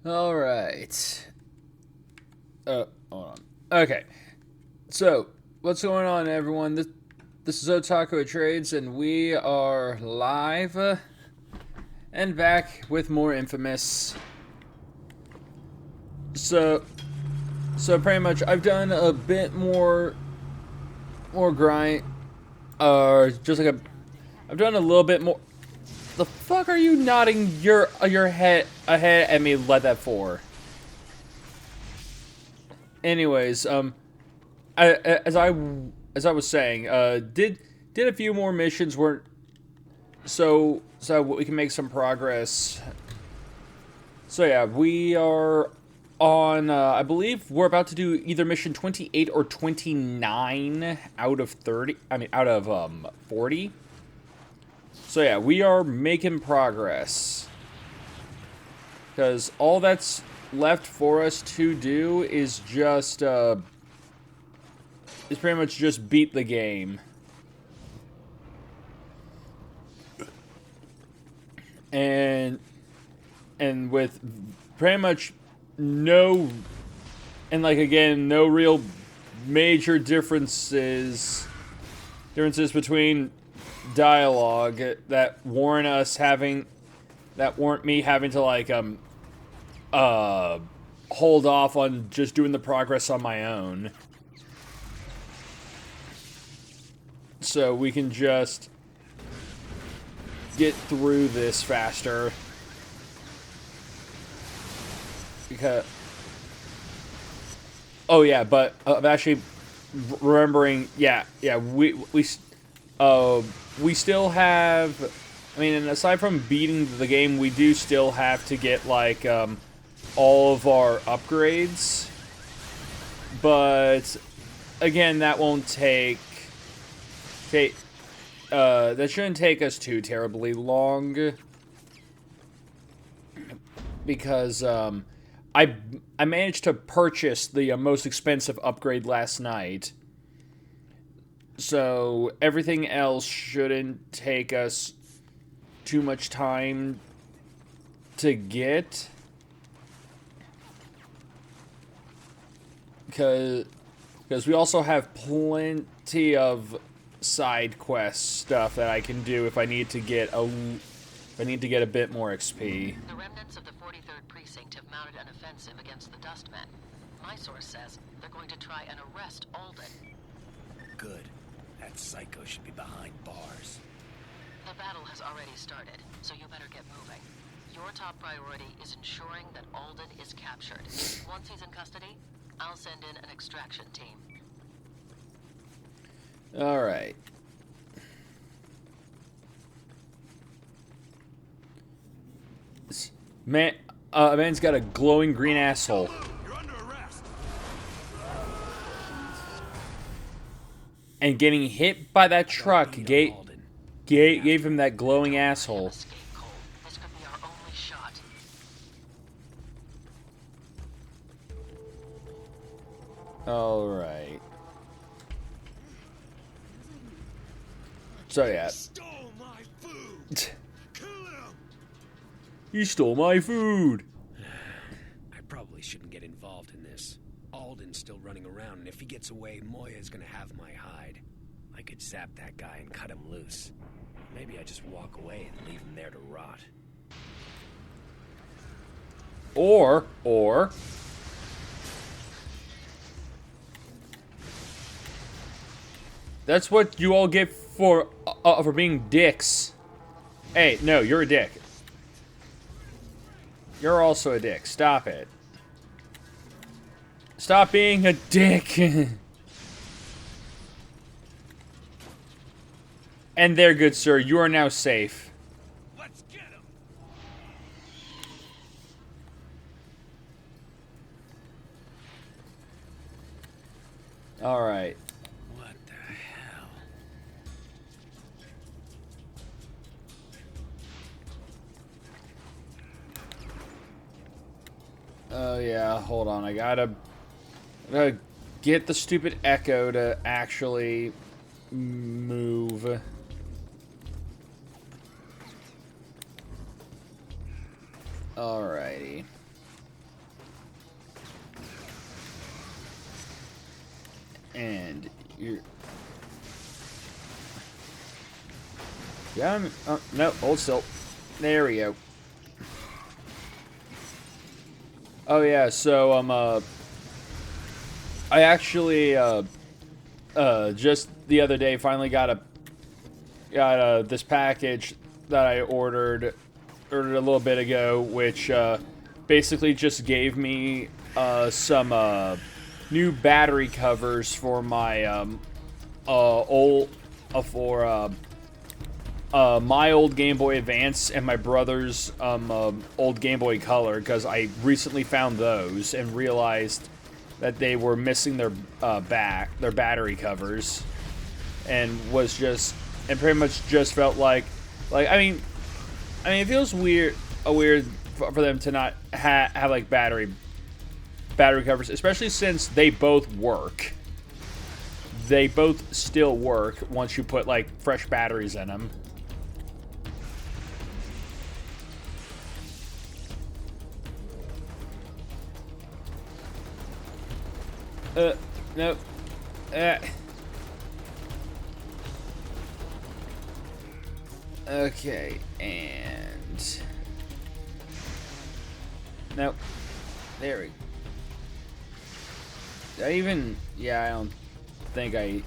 All right. Hold on. Okay. So, what's going on, everyone? This is Otaku Trades, and we are live and back with more Infamous. So, so pretty much, I've done a bit more grind, just like a. I've done a little bit more. The fuck are you nodding your head ahead at me like that for? Anyways, I, as I as I was saying, did a few more missions weren't so we can make some progress. So yeah, we are on. I believe we're about to do either mission 28 or 29 out of 30. I mean, out of 40. So yeah, we are making progress because all that's left for us to do is just is pretty much just beat the game. and and with pretty much no and like again no real major differences between dialogue that warrant me having to like uh hold off on just doing the progress on my own, so we can just get through this faster. Because oh yeah, but I'm actually remembering. Yeah, uh we still have. I mean, and aside from beating the game, we do still have to get like all of our upgrades. But again, that won't take that shouldn't take us too terribly long because I managed to purchase the most expensive upgrade last night, so everything else shouldn't take us too much time to get. Because we also have plenty of side quest stuff that I can do if I need to get a bit more XP. The remnants of the 43rd Precinct have mounted an offensive against the Dustmen. My source says they're going to try and arrest Alden. Good. That psycho should be behind bars. The battle has already started, so you better get moving. Your top priority is ensuring that Alden is captured. Once he's in custody, I'll send in an extraction team. All right. Man, a man's got a glowing green asshole. You're under arrest. And getting hit by that truck gave him that glowing asshole. Escape, Cole. This could be our only shot. All right. So yeah. Stole my food. Kill him. You stole my food. I probably shouldn't get involved in this. Alden's still running around, and if he gets away, Moya's gonna have my hide. I could zap that guy and cut him loose. Maybe I just walk away and leave him there to rot. Or that's what you all get for being dicks. Hey, no, you're a dick. You're also a dick. Stop it. Stop being a dick. And there, good sir, you are now safe. Let's get him. All right. What the hell? Oh yeah, hold on. I gotta get the stupid Echo to actually move. Alrighty. And you're... Yeah, no, hold still. There we go. Oh yeah, so I actually just the other day finally got this package that I ordered a little bit ago, which basically just gave me some new battery covers for my my old Game Boy Advance and my brother's old Game Boy Color, because I recently found those and realized that they were missing their battery covers, and pretty much just felt like I mean it feels weird for them to not have like battery covers, especially since they both work. They both still work once you put like fresh batteries in them. Nope. Okay, and... Nope. There we... Did I even... Yeah, I don't think I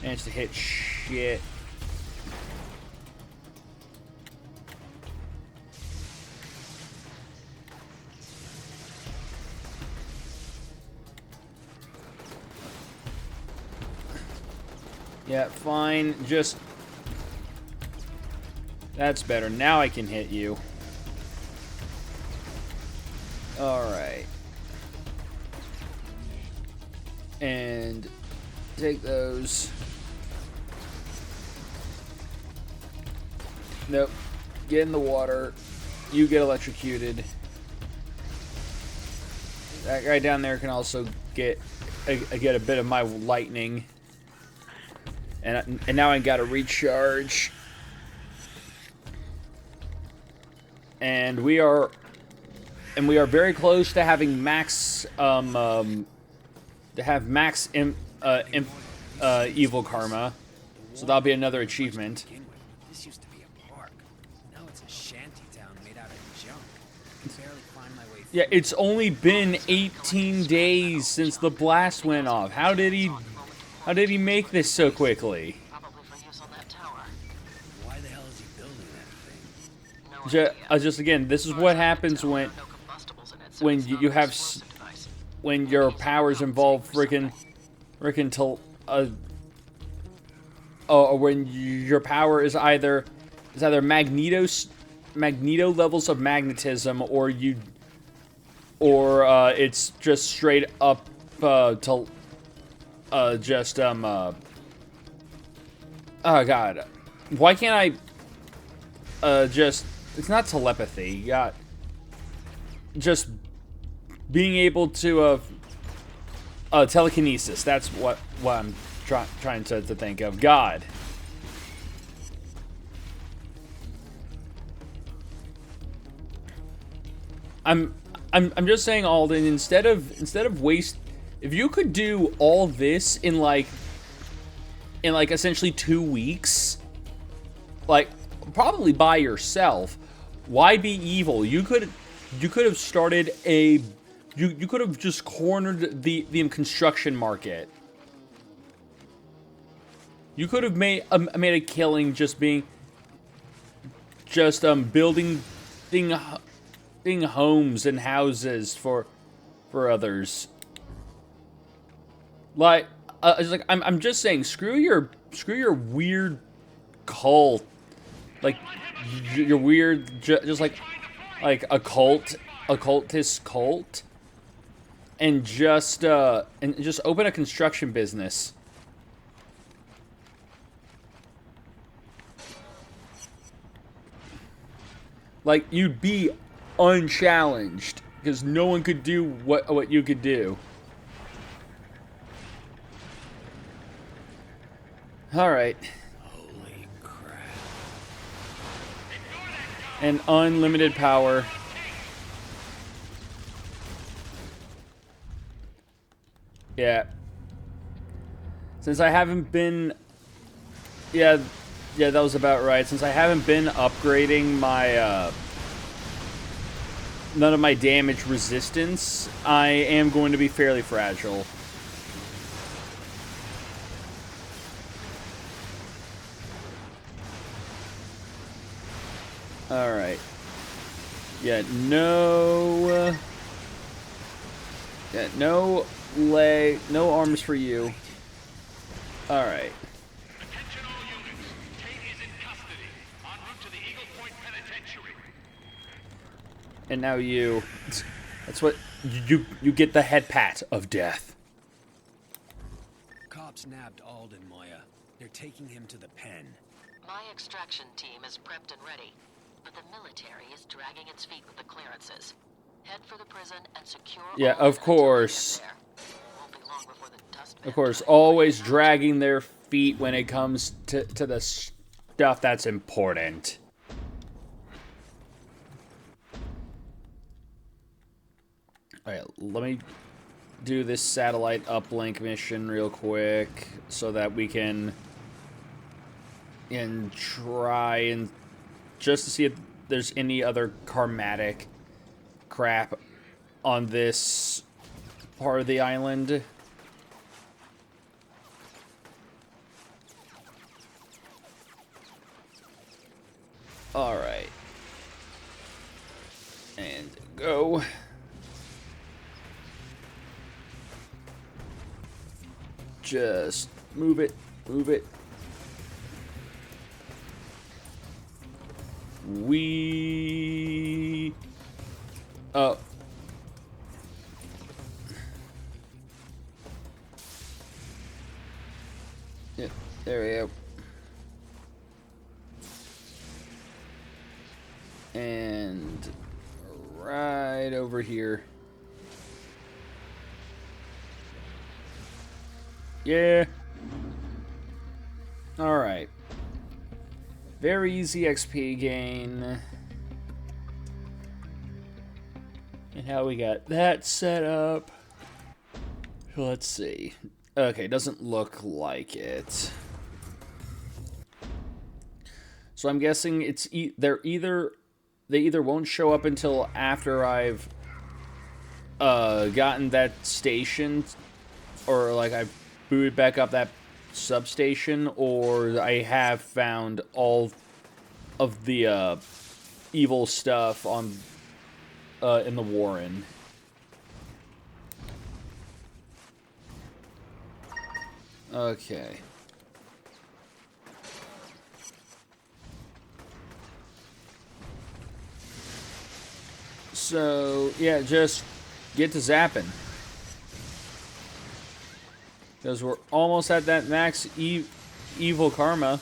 managed to hit shit. Yeah, fine. Just... That's better. Now I can hit you. Alright. And... Take those. Nope. Get in the water. You get electrocuted. That guy down there can also get a bit of my lightning. And now I gotta recharge. And we are very close to having max evil karma. So that'll be another achievement. This used to be a park. Now it's a shanty town made out of junk. I can barely find my way through. Yeah, it's only been 18 days since the blast went off. How did he make this so quickly? Probably for use on that tower. Why the hell is he building that thing? No idea. Just again, this is what happens when No combustibles in it, so it's not you an have explosive device. when your powers involve or when your power is either magneto levels of magnetism, or it's just straight up oh god, why can't I it's not telepathy, you got just being able to telekinesis. That's what I'm trying to think of. God. I'm just saying, Alden, instead of waste, if you could do all this in like essentially 2 weeks, like probably by yourself, why be evil? You could have started you could have just cornered the construction market. You could have made a killing just building homes and houses for others. Like I'm just saying, screw your weird cult, like your weird just like occultist cult, and just open a construction business. Like, you'd be unchallenged because no one could do what you could do. All right. Holy crap. And unlimited power. Yeah. Since I haven't been... Yeah, that was about right. Since I haven't been upgrading my, none of my damage resistance, I am going to be fairly fragile. Alright. Yeah, no... Yeah, no leg, no arms for you. Alright. Attention all units. Tate is in custody. En route to the Eagle Point Penitentiary. And now you. That's what you get, the head pat of death. Cops nabbed Alden, Moya. They're taking him to the pen. My extraction team is prepped and ready, but the military is dragging its feet with the clearances. Head for the prison and secure. Yeah, Alden of until we get course. there. Won't be long before the dustpan Of course, tries always to find out. dragging their feet when it comes to the stuff that's important. Alright, let me do this satellite uplink mission real quick so that we can try and just to see if there's any other karmatic crap on this part of the island. Alright. And go. Just move it, move it. Oh. Yeah, there we go. And right over here. Yeah. Alright. Very easy XP gain. And how we got that set up. Let's see. Okay, doesn't look like it. So I'm guessing it's they either won't show up until after I've gotten that station, or like I've booted back up that substation, or I have found all of the evil stuff on in the Warren. Okay. So, yeah, just get to zapping. Because we're almost at that max evil karma.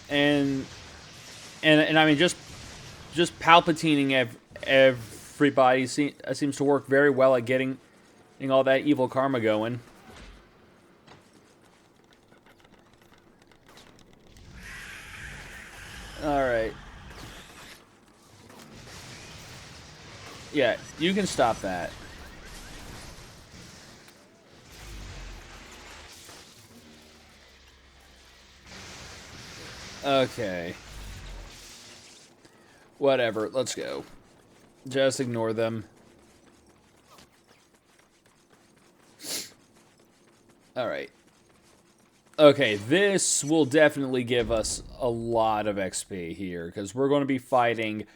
And I mean, just Palpatining everybody seems to work very well at getting all that evil karma going. Alright. Yeah, you can stop that. Okay. Whatever, let's go. Just ignore them. Alright. Okay, this will definitely give us a lot of XP here, because we're going to be fighting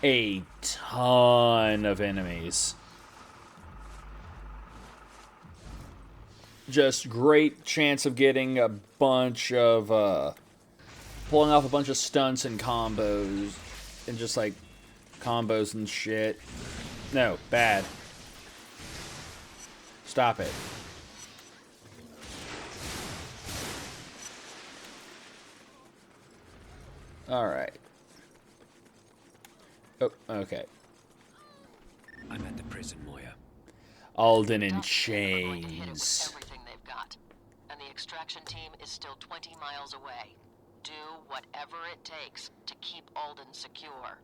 a ton of enemies. Just great chance of getting a bunch of, pulling off a bunch of stunts and combos, and just like, combos and shit. No, bad. Stop it. Alright. Oh, okay. I'm at the prison, Moya. Alden in We're going to hit it with chains. everything they've got, and the extraction team is still 20 miles away. Do whatever it takes to keep Alden secure.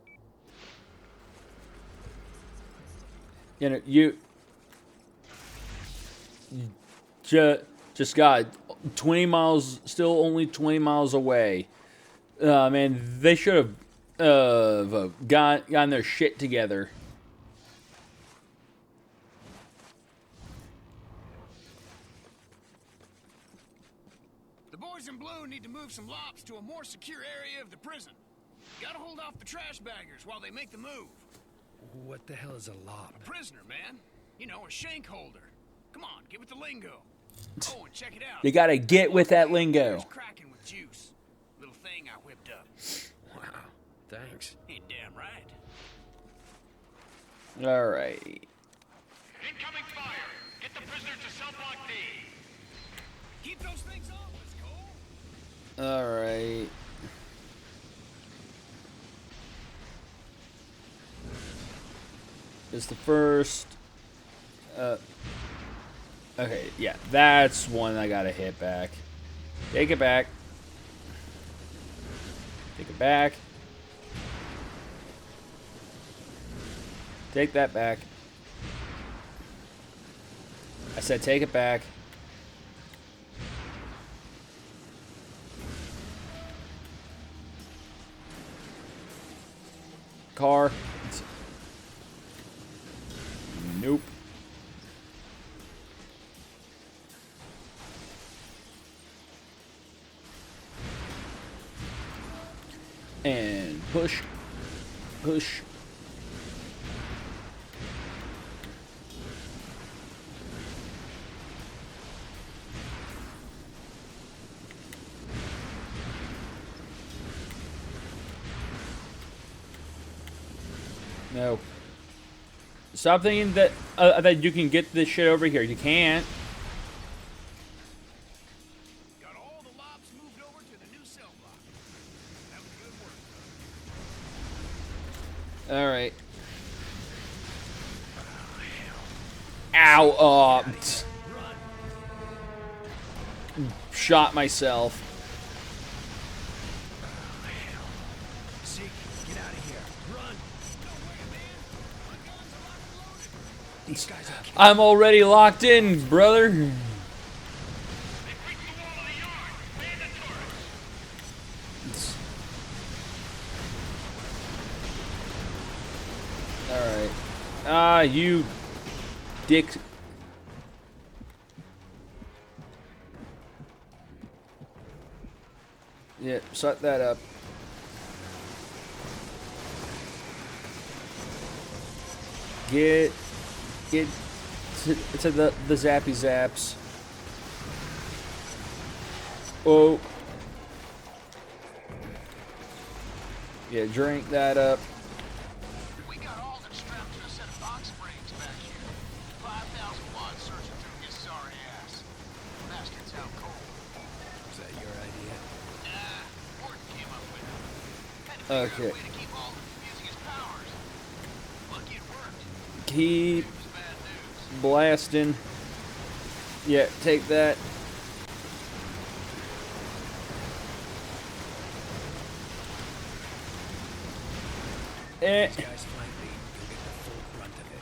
You know, just got 20 miles, still only 20 miles away. Man, they should have gotten their shit together. The boys in blue need to move some lops to a more secure area of the prison. Gotta hold off the trash baggers while they make the move. What the hell is a lop? A prisoner, man. You know, a shank holder. Come on, get with the lingo. Oh, and check it out. You gotta get with that lingo. Here's cracking with juice. Little thing I whipped up. Wow, thanks. Ain't damn right. All right. Incoming fire! Get the prisoner to cell block D. Keep those things off us, Cole. All right. It's the first. Okay, yeah, that's one I gotta hit back. Take it back. Take it back. Take that back. I said take it back. Car. Nope. And push. Push. No. Stop thinking that that you can get this shit over here. You can't. Got all the lobs moved over to the new cell block. That was good work. All right. Ow! Shot myself. Zeke, get out of here. Run. No way, man. My guns are locked and loaded. These guys are I'm already locked in, brother. They breached the wall of the yard! Man the turret! All right. Ah, you dick. Yeah, shut that up. Get to the zappy zaps. Oh. Yeah, drink that up. We got Alden strapped to a set of box springs back here. 5,000 watts searching through his sorry ass. Bastard's out cold. Was that your idea? Nah, Morton came up with it. Had to figure out Okay. a way to keep Alden from using his powers. Lucky it worked. Keep It was bad news. blasting. Yeah, take that. Eh. These guys flank me. You'll get the full brunt of it.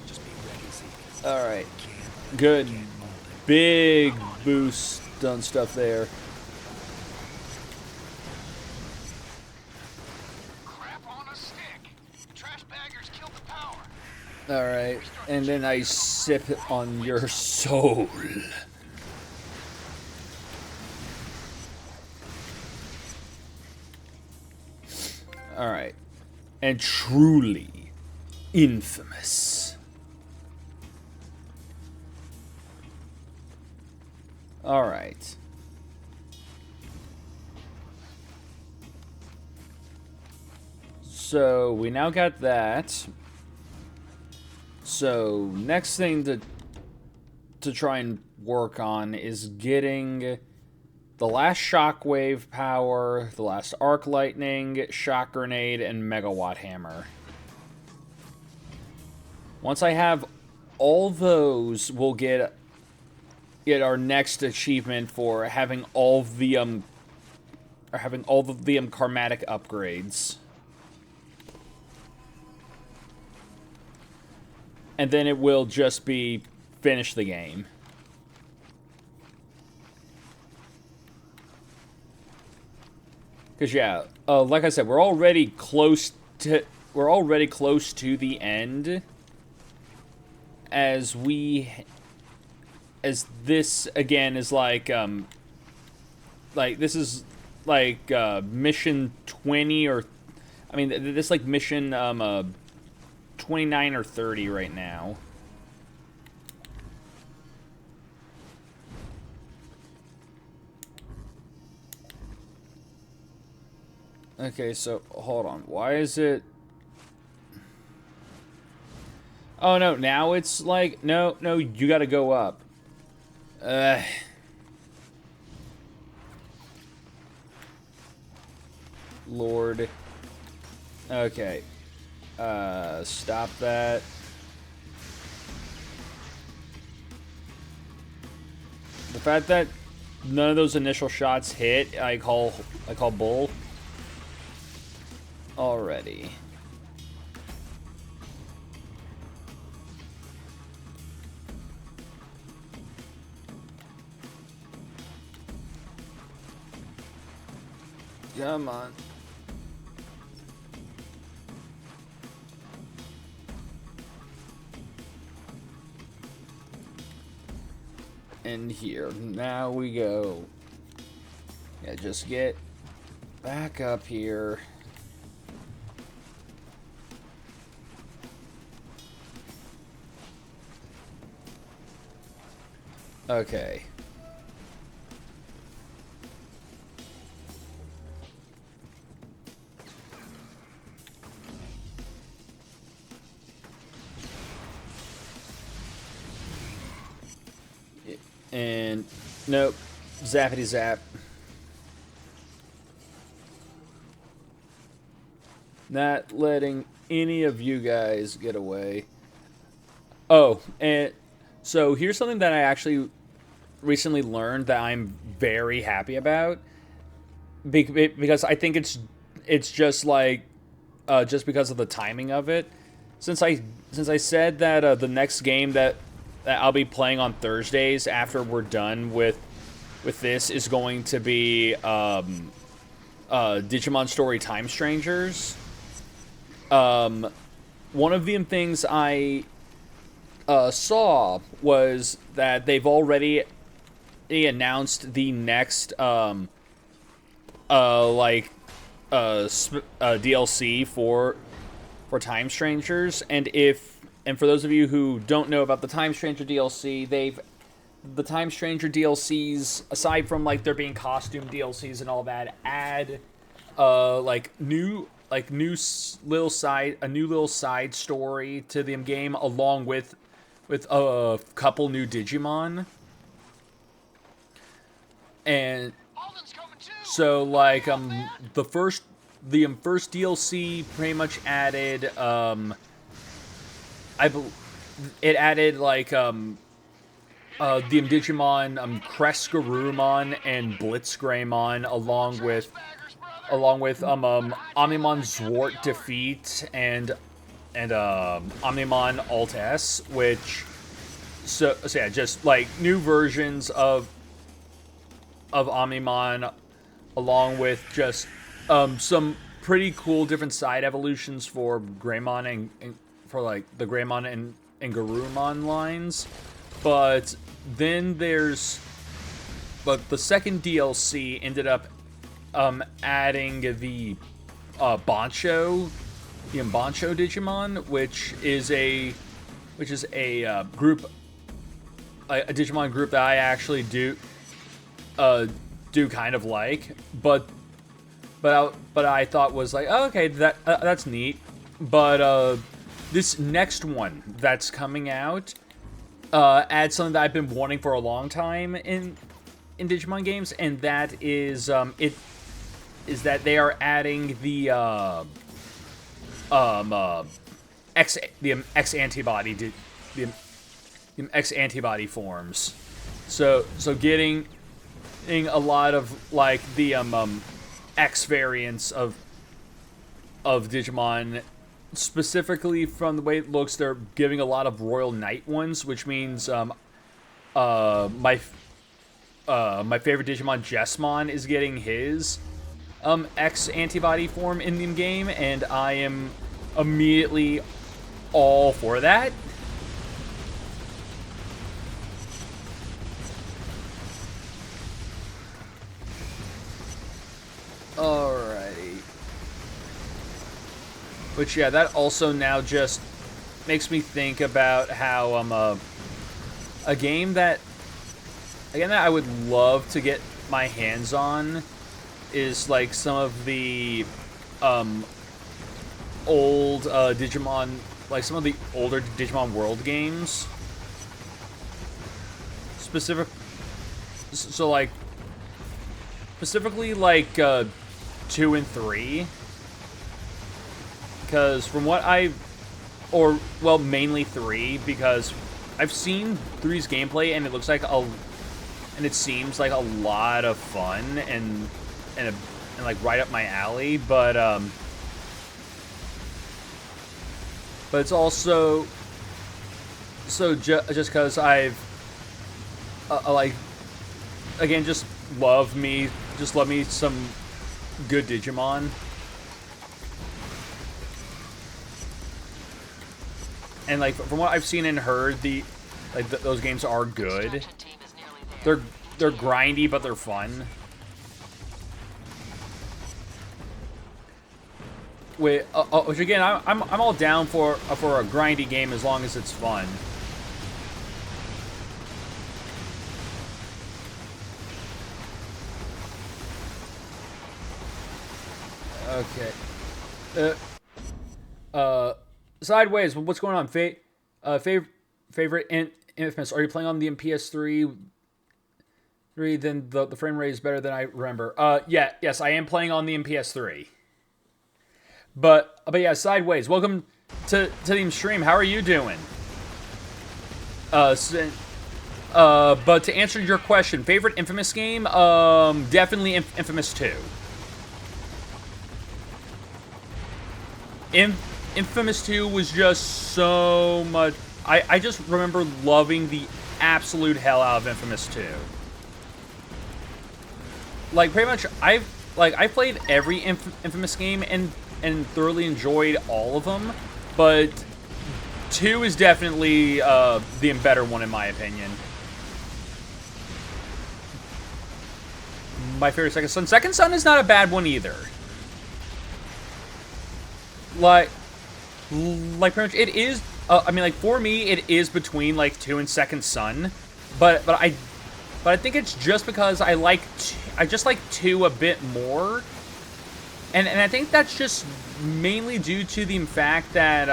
Just be ready, Zeke. Alright. Can't let Good. them get Alden. Big boost done stuff there. Crap on a stick. Trash baggers killed the power. Alright. And then I sip on your soul. Alright. And truly infamous. Alright. So we now got that. So next thing to try and work on is getting the last shockwave power, the last arc lightning, shock grenade, and megawatt hammer. Once I have all those, we'll get our next achievement for having all the karmatic upgrades. And then it will just be finish the game. Because yeah, like I said, we're already close to the end. As this again is like this is like mission 20 or I mean this like mission 29 or 30 right now. Okay, so hold on. Why is it? Oh no, now it's like no, you got to go up. Lord. Okay. Stop that. The fact that none of those initial shots hit, I call bull. Already. Come on. And here. Now we go. Yeah, just get back up here. Okay. And nope, zappity zap. Not letting any of you guys get away. Oh, and so here's something that I actually recently learned that I'm very happy about, because I think it's just like just because of the timing of it. Since I said that the next game that I'll be playing on Thursdays after we're done with this is going to be Digimon Story Time Strangers. One of the things I saw was that they've already announced the next DLC for Time Strangers, and for those of you who don't know about the Time Stranger DLC, the Time Stranger DLCs, aside from like there being costume DLCs and all that, add a new little side story to the game, along with a couple new Digimon. And so like the first DLC pretty much added it added like the Digimon Kresgarumon and Blitzgreymon, along with Omnimon Zwart Defeat and Omnimon Alt S, which so yeah, just like new versions of Omnimon, along with just some pretty cool different side evolutions for Greymon and for like the Greymon and Garurumon lines. But then the second DLC ended up adding the Bancho Digimon, which is a group, a Digimon group that I actually do kind of like, but I thought was like, oh, okay, that's neat. But this next one that's coming out adds something that I've been wanting for a long time in Digimon games, and that is that they are adding the X antibody X antibody forms. So getting a lot of like the X variants of Digimon. Specifically, from the way it looks, they're giving a lot of Royal Knight ones, which means my favorite Digimon, Jesmon, is getting his. X antibody form in the game, and I am immediately all for that. Alrighty. Which, yeah, that also now just makes me think about how a game that, again, that I would love to get my hands on is like some of the old Digimon, like some of the older Digimon World games. Specifically like 2 and 3, because from what mainly 3, because I've seen 3's gameplay and it looks like and it seems like a lot of fun and like right up my alley, but it's also just because I've like, again, just love me some good Digimon. And like from what I've seen and heard, those games are good. Extraction team is nearly there. They're grindy, but they're fun. Which again, I'm all down for a grindy game as long as it's fun. Okay. Sideways. What's going on? Favorite Infamous. Are you playing on the PS3? Then the frame rate is better than I remember. Yes, I am playing on the PS3. But yeah, Sideways. Welcome to the stream. How are you doing? But to answer your question, favorite Infamous game? Definitely Infamous 2. Infamous 2 was just so much. I just remember loving the absolute hell out of Infamous 2. Like, pretty much, I played every Infamous game and thoroughly enjoyed all of them, but 2 is definitely the better one in my opinion. My favorite Second Son. Second Son is not a bad one either. Like pretty much it is. I mean, like, for me, it is between like 2 and Second Son, but I think it's just because I just like 2 a bit more, and I think that's just mainly due to the fact that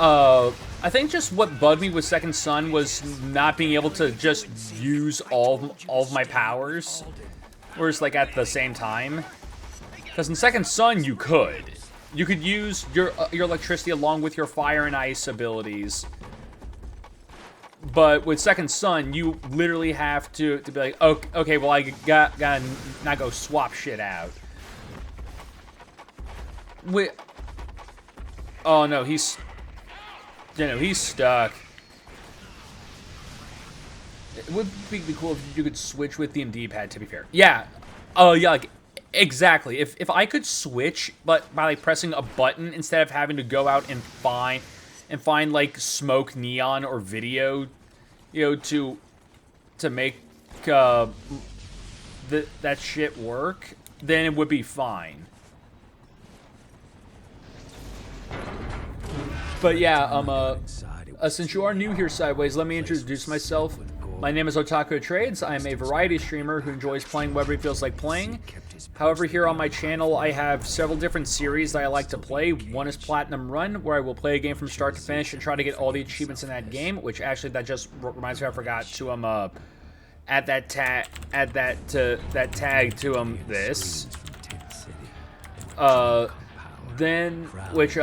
I think just what bugged me with Second Son was not being able to just use all of my powers, whereas like at the same time. Because in Second Son, you could use your electricity along with your fire and ice abilities. But with Second Son, you literally have to be like, okay, well, I gotta not go swap shit out. Oh no, he's stuck. It would be cool if you could switch with the D-pad, to be fair. Yeah. Yeah, like, exactly. If I could switch, but by like pressing a button instead of having to go out and find like Smoke, Neon, or Video, you know, to make that shit work, then it would be fine. But yeah, since you are new here, Sideways, let me introduce myself. My name is Otaku Trades. I am a variety streamer who enjoys playing whatever he feels like playing. However, here on my channel, I have several different series that I like to play. One is Platinum Run, where I will play a game from start to finish and try to get all the achievements in that game, which actually, that just reminds me, I forgot to add that tag to this. Then, which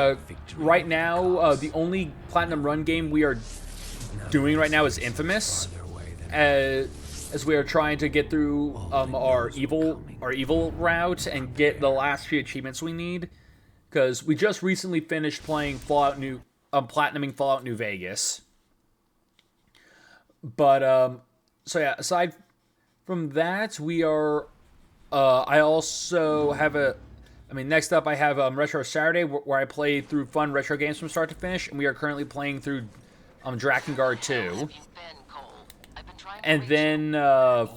right now, the only Platinum Run game we are doing right now is Infamous, as we are trying to get through our evil route and get the last few achievements we need, because we just recently finished playing platinuming Fallout New Vegas. But so yeah, aside from that, we are I also have next up I have Retro Saturday, where I play through fun retro games from start to finish, and we are currently playing through Drakengard 2. Have you been, Cole? I've been trying to And reach then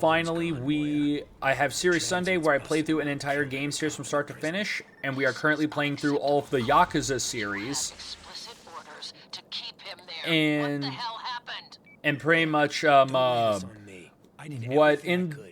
finally I have Series Sunday, where I play through an entire game series from start to finish, and we are currently playing through all of the Yakuza series. explicit orders to keep him there. And What the hell happened? and pretty much It's on me. I did what everything I in could.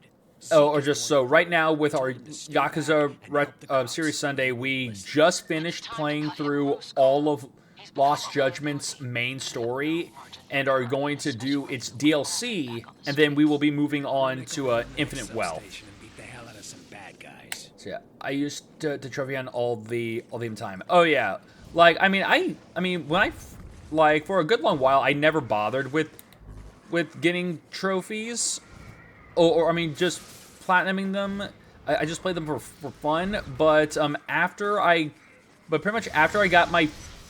or just so right now with our Yakuza Series Sunday, we just finished playing through all of Lost Judgment's main story and are going to do its DLC, and then we will be moving on to Infinite Wealth. Substation and beat the hell out of some bad guys. So yeah, I used to trophy on all the time. Oh yeah, like I mean when for a good long while I never bothered with getting trophies, or I mean just platinuming them. I just played them for fun. But pretty much after I got my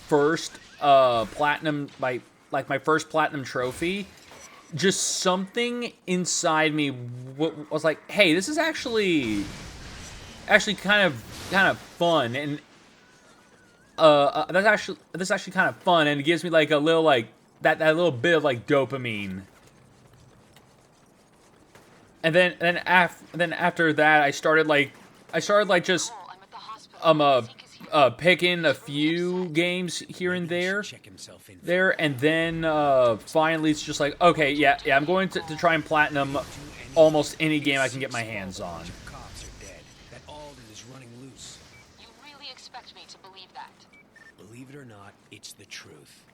first platinum, my first platinum trophy, just something inside me was like, hey, this is actually kind of fun, and that's actually kind of fun, and it gives me like a little like that little bit of like dopamine. And then after that, I started just Cole, I'm at the hospital. Zeke is here. picking a few games here and there. Check himself in. And then finally it's just like, okay, yeah, I'm going to try and platinum almost any game I can get my hands on. Cops are dead. That Alden is running loose. You really expect me to believe that? Believe it or not, it's the truth.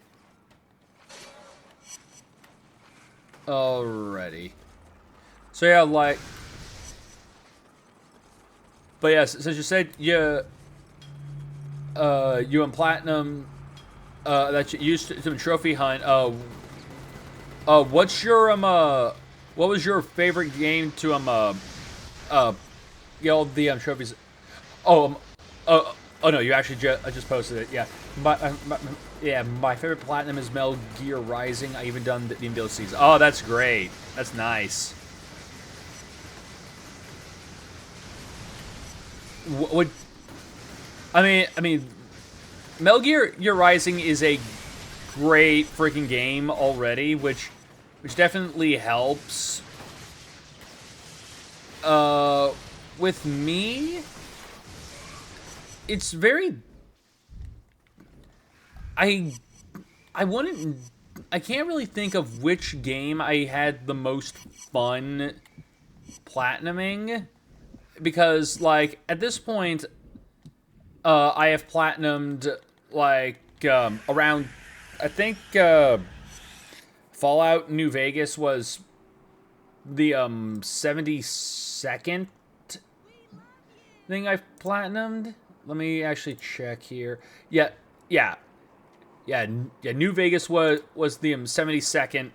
Alrighty. So yeah, but yeah, since you said you and platinum, that you used to trophy hunt. What was your favorite game to get all the trophies? Oh no, you actually I just posted it. Yeah, my favorite platinum is Metal Gear Rising. I even done the DLCs. Oh, that's great. That's nice. What? I mean, Metal Gear Rising is a great freaking game already, which definitely helps. With me, it's very. I can't really think of which game I had the most fun platinuming, because like at this point I have platinumed like around, I think Fallout New Vegas was the 72nd thing I've platinumed. Let me actually check here. Yeah. New Vegas was the 72nd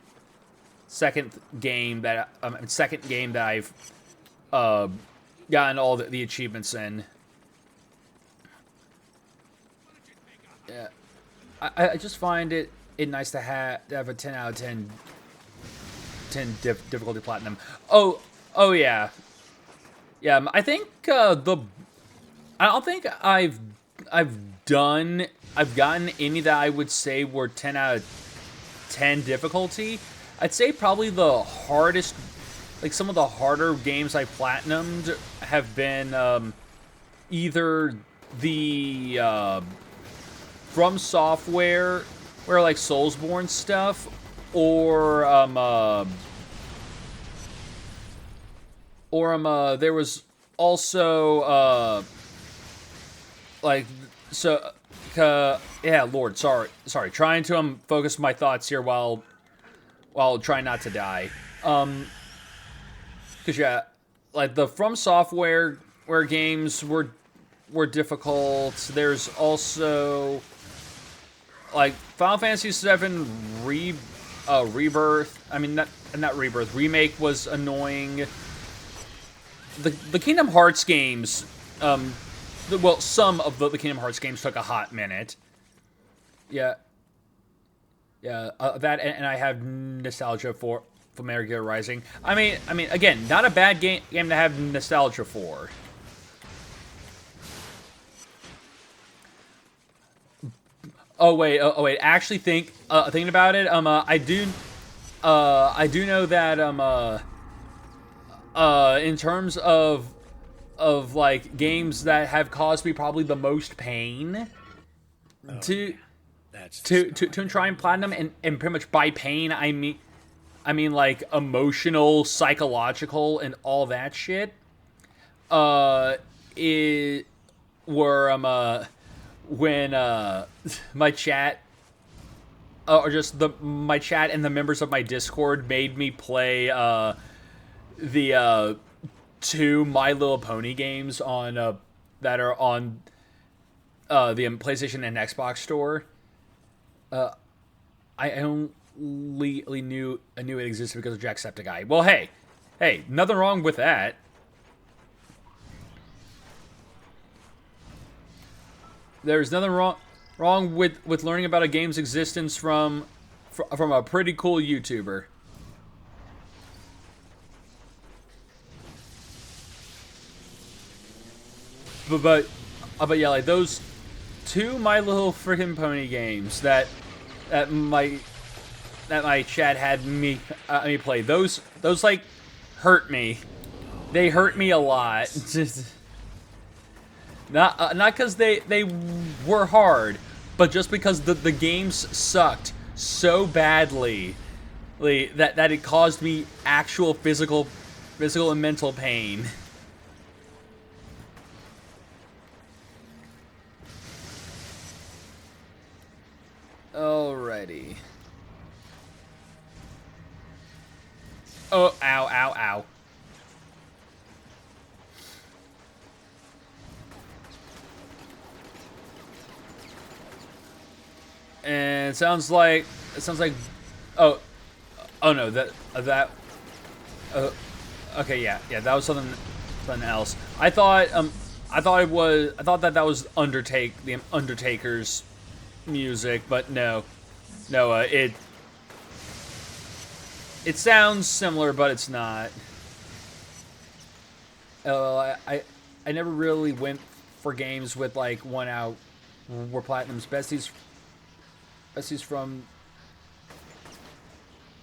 game that I've gotten all the achievements in. Yeah, I just find it nice to have a 10 out of 10 difficulty platinum. Oh yeah. I think I don't think I've gotten any that I would say were 10 out of 10 difficulty. I'd say probably the hardest, like some of the harder games I platinumed have been either the From Software, where like Soulsborne stuff, or there was also Lord, sorry, trying to focus my thoughts here while trying not to die. Cause yeah, like the From Software where games were difficult. There's also like Final Fantasy VII Rebirth. I mean, not Rebirth. Remake was annoying. The Kingdom Hearts games, some of the Kingdom Hearts games took a hot minute. Yeah, that, and I have nostalgia for for Metal Gear Rising. I mean, again, not a bad game to have nostalgia for. Oh wait. Actually, thinking about it, I do know that in terms of like games that have caused me probably the most pain to try and platinum, and pretty much by pain I mean like emotional, psychological, and all that shit. It were when my chat or just my chat and the members of my Discord made me play the 2 My Little Pony games on that are on the PlayStation and Xbox store. I only knew it existed because of Jacksepticeye. Well, hey, nothing wrong with that. There's nothing wrong with learning about a game's existence from a pretty cool YouTuber. But yeah, like those 2 My Little Freaking Pony games that my chat had me play. Those like hurt me. They hurt me a lot. Just not because they were hard, but just because the games sucked so badly that it caused me actual physical and mental pain. Alrighty. Oh, ow. And it sounds like oh no, okay, yeah, that was something else. I thought that was the Undertaker's music, but no, it sounds similar, but it's not. I never really went for games with like 1 out were platinums. Besties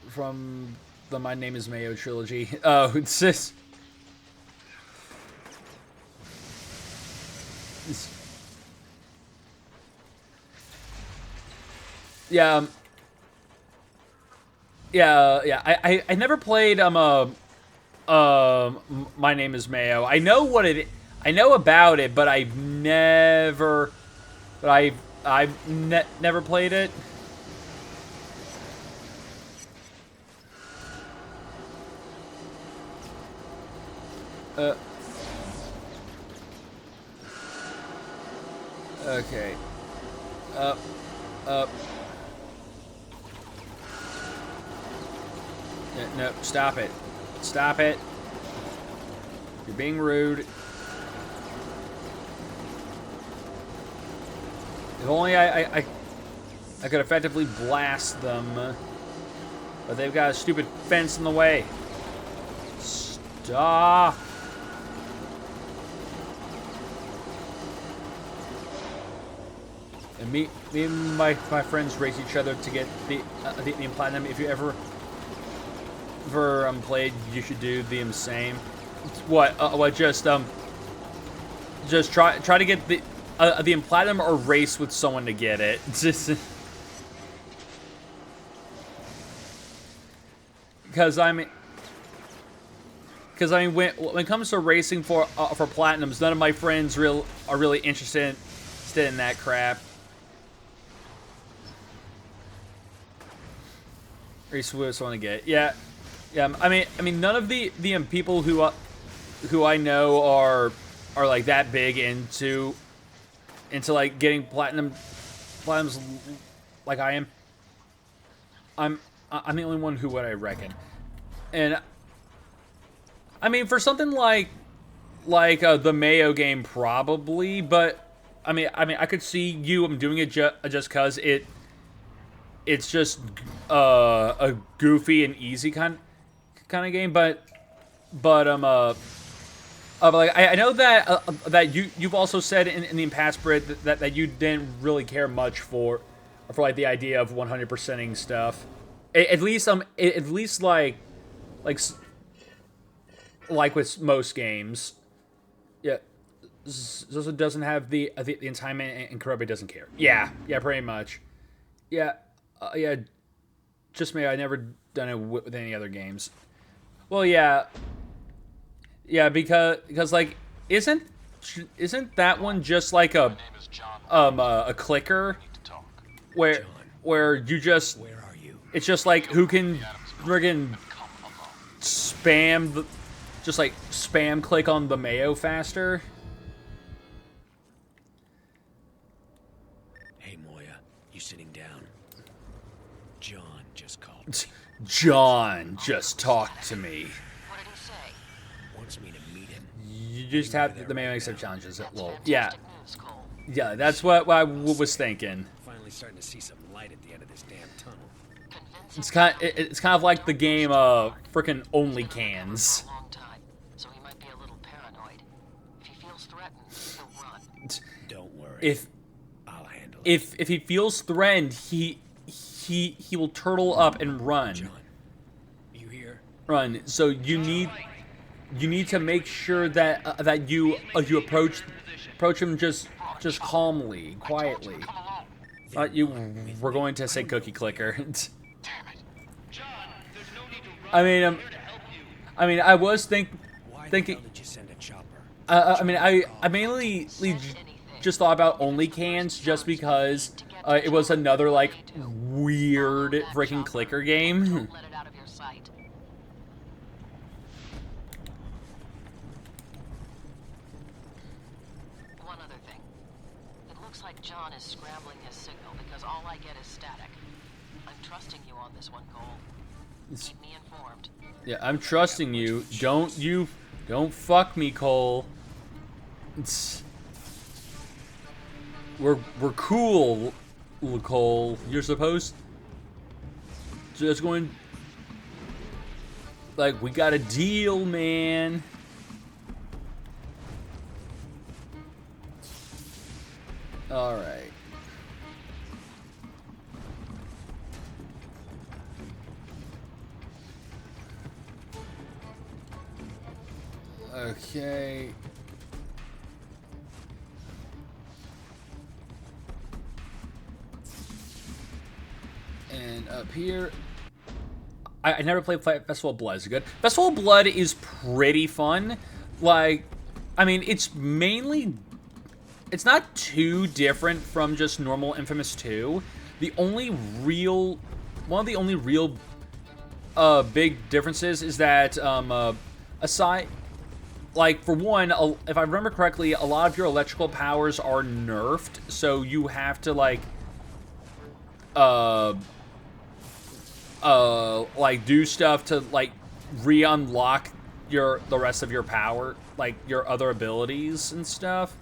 from the My Name is Mayo trilogy. Oh, it's just yeah. I never played My Name is Mayo. I know about it, but I've never played it. Okay. Up. No, stop it. Stop it. You're being rude. If only I could effectively blast them. But they've got a stupid fence in the way. Stop. And me and my friends race each other to get the platinum. If you ever played, you should do the same. What just try to get the platinum or race with someone to get it. Because when it comes to racing for platinums, none of my friends are really interested in that crap. Race with someone to get. Yeah. I mean, none of the people who I know are like that big into like getting platinums like I am. I'm the only one who would, I reckon. And I mean, for something like the Mayo game, probably, but I mean, I could see you doing it just cause it's just a goofy and easy kind kind of game, but like I know that that you've also said in the past, Britt, that you didn't really care much for like the idea of 100%ing stuff. At least like with most games, yeah. Zozo doesn't have the entitlement, and Kurobe doesn't care. Yeah, pretty much. Yeah, yeah. Just me. I never done it with any other games. Well, yeah, because like isn't that one just like a clicker where you just Where are you? it's just like who can friggin' spam click on the mayo faster. Hey, Moya, you sitting down? John just called me. John just talked to me. What did he say? Wants me to meet him. You just have the mayo accept challenges. That's Lol. fantastic Yeah, news, Cole. yeah. That's what I was thinking. Finally starting to see some light at the end of this damn tunnel. Convincing It's kind of like the game frickin' Only for Cans. a long time, so he might be a little paranoid. If he feels threatened, he'll run. Don't worry. If I'll handle it. if he feels threatened, he will turtle up and run. John, you here? Run. So you need to make sure that that you approach him just calmly, quietly. You were going to say cookie clicker. John, there's no need to run. I mean, I'm here to help you. I mean, I was thinking. Why the hell did you send a chopper? I mean, I mainly just thought about Only Cans just because it was another like weird freaking clicker game. Don't let it out of your sight. One other thing. It looks like John is scrambling his signal because all I get is static. I'm trusting you on this one, Cole. Keep me informed. Yeah, I'm trusting you. Don't fuck me, Cole. We're cool, Cole. You're supposed just going like we got a deal, man. All right. Okay. And up here, I never played Festival of Blood. Is it good? Festival of Blood is pretty fun. Like, I mean, it's not too different from just normal Infamous 2. One of the only real big differences is that aside, like, for one, if I remember correctly, a lot of your electrical powers are nerfed, so you have to like like do stuff to like re-unlock the rest of your power, like your other abilities and stuff.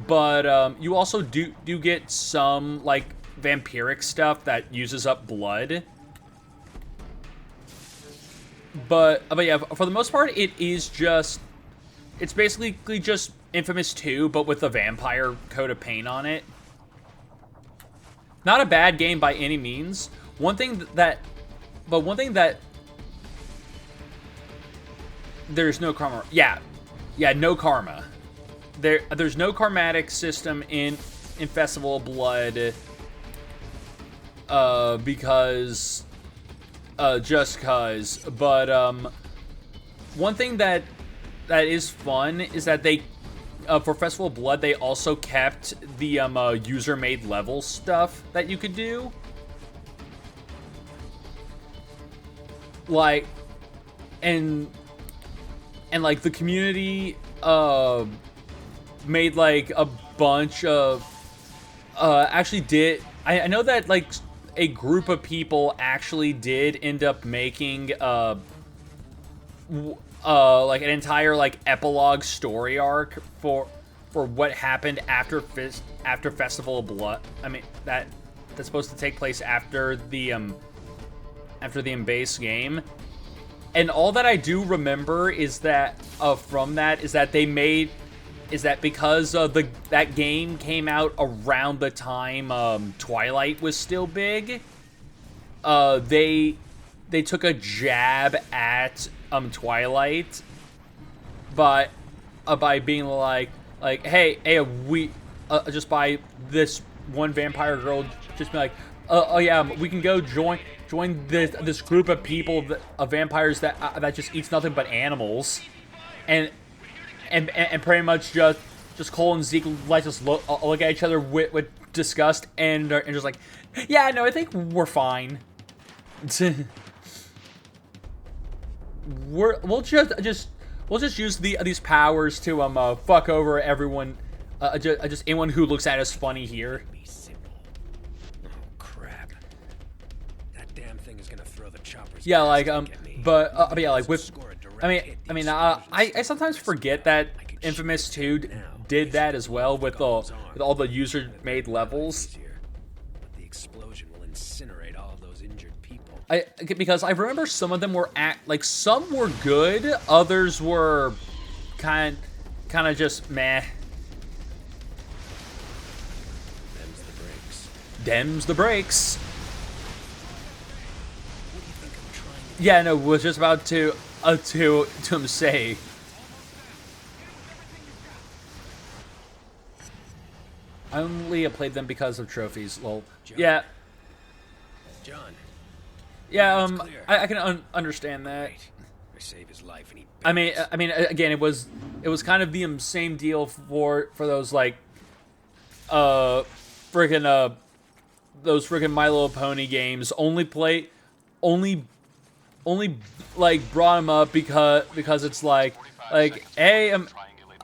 But you also do get some like vampiric stuff that uses up blood. But yeah, for the most part, it's basically just Infamous 2, but with a vampire coat of paint on it. Not a bad game by any means. One thing that there's no karma. Yeah, no karma. There's no karmatic system in Festival of Blood. Because just cause. But one thing that is fun is that they for Festival of Blood they also kept the user-made level stuff that you could do. Like and like the community made like a bunch of actually did I know that like a group of people actually did end up making like an entire like epilogue story arc for what happened after Festival of Blood. I mean that's supposed to take place after the base game. And all that I do remember is that from that is that they made is that because that game came out around the time Twilight was still big, they took a jab at Twilight, but by being like hey we just by this one vampire girl just be like oh yeah we can go join this group of people of vampires that just eats nothing but animals, and pretty much just Cole and Zeke like just look at each other with disgust and just like, yeah, no, I think we're fine. We'll just use these powers to fuck over everyone, just anyone who looks at us funny here. Be simple. Oh crap! That damn thing is gonna throw the choppers. Yeah, like but yeah, like with Score a direct I hit mean, these I sometimes forget that Infamous 2 did that as well with all the user-made levels. easier. But the explosion will incinerate all of those injured people. Because I remember some of them were some were good, others were kind of just meh. Them's the breaks. Dems the breaks. What do you think I'm trying to Yeah, no, was just about to him say. I only played them because of trophies. Lol. Yeah, John, yeah. It's clear. I can understand that. wait. I save his life and he I mean, again, it was kind of the same deal for those like, friggin' those friggin' My Little Pony games. Only like brought them up because it's like hey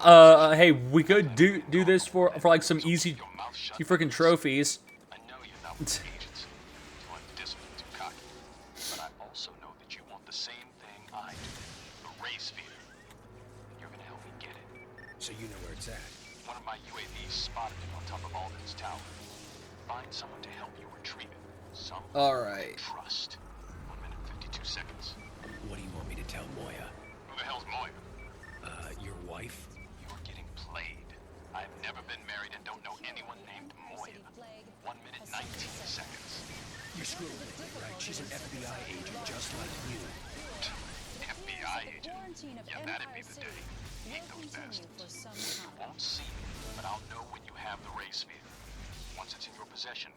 hey we could do this for like some easy freaking trophies. I know you're not with the agents. You want discipline too cocky. But I also know that you want the same thing I do. The ray sphere. And you're gonna help me get it. So you know where it's at. One of my UAVs spotted it on top of Alden's tower. Find someone to help you retrieve it. Someone All right. you trust. 1 minute 52 seconds. What do you want me to tell Moya? Who the hell's Moya? Your wife? You're getting played. I've never been married and don't know anyone named Moya. 1 minute 19 seconds. You're screwing with me, right? She's an FBI agent just like you. FBI agent. Yeah, that'd be the day. Hate those bastards. You won't see me, but I'll know when you have the ray sphere. Once it's in your possession,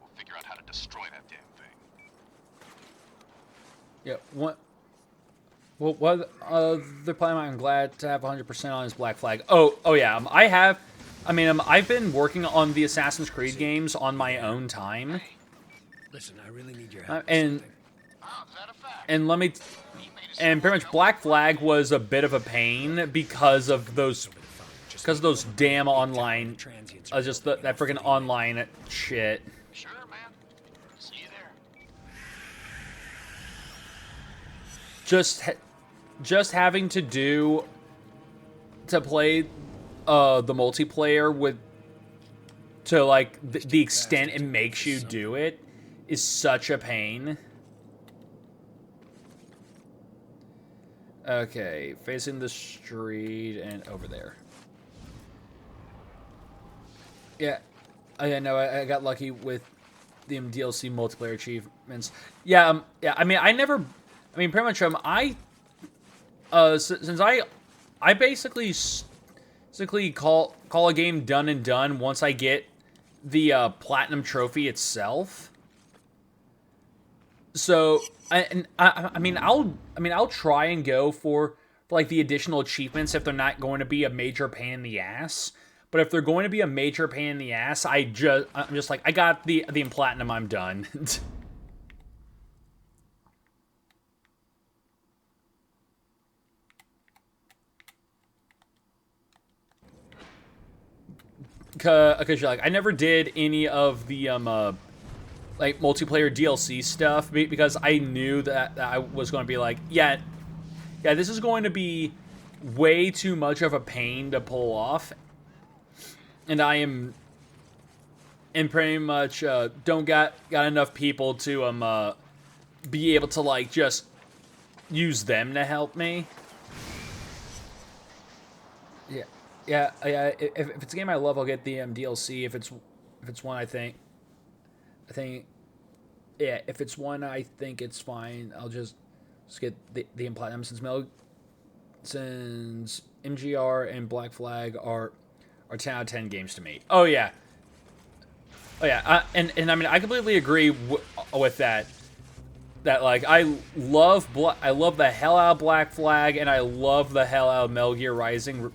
we'll figure out how to destroy that damn thing. Yeah. What they're playing. I'm glad to have 100% on his Black Flag. Oh yeah. I've been working on the Assassin's Creed games on my own time, Listen, I really need your help. and Oh, is that a fact? and let me. And pretty much Black Flag was a bit of a pain because of those damn online, just that freaking online shit. Sure, man. See you there. Just having to play the multiplayer with to like the extent it makes you do it is such a pain. Okay, facing the street and over there. Yeah, I know. I got lucky with the DLC multiplayer achievements. Yeah, yeah. I mean, pretty much. Since I basically call a game done and done once I get the platinum trophy itself. So I'll try and go for like the additional achievements if they're not going to be a major pain in the ass. But if they're going to be a major pain in the ass, I'm just like, I got the platinum, I'm done. Because you're like, I never did any of the like multiplayer DLC stuff because I knew that I was going to be like, yeah, this is going to be way too much of a pain to pull off, and and pretty much don't got enough people to be able to like just use them to help me. Yeah. If it's a game I love, I'll get the DLC. If it's one if it's one I think it's fine, I'll just get the Platinum since MGR and Black Flag are 10 out of 10 games to me. Oh yeah. And I mean I completely agree with that. That like I love the hell out of Black Flag, and I love the hell out of Metal Gear Rising.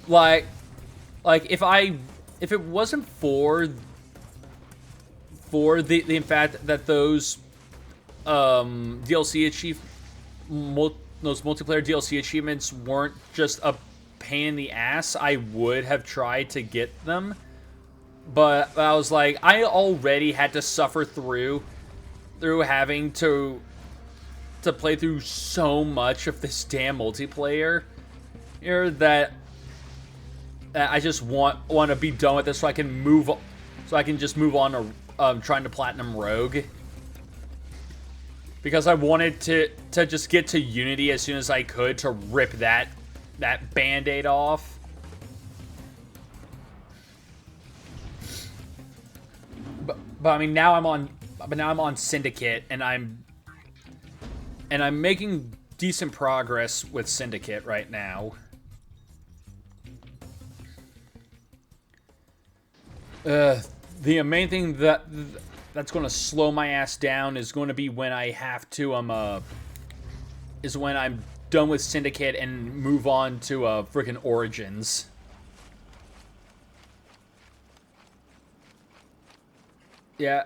Like if it wasn't for the fact that those DLC those multiplayer DLC achievements weren't just a pain in the ass, I would have tried to get them. But I was like, I already had to suffer through having to play through so much of this damn multiplayer here that I just want to be done with this so I can just move on to trying to platinum Rogue, because I wanted to just get to Unity as soon as I could to rip that band-aid off. But I mean now I'm on Syndicate, and I'm making decent progress with Syndicate right now. The main thing that's going to slow my ass down is going to be when I have to is when I'm done with Syndicate and move on to freaking Origins. Yeah.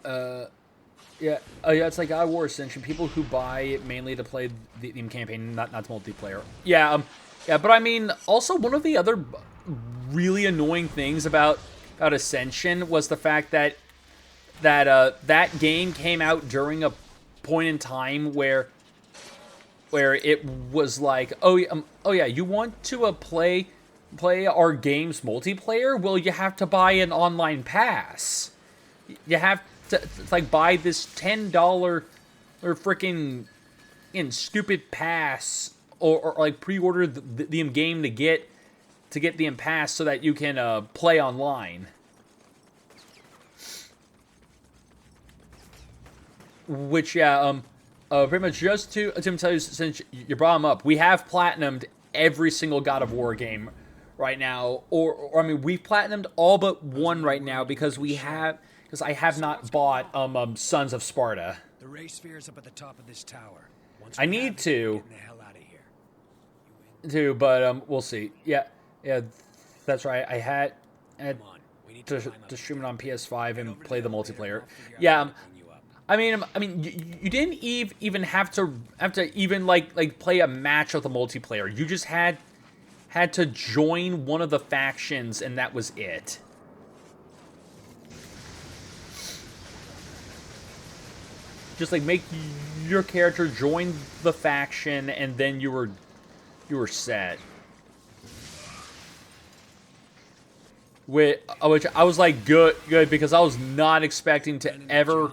Yeah. Oh, yeah, it's like God of War Ascension. People who buy it mainly to play the campaign, not multiplayer. Yeah, yeah, but I mean, also one of the other really annoying things about Ascension was the fact that that game came out during a point in time where it was like, oh yeah, you want to play our game's multiplayer? Well, you have to buy an online pass. You have to like buy this $10 or freaking stupid pass, or like pre-order the game to get the pass so that you can play online. Which pretty much just to tell you, since you brought them up, we have platinumed every single God of War game right now, or I mean, we've platinumed all but one right now because I have not bought Sons of Sparta. The ray sphere's up at the top of this tower. I need to. Get the hell out of here. But we'll see. Yeah, that's right. I had Come on. We need to stream it on PS5 and play the multiplayer. Yeah. I mean, you didn't even have to even like play a match of the multiplayer. You just had to join one of the factions, and that was it. Just like make your character join the faction, and then you were set. Which I was like good because I was not expecting to ever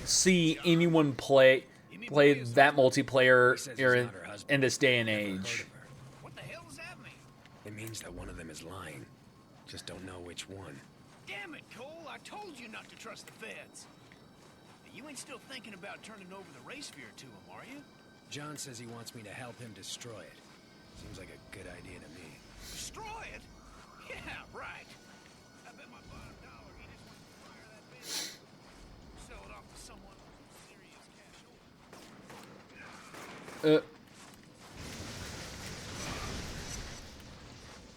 see anyone play that multiplayer in this day and age. What the hell does that mean? It means that one of them is lying. Just don't know which one. Damn it, Cole! I told you not to trust the feds. You ain't still thinking about turning over the ray sphere to him, are you? John says he wants me to help him destroy it. Seems like a good idea to me. Destroy it? Yeah, right. I bet my bottom dollar he just wants to fire that bitch. Sell it off to someone with serious cash over.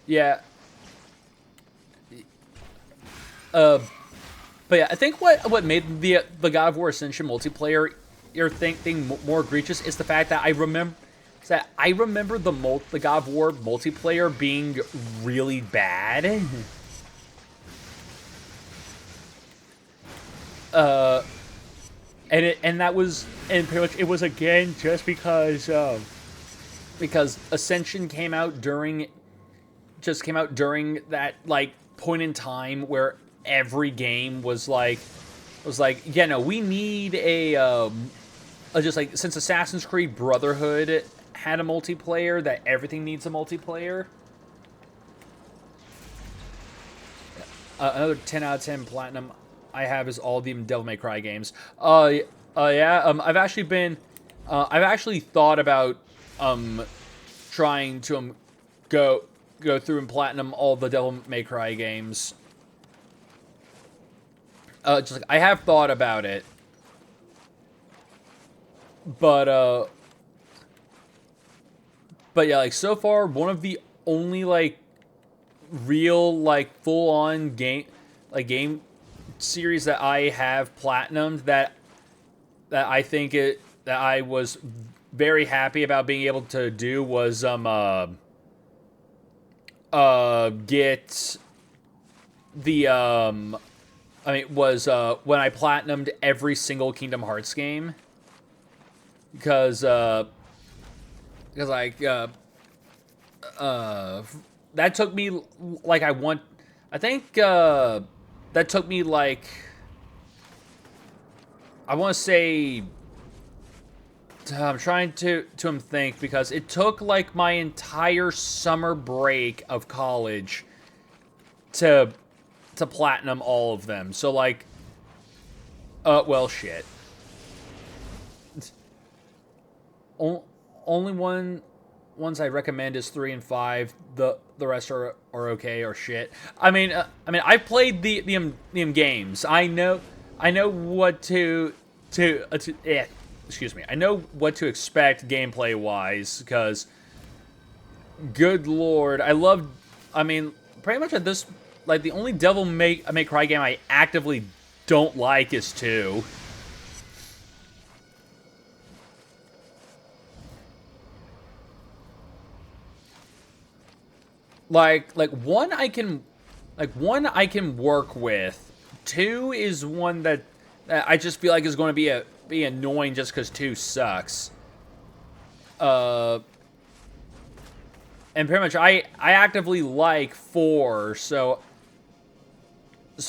Yeah. But yeah, I think what made the God of War Ascension multiplayer thing more egregious is the fact that I remember the God of War multiplayer being really bad. And pretty much it was again just because Ascension came out during that like point in time where every game was like, yeah, no, we need just like, since Assassin's Creed Brotherhood had a multiplayer, that everything needs a multiplayer. Another 10 out of 10 platinum I have is all the Devil May Cry games. Yeah. I've actually thought about trying to go through and platinum all the Devil May Cry games. Just like, I have thought about it, but yeah, like, so far, one of the only, like, real, like, full-on game series that I have platinumed that I think that I was very happy about being able to do was get the when I platinumed every single Kingdom Hearts game, because like that took me like that took me like, I want to say, I'm trying to think, because it took like my entire summer break of college to platinum all of them. So like, well, shit. Only ones I recommend is 3 and 5. The rest are okay or shit. I mean, I played the games. I know what to excuse me. I know what to expect gameplay wise, because good lord, I mean, pretty much at this, like, the only Devil May Cry game I actively don't like is 2. Like one I can work with. 2 is one that I just feel like is going to be annoying just because 2 sucks. And pretty much I actively like 4, so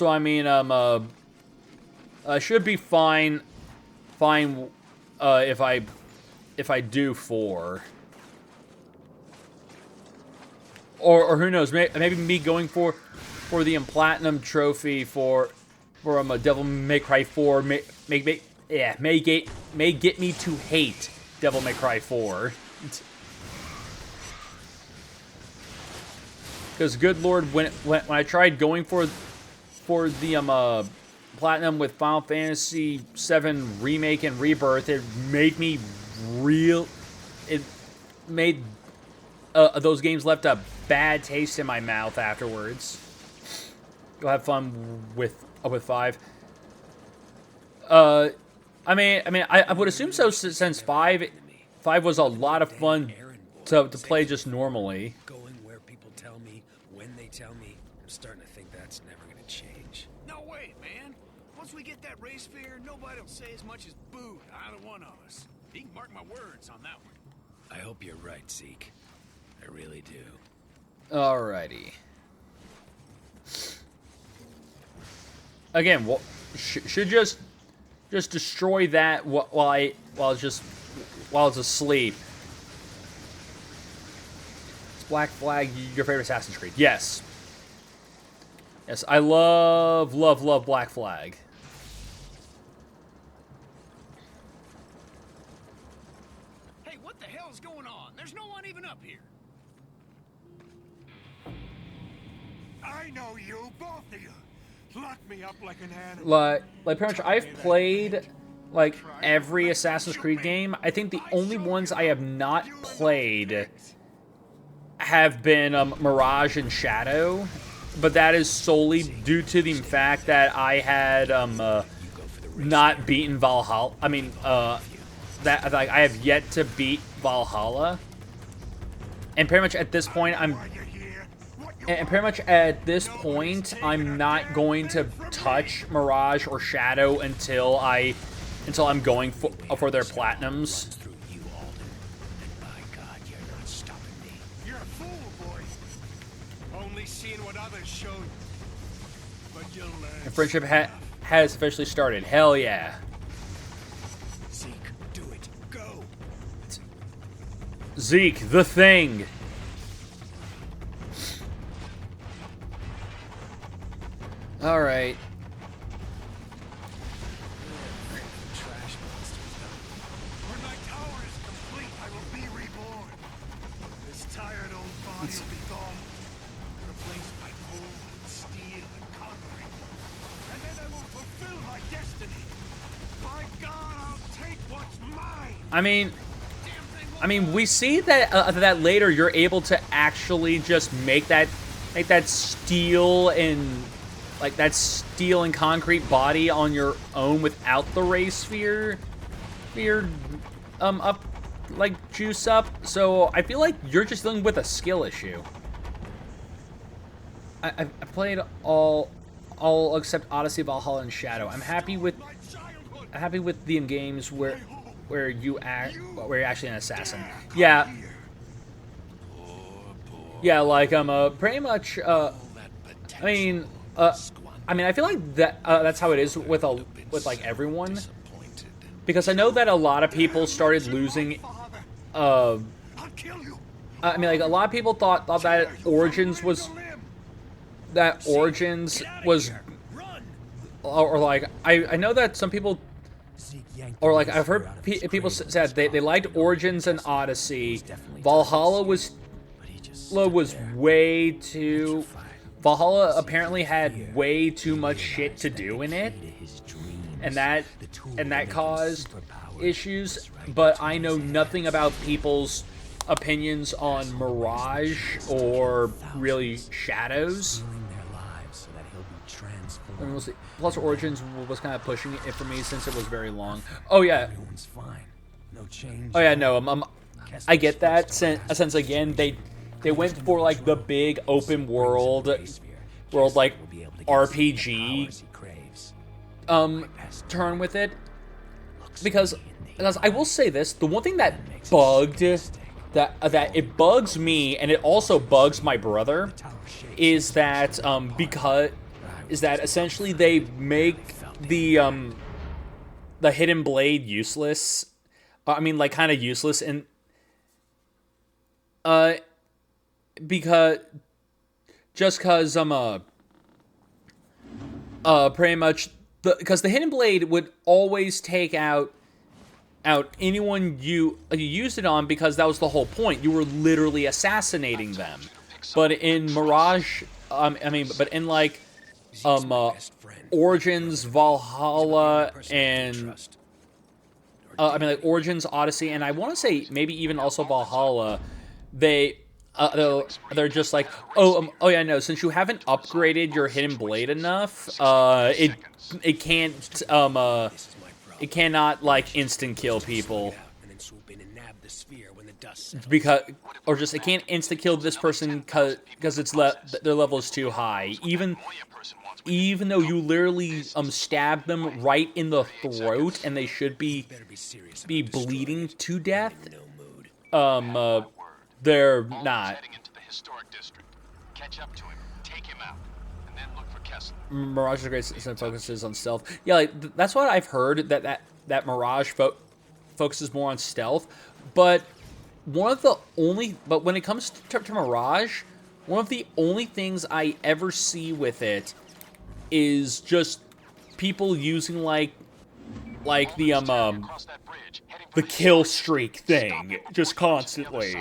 I mean, I should be fine if I do 4. Or who knows, maybe me going for the platinum trophy for a Devil May Cry 4 may get me to hate Devil May Cry 4. Because good lord, when I tried going for the platinum with Final Fantasy VII Remake and Rebirth, it made me those games left a bad taste in my mouth afterwards. You'll have fun with 5. I mean, I would assume so, since 5 was a lot of fun to play just normally. Going where people tell me, when they tell me, I'm starting to think that's never gonna change. No way, man. Once we get that race fair, nobody will say as much as boo to either one of us. You can mark my words on that one. I hope you're right, Zeke. I really do. Alrighty. Again, should just destroy that while it's asleep. Is Black Flag your favorite Assassin's Creed? Yes. Yes, I love Black Flag. Hey, what the hell's going on? There's no one even up here. I know you, both of you. Lock me up like an animal. Like pretty much, I've played like every Assassin's Creed game. I think the only ones I have not played have been Mirage and Shadow, but that is solely due to the fact that I had not beaten Valhalla. I mean, that like I have yet to beat Valhalla, and pretty much at this point I'm not going to touch Mirage or Shadow until I'm going for their platinums. Through you, Alden. And by God, you're not stopping me. You're a fool, boy. Only seeing what others show you. but you'll learn. And friendship has officially started. Hell yeah. Zeke, do it. Go. Zeke, the thing. All right. Trash monsters. When my tower is complete, I will be reborn. This tired old body will be gone, replaced by cold and steel and conquering. And then I will fulfill my destiny. By God, I'll take what's mine. I mean, we see that that later you're able to actually just make that steel and concrete body on your own without the ray sphere up juice up. So I feel like you're just dealing with a skill issue. I played all except Odyssey, Valhalla, and Shadow. I'm happy with the games where you're actually an assassin. Yeah. Yeah, like pretty much I mean, I feel like that's how it is with like everyone, because I know that a lot of people started losing. I mean, like a lot of people thought that Origins was or like I know that some people, or like I've heard people said they liked Origins and Odyssey. Valhalla was way too. Valhalla apparently had way too much shit to do in it, and that caused issues. But I know nothing about people's opinions on Mirage or really Shadows. And we'll see. Plus, Origins was kind of pushing it for me since it was very long. Oh yeah. Oh yeah, no. I get that. Since again they went for like the big open world like RPG turn with it, because I will say this, the one thing that it bugs me, and it also bugs my brother, is that essentially they make the hidden blade useless. I mean, like kind of useless, and because pretty much because the hidden blade would always take out anyone you used it on, because that was the whole point. You were literally assassinating them. But in Mirage, but in like Origins, Valhalla, and like Origins, Odyssey, and I want to say maybe even also Valhalla, they're just like, oh yeah, no, since you haven't upgraded your hidden blade enough, it cannot like instant kill people, because it can't instant kill this person because their level is too high, even though you literally stab them right in the throat and they should be bleeding to death. They're not. Mirage is great, focuses on stealth. Yeah, like that's what I've heard, that Mirage focuses more on stealth. But when it comes to Mirage, one of the only things I ever see with it is just people using like the kill streak thing just constantly.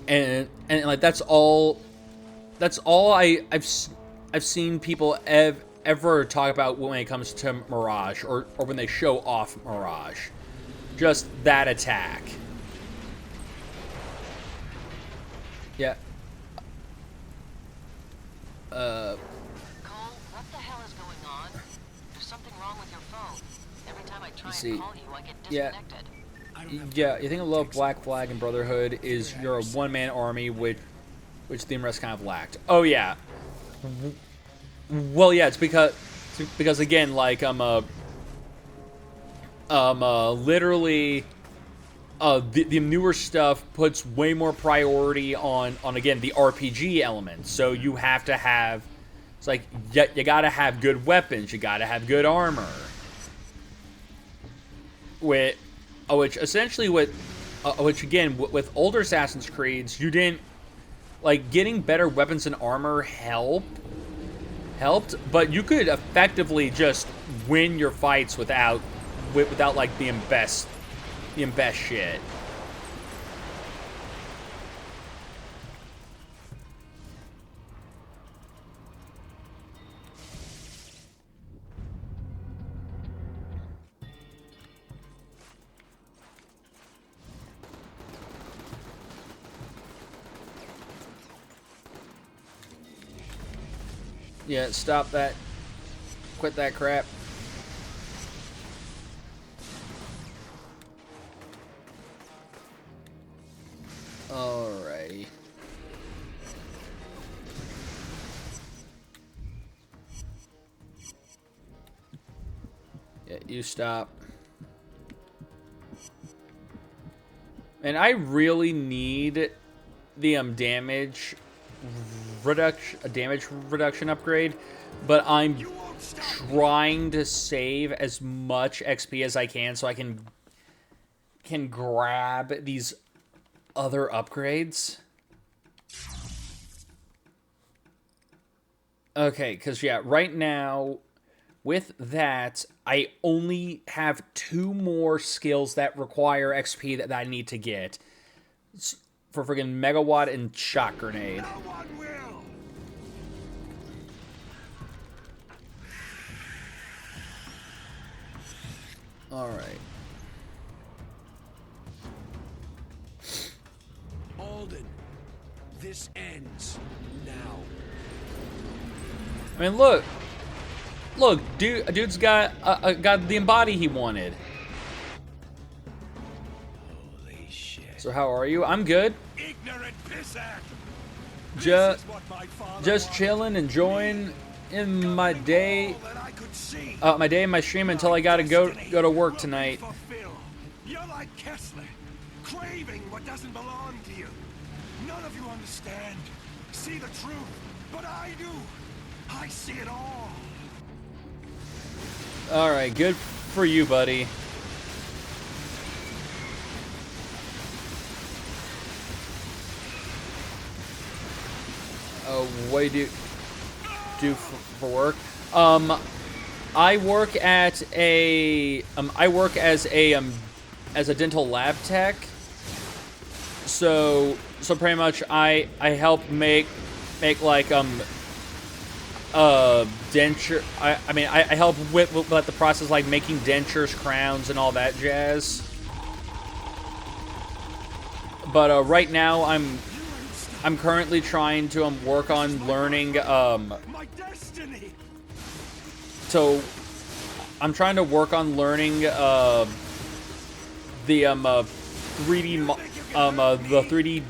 And like that's all I've seen people ever talk about when it comes to Mirage, or when they show off Mirage. Just that attack. Yeah. Cole, what the hell is going on? There's something wrong with your phone. Every time I try and call you, I get disconnected. Yeah, you think of Love, Black Flag, and Brotherhood is you're a one-man army, which the rest kind of lacked. Oh yeah. Well, yeah, it's because again, like literally, the newer stuff puts way more priority on again the RPG elements. So you have to have, it's like you gotta have good weapons, you gotta have good armor. Which essentially which again with older Assassin's Creeds, you didn't like getting better weapons and armor helped, but you could effectively just win your fights without like being best shit. Yeah, stop that. Quit that crap. Alrighty. Yeah, you stop. And I really need the damage reduction upgrade, but I'm trying to save as much XP as I can so I can grab these other upgrades. Okay, because yeah, right now with that I only have 2 more skills that require XP that I need to get for friggin' Megawatt and Shock Grenade. No one will. Alright. Alden, this ends now. I mean, look, dude's got the embody he wanted. Holy shit. So how are you? I'm good. Ignorant pissack. Just This is what my father just wanted. chilling, enjoying in my day, All that I could see. my day and my stream until I gotta go to work tonight. You're like Kessler, craving what doesn't belong to you. None of you understand, see the truth, but I do. I see it all. All right, good for you, buddy. What do you do for work? I work at a I work as a dental lab tech. So pretty much I help make like denture. I mean I help with like the process like making dentures, crowns, and all that jazz. But right now I'm currently trying to work on learning My destiny. so I'm trying to work on learning the 3D the 3D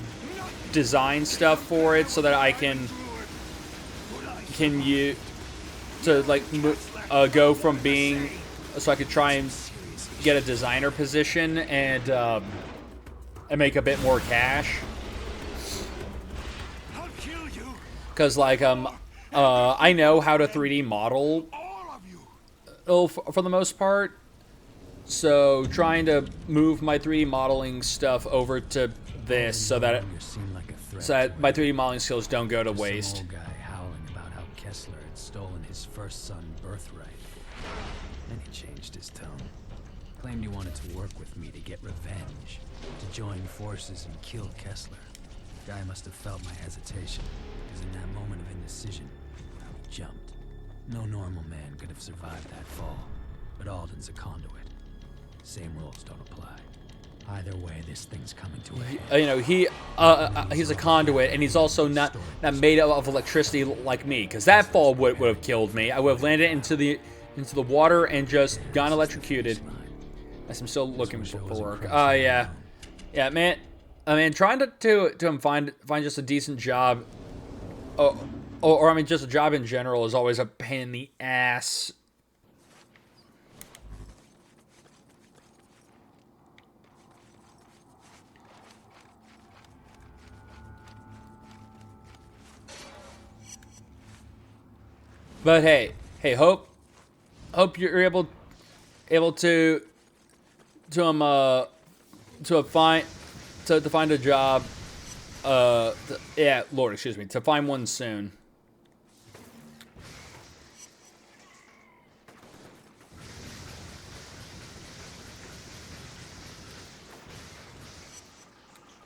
design stuff for it so that I can you to like go from being so I could try and get a designer position and make a bit more cash. I'll kill you. Because, like, I know how to 3D model All of you. for the most part. So, trying to move my 3D modeling stuff over to this so that my 3D modeling skills don't go to waste. Some old guy howling about how Kessler had stolen his first son birthright. Then he changed his tone. Claimed he wanted to work with me to get revenge, to join forces and kill Kessler. The guy must have felt my hesitation, because in that moment of indecision, I jumped. No normal man could have survived that fall, but Alden's a conduit. Same rules don't apply. Either way, this thing's coming to a head. You know, he's a conduit, and he's also not made of electricity like me, because that fall would have killed me. I would have landed into the water and just gone electrocuted. Yes, I'm still looking for work. Yeah, man. I mean, trying to find just a decent job, or I mean, just a job in general is always a pain in the ass. But hey, hope you're able to find a job. Yeah, Lord, excuse me, to find one soon.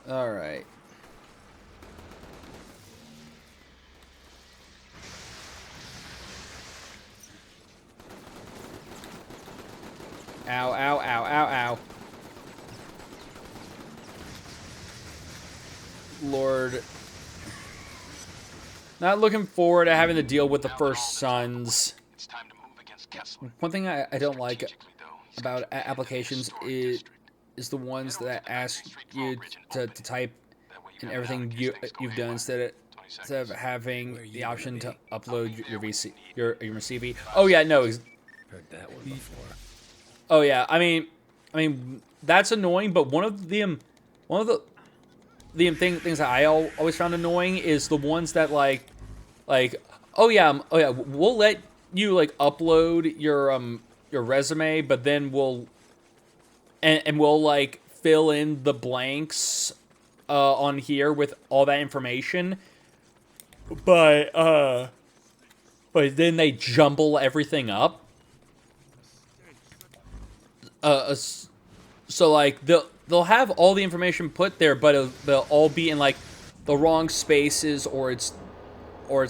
All right. Ow, ow, ow, ow, ow. Lord. Not looking forward to having to deal with the First Sons. It's time to move against Kessler. One thing I don't like Strategically, though, he's about got to get into applications the storage district. is the ones Head over that to the ask 19th Street you drawbridge and to open it. type That way in have an everything out in case things go you've done haywire. instead 20 of seconds. having Where are you the option gonna to be? upload your VC your CV. Oh yeah, no. Heard that one before. Oh yeah. I mean that's annoying. But one of the things that I always found annoying is the ones that like oh yeah, we'll let you like upload your resume, but then we'll like fill in the blanks on here with all that information. But then they jumble everything up. So like they'll have all the information put there, but they'll all be in like the wrong spaces, or it's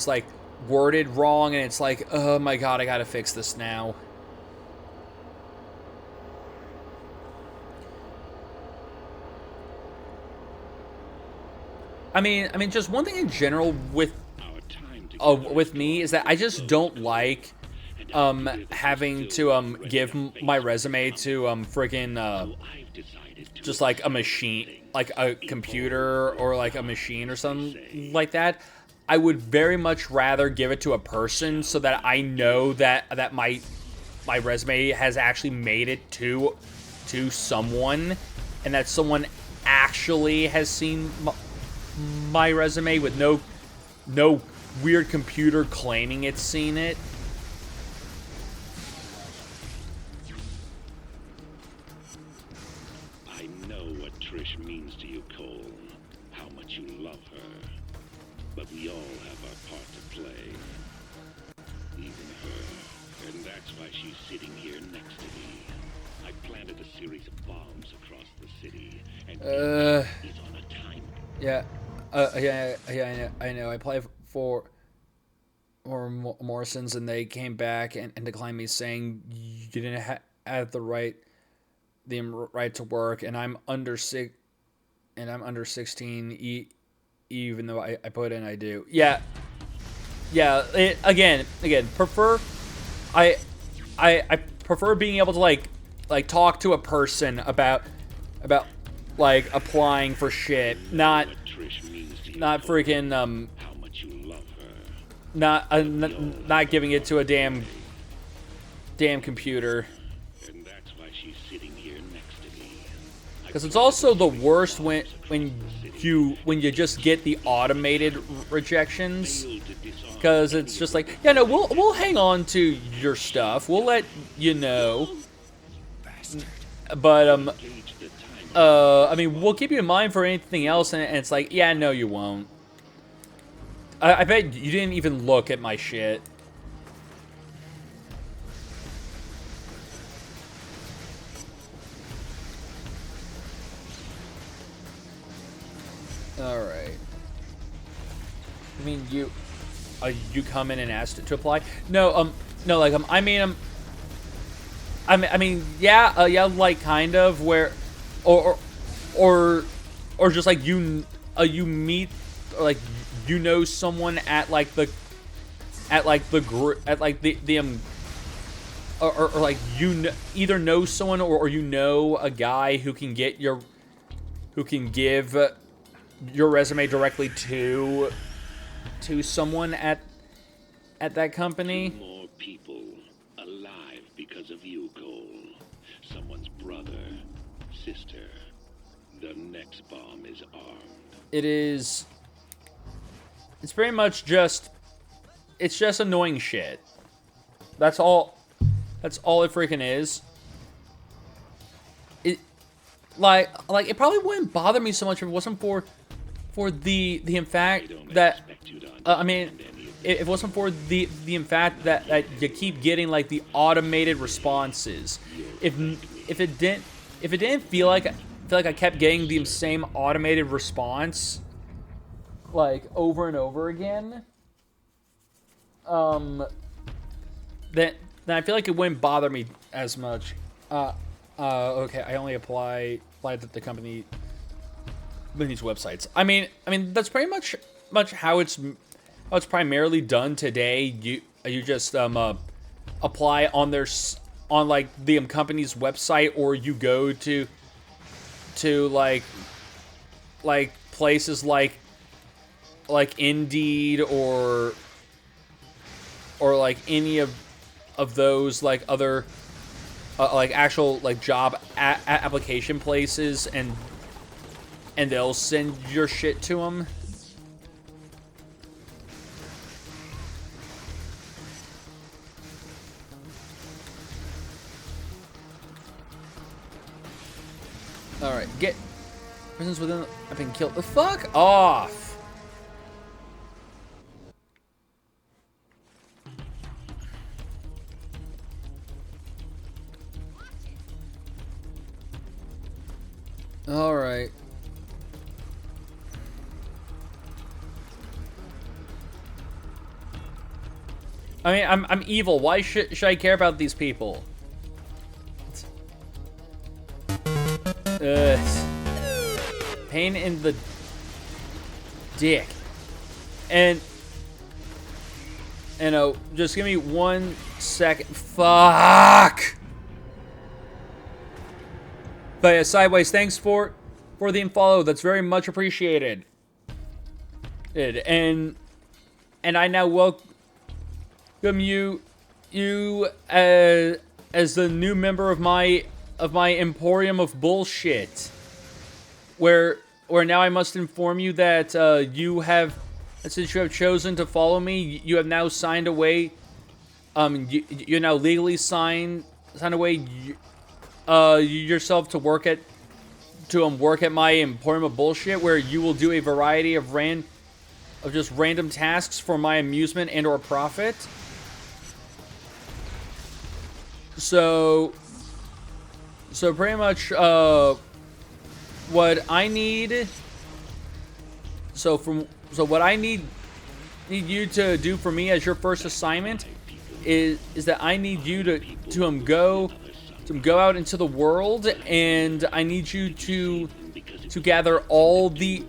like worded wrong, and it's like, oh my god, I gotta fix this now. I mean, just one thing in general with me is that I just don't like having to give my resume to friggin' just like a machine, like a computer or like a machine or something like that. I would very much rather give it to a person so that I know that my resume has actually made it to someone, and that someone actually has seen my resume with no weird computer claiming it's seen it. I know what Trish means to you, Cole. How much you love her. But we all have our part to play. Even her. And that's why she's sitting here next to me. I planted a series of bombs across the city. And he's on a time. Yeah. I know. I applied for Morrison's, and they came back and declined me, saying you didn't have the right to work, and I'm under 16, even though I put in I do. Yeah. Again, prefer I prefer being able to like talk to a person about like applying for shit, not freaking How much you love her. not giving it to a damn computer. And that's why she's sitting here next to me. Because it's also the worst when you just get the automated rejections. Because it's just like, yeah, no, we'll hang on to your stuff. We'll let you know. But I mean, we'll keep you in mind for anything else, and it's like, yeah, no, you won't. I bet you didn't even look at my shit. Alright. I mean, you come in and asked to apply? No, like, I mean, yeah, like, kind of, where, or just, like, you meet, or, like, you know someone at, like, the or like, you either know someone, or you know a guy who can give your resume directly to someone at that company. More people alive because of you, Cole. Someone's brother, sister. The next bomb is armed. It's pretty much just, it's just annoying shit. That's all. That's all it freaking is. It, like it probably wouldn't bother me so much if it wasn't for the fact that I mean, if it wasn't for the fact that you keep getting like the automated responses. If it didn't feel like I kept getting the same automated response like over and over again, then I feel like it wouldn't bother me as much. Okay, I only apply the company's websites. I mean that's pretty much how it's primarily done today. You just apply on like the company's website, or you go to like places like Indeed or like any of those like other like actual like job application places, and they'll send your shit to them. Alright, get prisoners within have been killed. The fuck off! Alright. I mean, I'm evil. Why should I care about these people? Pain in the dick. And just give me 1 second. Fuck. But yeah, Sideways, thanks for the unfollow. That's very much appreciated. And I now welcome you as the new member of my Emporium of Bullshit. Where now I must inform you that since you have chosen to follow me, you have now signed away. You're now legally signed away yourself to work at my Emporium of Bullshit, where you will do a variety of just random tasks for my amusement and or profit. So pretty much what I need. So what I need you to do for me as your first assignment is that I need you to go out into the world, and I need you to gather all the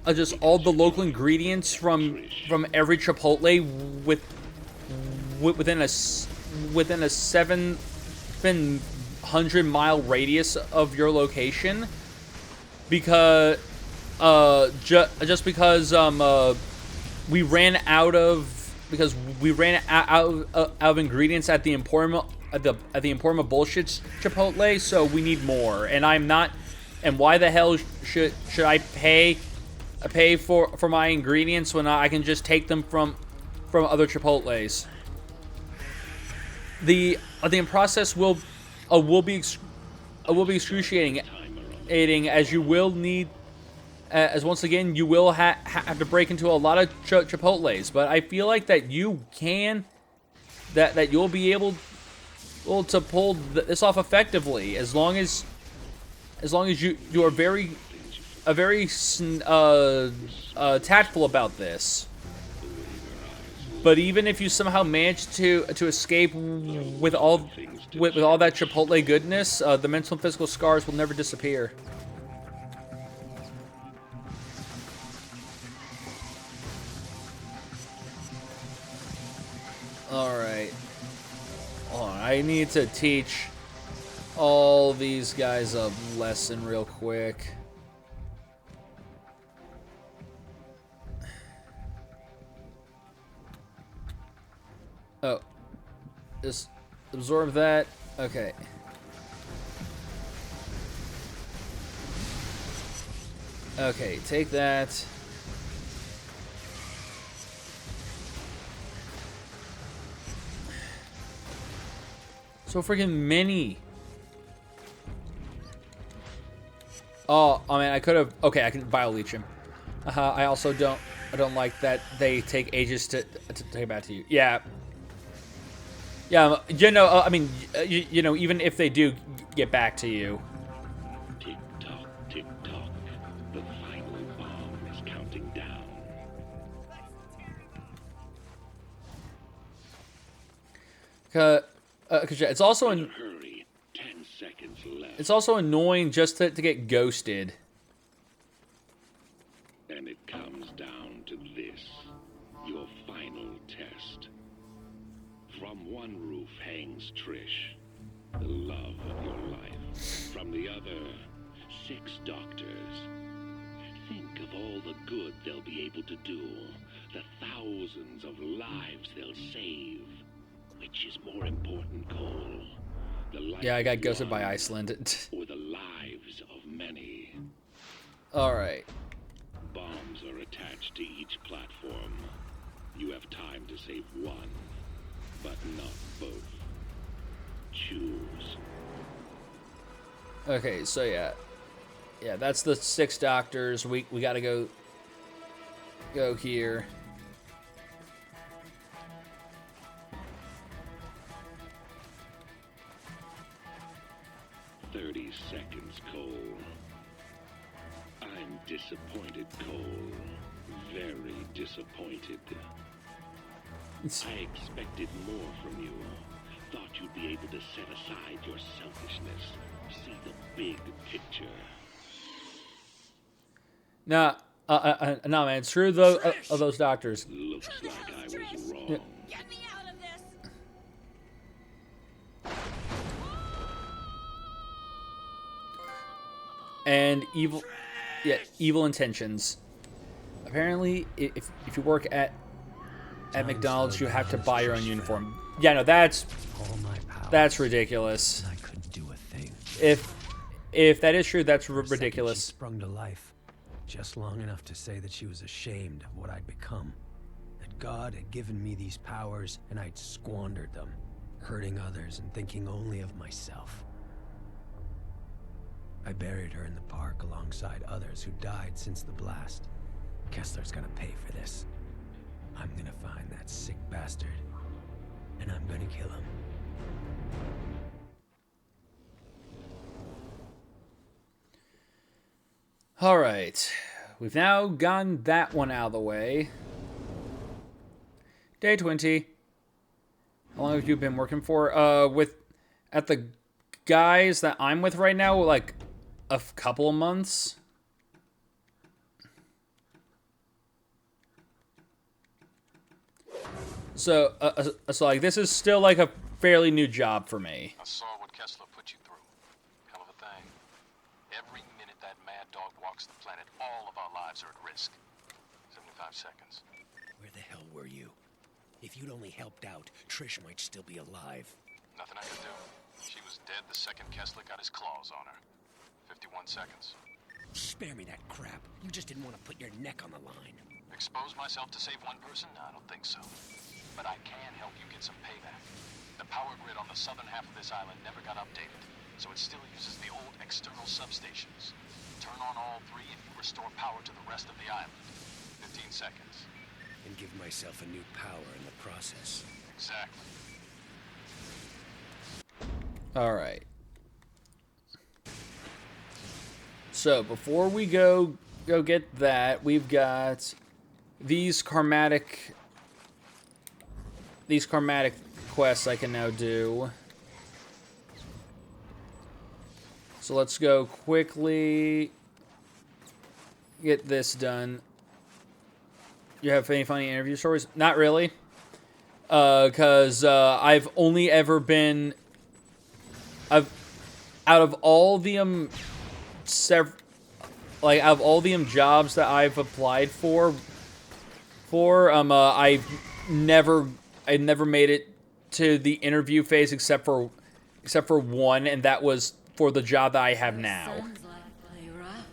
local ingredients from every Chipotle within a 700-mile radius of your location, because we ran out of ingredients at the Emporium of Bullshit Chipotle, so we need more. And why the hell should I pay for my ingredients when I can just take them from other Chipotles? The process will be excruciating, as you will need, as once again you will have to break into a lot of Chipotles. But I feel like that you can, that you'll be able to pull this off effectively, as long as you are very tactful about this. But even if you somehow manage to escape with all that Chipotle goodness, the mental and physical scars will never disappear. Alright. Hold on, I need to teach all these guys a lesson real quick. Oh. Just absorb that. Okay. Okay, take that. So freaking many. Oh, I mean, I could have. Okay, I can bio leech him. I also don't. I don't like that they take ages to take it back to you. Yeah. Yeah. You know. I mean, you know, even if they do get back to you. Tick tock, tick tock. The final bomb is counting down. Cause yeah, it's also Hurry. 10 seconds left. it's also annoying just to get ghosted. And it comes down to this, your final test. From one roof hangs Trish, the love of your life. From the other, 6 doctors. Think of all the good they'll be able to do, the thousands of lives they'll save. Which is more important, Cole? The life Yeah, I got of ghosted one by Iceland. or the lives of many. All right. Bombs are attached to each platform. You have time to save one, but not both. Choose. Okay, so yeah, that's the 6 doctors. We gotta go here. Seconds, Cole. I'm disappointed, Cole. Very disappointed. I expected more from you. Thought you'd be able to set aside your selfishness. See the big picture. Nah, no, man. Screw those doctors. Looks like I was wrong. Yeah. Get me out of this! And evil intentions. Apparently, if you work at McDonald's, you have to buy your own uniform. Yeah, no, that's ridiculous. I couldn't do a thing. If that is true, that's For a second, ridiculous. she sprung to life, just long enough to say that she was ashamed of what I'd become. That God had given me these powers and I'd squandered them, hurting others and thinking only of myself. I buried her in the park alongside others who died since the blast. Kessler's gonna pay for this. I'm gonna find that sick bastard, and I'm gonna kill him. All right, we've now gotten that one out of the way. Day 20. How long have you been working for? At the guys that I'm with right now, like a couple of months. So like this is still like a fairly new job for me. I saw what Kessler put you through. Hell of a thing. Every minute that mad dog walks the planet, all of our lives are at risk. 75 seconds. Where the hell were you? If you'd only helped out, Trish might still be alive. Nothing I could do. She was dead the second Kessler got his claws on her. 51 seconds. Spare me that crap. You just didn't want to put your neck on the line. Expose myself to save one person? No, I don't think so. But I can help you get some payback. The power grid on the southern half of this island never got updated, so it still uses the old external substations. Turn on all 3 and you restore power to the rest of the island. 15 seconds. And give myself a new power in the process. Exactly. All right. So before we go get that, we've got these karmatic quests I can now do. So let's go quickly get this done. You have any funny interview stories? Not really. Because I've only ever been... out of all the out of all the jobs that I've applied for I never made it to the interview phase except for one, and that was for the job that I have now. Sounds like play rough,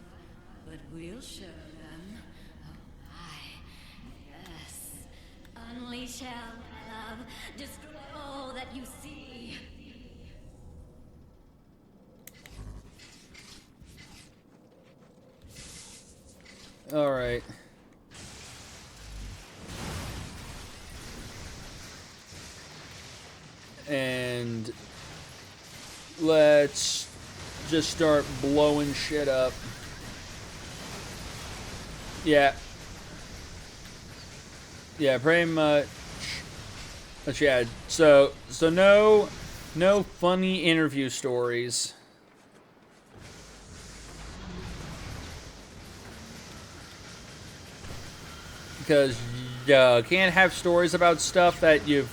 but we'll show them. Oh my, yes. Unleash hell, love. Destroy all that you see. All right. And let's just start blowing shit up. Yeah. Yeah, pretty much. But yeah, so no funny interview stories. Because you can't have stories about stuff that you've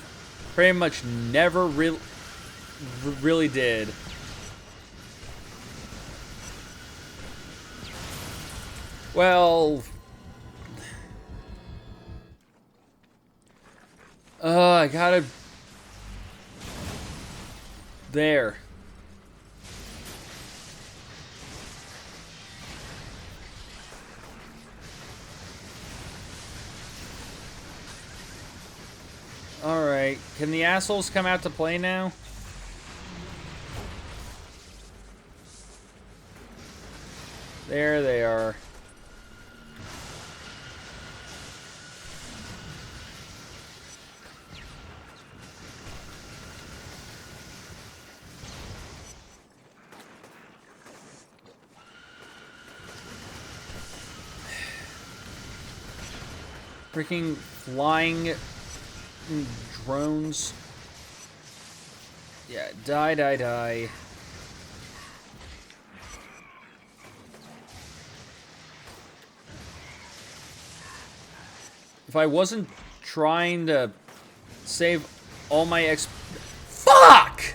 pretty much never really did. Well, I gotta... There. Alright, can the assholes come out to play now? There they are. Freaking flying drones. Yeah, die. If I wasn't trying to save all my Fuck!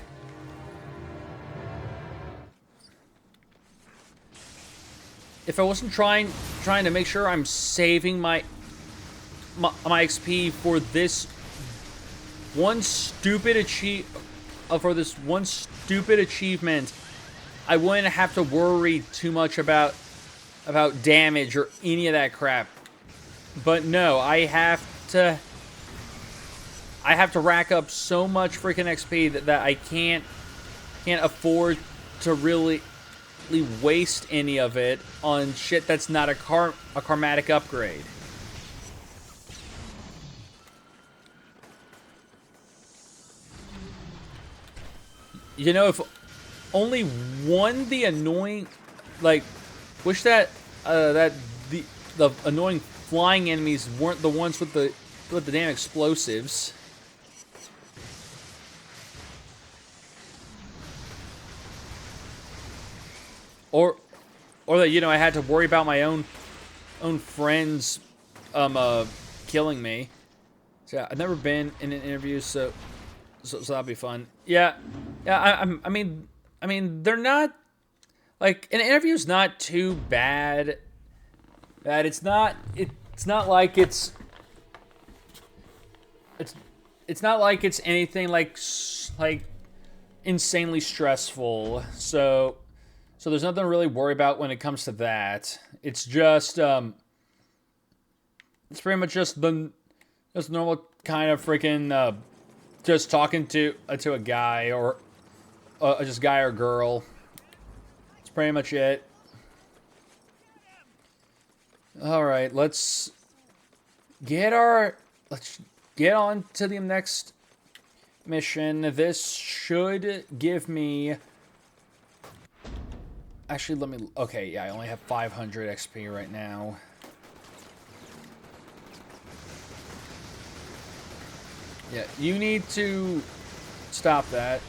If I wasn't trying to make sure I'm saving my XP for this one stupid achievement, I wouldn't have to worry too much about damage or any of that crap. But no, I have to rack up so much freaking XP that I can't afford to really waste any of it on shit that's not a karmatic upgrade. You know, if only one the annoying, like, wish that the annoying flying enemies weren't the ones with the damn explosives. Or that, you know, I had to worry about my own friends killing me. So I've never been in an interview, so that'll be fun. Yeah. I mean, they're not, like, an interview's not too bad. It's not like it's not like it's anything like insanely stressful. So there's nothing to really worry about when it comes to that. It's just it's pretty much just the normal kind of freaking just talking to a guy or just guy or girl. That's pretty much it. All right, let's get on to the next mission. This should give me. Actually, let me. Okay, yeah, I only have 500 XP right now. Yeah, you need to stop that.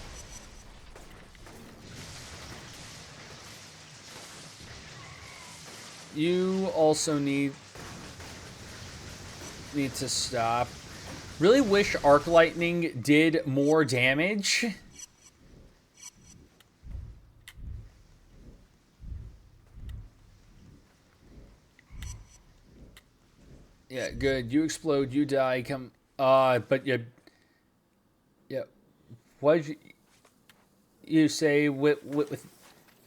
You also need to stop. Really wish arc lightning did more damage. Yeah, good. You explode, you die, come... but you... Yeah. What did you say with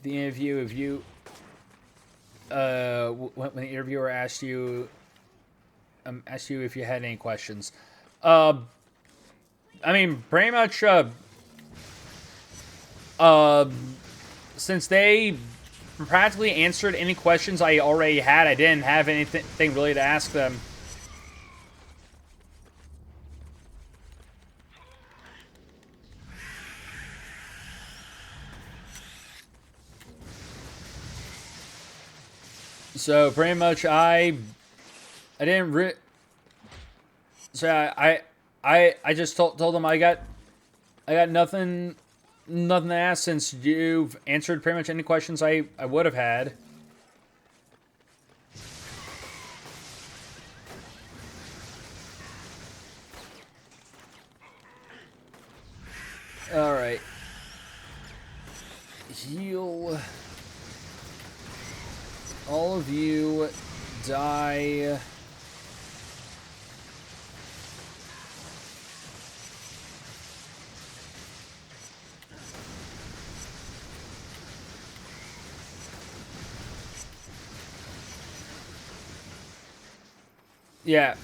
the interview of you... when the interviewer asked you if you had any questions. I mean, pretty much, since they practically answered any questions I already had. I didn't have anything really to ask them. So pretty much I didn't so I just told them I got nothing to ask since you've answered pretty much any questions I would have had. All right. Heal. All of you die. Yeah.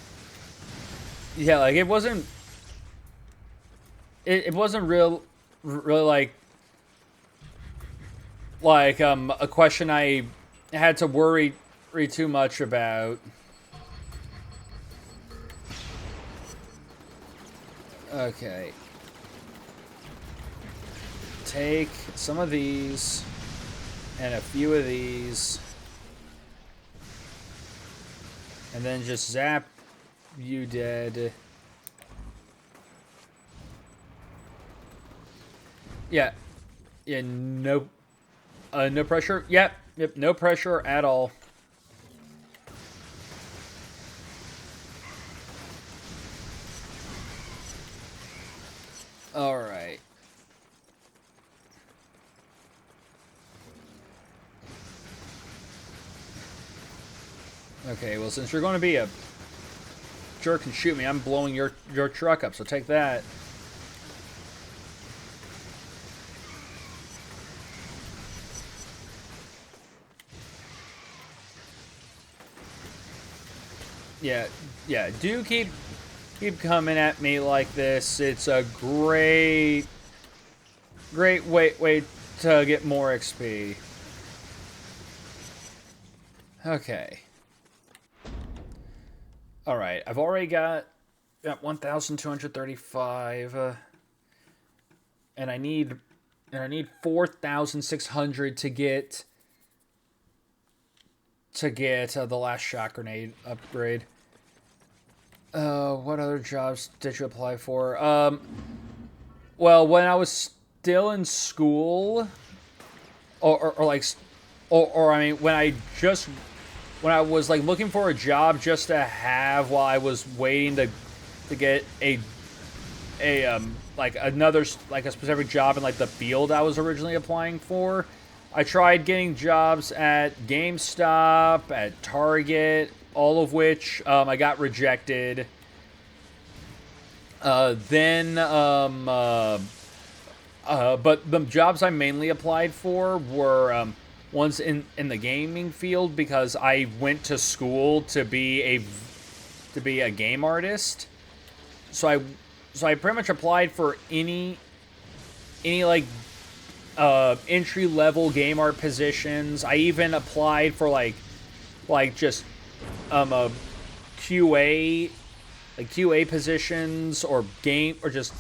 Yeah, like it wasn't really like a question I had to worry too much about. Okay. Take some of these and a few of these. And then just zap you dead. Yeah. Yeah, no no pressure. Yep, no pressure at all. All right. Okay, well, since you're going to be a jerk and shoot me, I'm blowing your truck up, so take that. Yeah, do keep coming at me like this. It's a great way to get more XP. Okay. All right, I've already got 1,235, and I need 4,600 to get the last shot grenade upgrade. What other jobs did you apply for? Well, when I was still in school, or I mean, when I was like looking for a job just to have while I was waiting to get a another specific job in like the field I was originally applying for. I tried getting jobs at GameStop, at Target, all of which I got rejected. But the jobs I mainly applied for were ones in the gaming field because I went to school to be a game artist. So I pretty much applied for any like entry-level game art positions. I even applied for like just a QA positions or just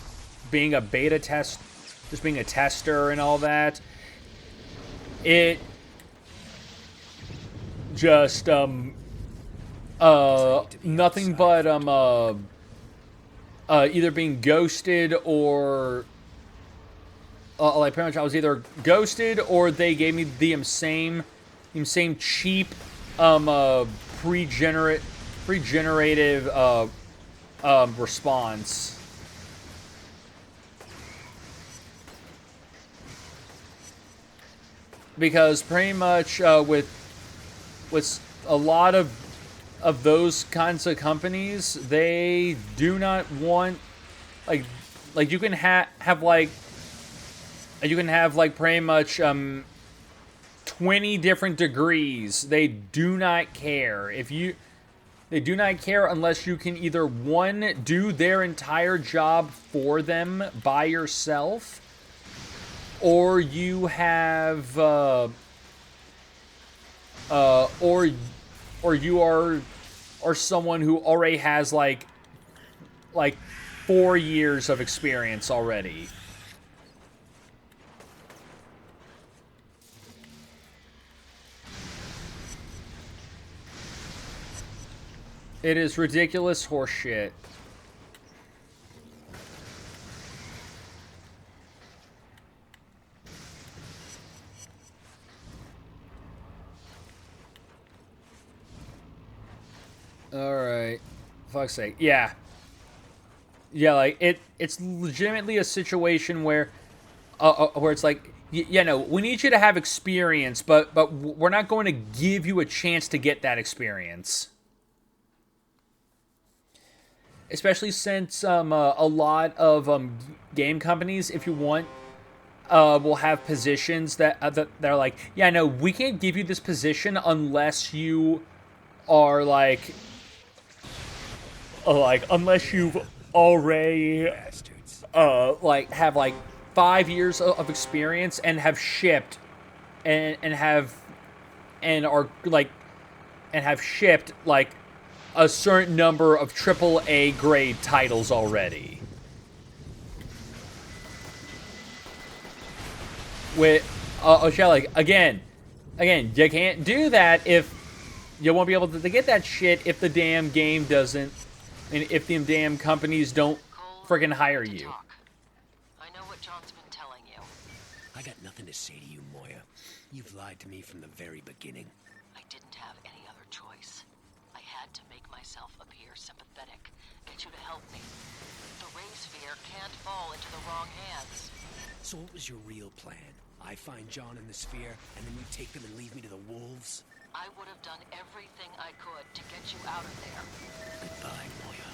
being a beta test, just being a tester and all that. It just nothing but either being ghosted or like pretty much I was either ghosted or they gave me the same cheap pre-generative response. Because pretty much with a lot of those kinds of companies, they do not want like you can have pretty much 20 different degrees. They do not care they do not care unless you can either one, do their entire job for them by yourself, or you have or you are someone who already has like 4 years of experience already. It is ridiculous horseshit. Alright. Fuck's sake. Yeah. Yeah, like, it's legitimately a situation where it's like, yeah, no, we need you to have experience, but we're not going to give you a chance to get that experience. Especially since a lot of game companies, if you want, will have positions that are like, yeah, no, we can't give you this position unless you are like unless you've already like have like 5 years of experience and have shipped and have shipped like a certain number of AAA grade titles already. With like again, you can't do that if you won't be able to get that shit if the damn game doesn't, and if the damn companies don't friggin' hire you. I know what John's been telling you. I got nothing to say to you, Moya. You've lied to me from the very beginning. I didn't have any other choice. I had to make myself appear sympathetic, get you to help me. The Ray Sphere can't fall into the wrong hands. So what was your real plan? I find John in the sphere, and then you take them and leave me to the wolves? I would have done everything I could to get you out of there. Goodbye, Moya.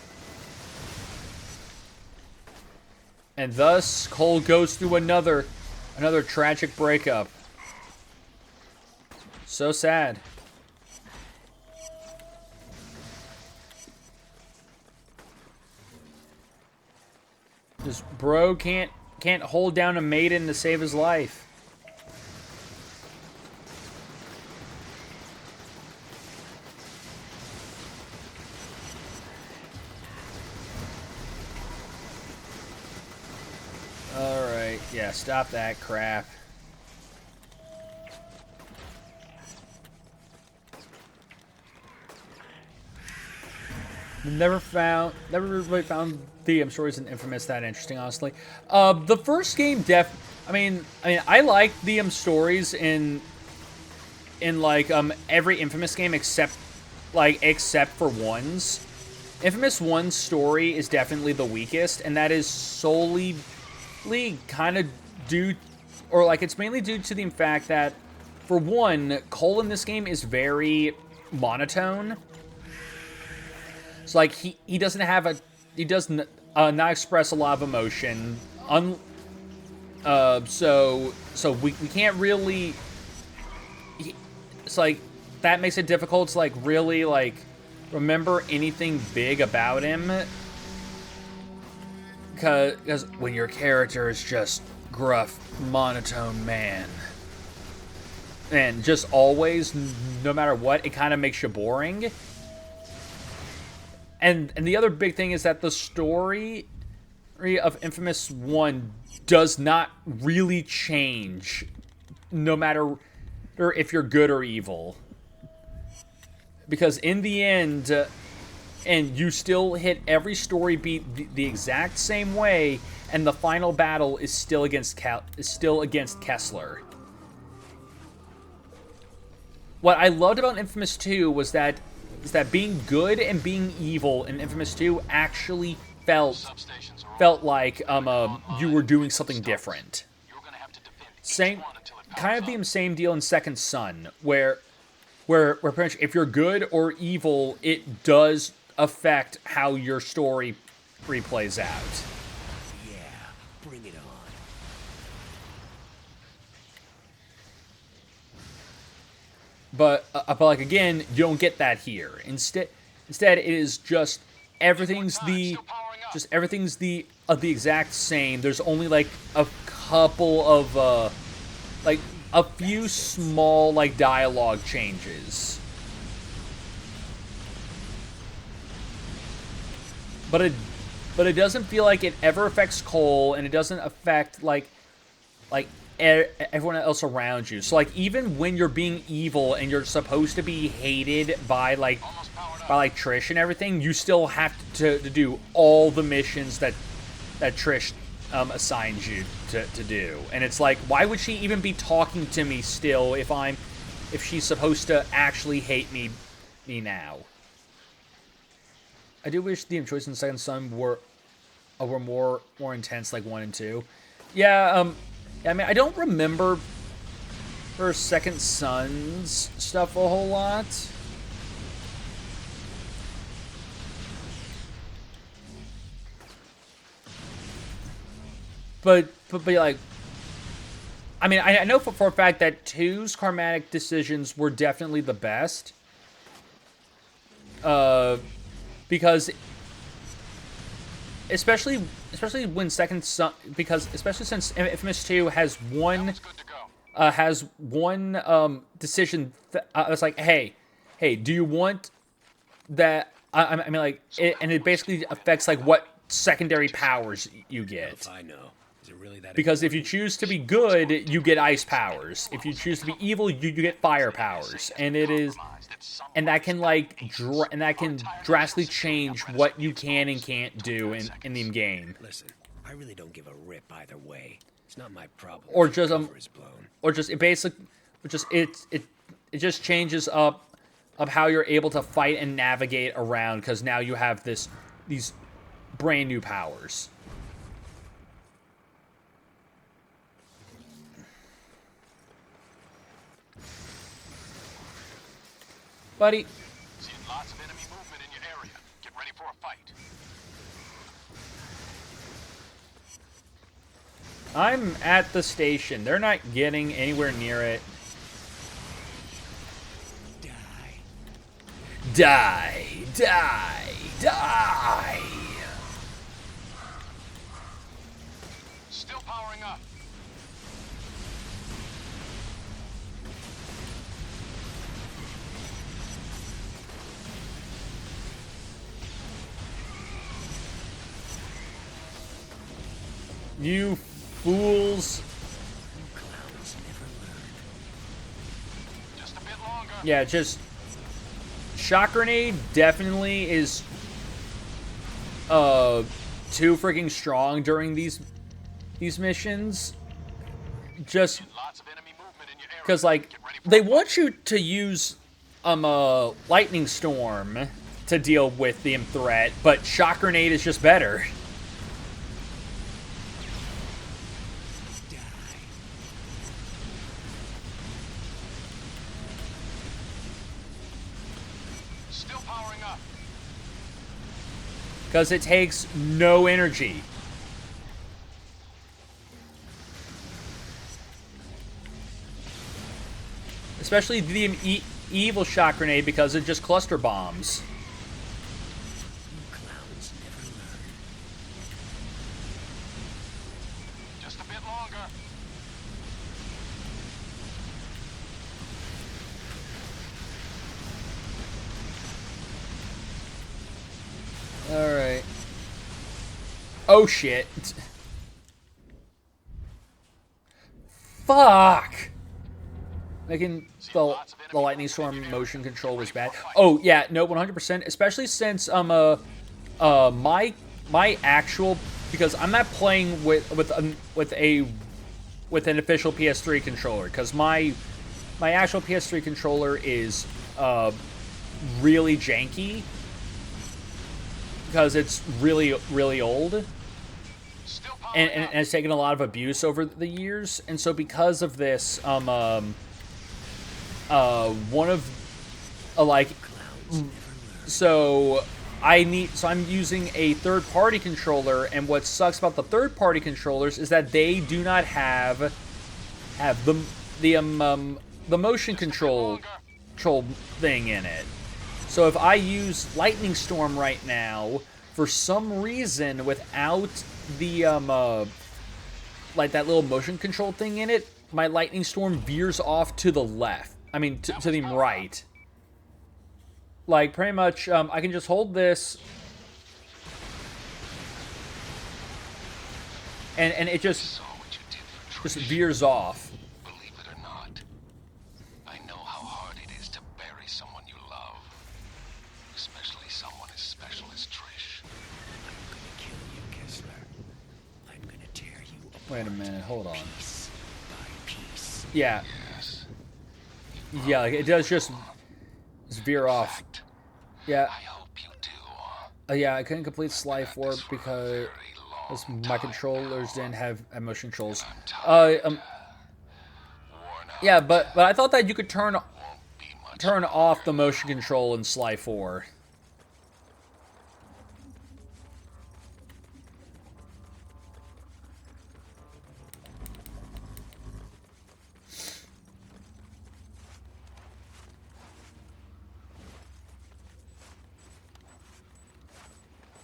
And thus, Cole goes through another tragic breakup. So sad. This bro can't hold down a maiden to save his life. Alright, yeah, stop that crap. Never really found the stories in Infamous that interesting, honestly. The first game I mean, I like the stories in like every Infamous game except for one's. Infamous 1's story is definitely the weakest, and that is solely kind of due, or like it's mainly due to the fact that, for one, Cole in this game is very monotone. So like he doesn't have he does not express a lot of emotion. So we can't really. It's like that makes it difficult to like really like remember anything big about him. Because when your character is just gruff, monotone man, and just always, no matter what, it kind of makes you boring. And the other big thing is that the story of Infamous 1 does not really change, no matter if you're good or evil. Because in the end, and you still hit every story beat the exact same way, and the final battle is still against Kessler. What I loved about Infamous 2 was that being good and being evil in Infamous 2 actually felt like you were doing something different. Kind of the same deal in Second Son, where pretty much if you're good or evil, it does affect how your story replays out. Yeah, bring it on. But like again, you don't get that here. Instead it is just everything's the exact same. There's only like a couple of a few small, like, dialogue changes. But it doesn't feel like it ever affects Cole, and it doesn't affect, like everyone else around you. So, like, even when you're being evil and you're supposed to be hated by Trish and everything, you still have to do all the missions that Trish assigns you to do. And it's like, why would she even be talking to me still if she's supposed to actually hate me now? I do wish the Choice and Second Son were more intense, like 1 and 2. Yeah, I mean, I don't remember her Second Son's stuff a whole lot. But like, I mean, I know for a fact that 2's karmatic decisions were definitely the best. Because especially when Second Son, because especially since Infamous 2 has one decision it's like, hey, do you want that? I mean, like, and it basically affects like what secondary powers you get. I know. Is it really that Because important? if you choose to be good, you get ice powers. If you choose to be evil, you get fire powers. And that can drastically change what you can and can't do in the game. Listen, I really don't give a rip either way. It's not my problem. Or just it just changes up how you're able to fight and navigate around, because now you have these brand new powers. Buddy. Seeing lots of enemy movement in your area. Get ready for a fight. I'm at the station. They're not getting anywhere near it. Die. Still powering up. You fools. Just a bit longer. Yeah, just Shock Grenade definitely is too freaking strong during these missions. Just because, like, they want you to use Lightning Storm to deal with the threat, but Shock Grenade is just better. Because it takes no energy. Especially the evil Shock Grenade, because it just cluster bombs. Just a bit longer. Alright. Oh shit. Fuck! Making the Lightning Storm motion control was bad. Oh yeah, no, 100%. Especially since my actual, because I'm not playing with an official PS3 controller, because my actual PS3 controller is really janky. Because it's really, really old, and it's taken a lot of abuse over the years, and so because of this, so I'm using a third-party controller, and what sucks about the third-party controllers is that they do not have the motion control thing in it. So if I use Lightning Storm right now, for some reason, without the like that little motion control thing in it, my lightning storm veers off to the left. I mean, to the right. Like, pretty much, I can just hold this, and it just veers off. Believe it or not, I know how hard it is to bury someone you love. Especially someone as special as Trish. I'm gonna kill you, Kessler. I'm gonna tear you apart. Wait a minute, hold on. Piece by piece. Yeah. Yes. Yeah, like, it does just veer off. Yeah. I hope you do. Yeah, I couldn't complete Sly 4 because my controllers didn't have motion controls. Yeah, but I thought that you could turn off the motion control in Sly 4.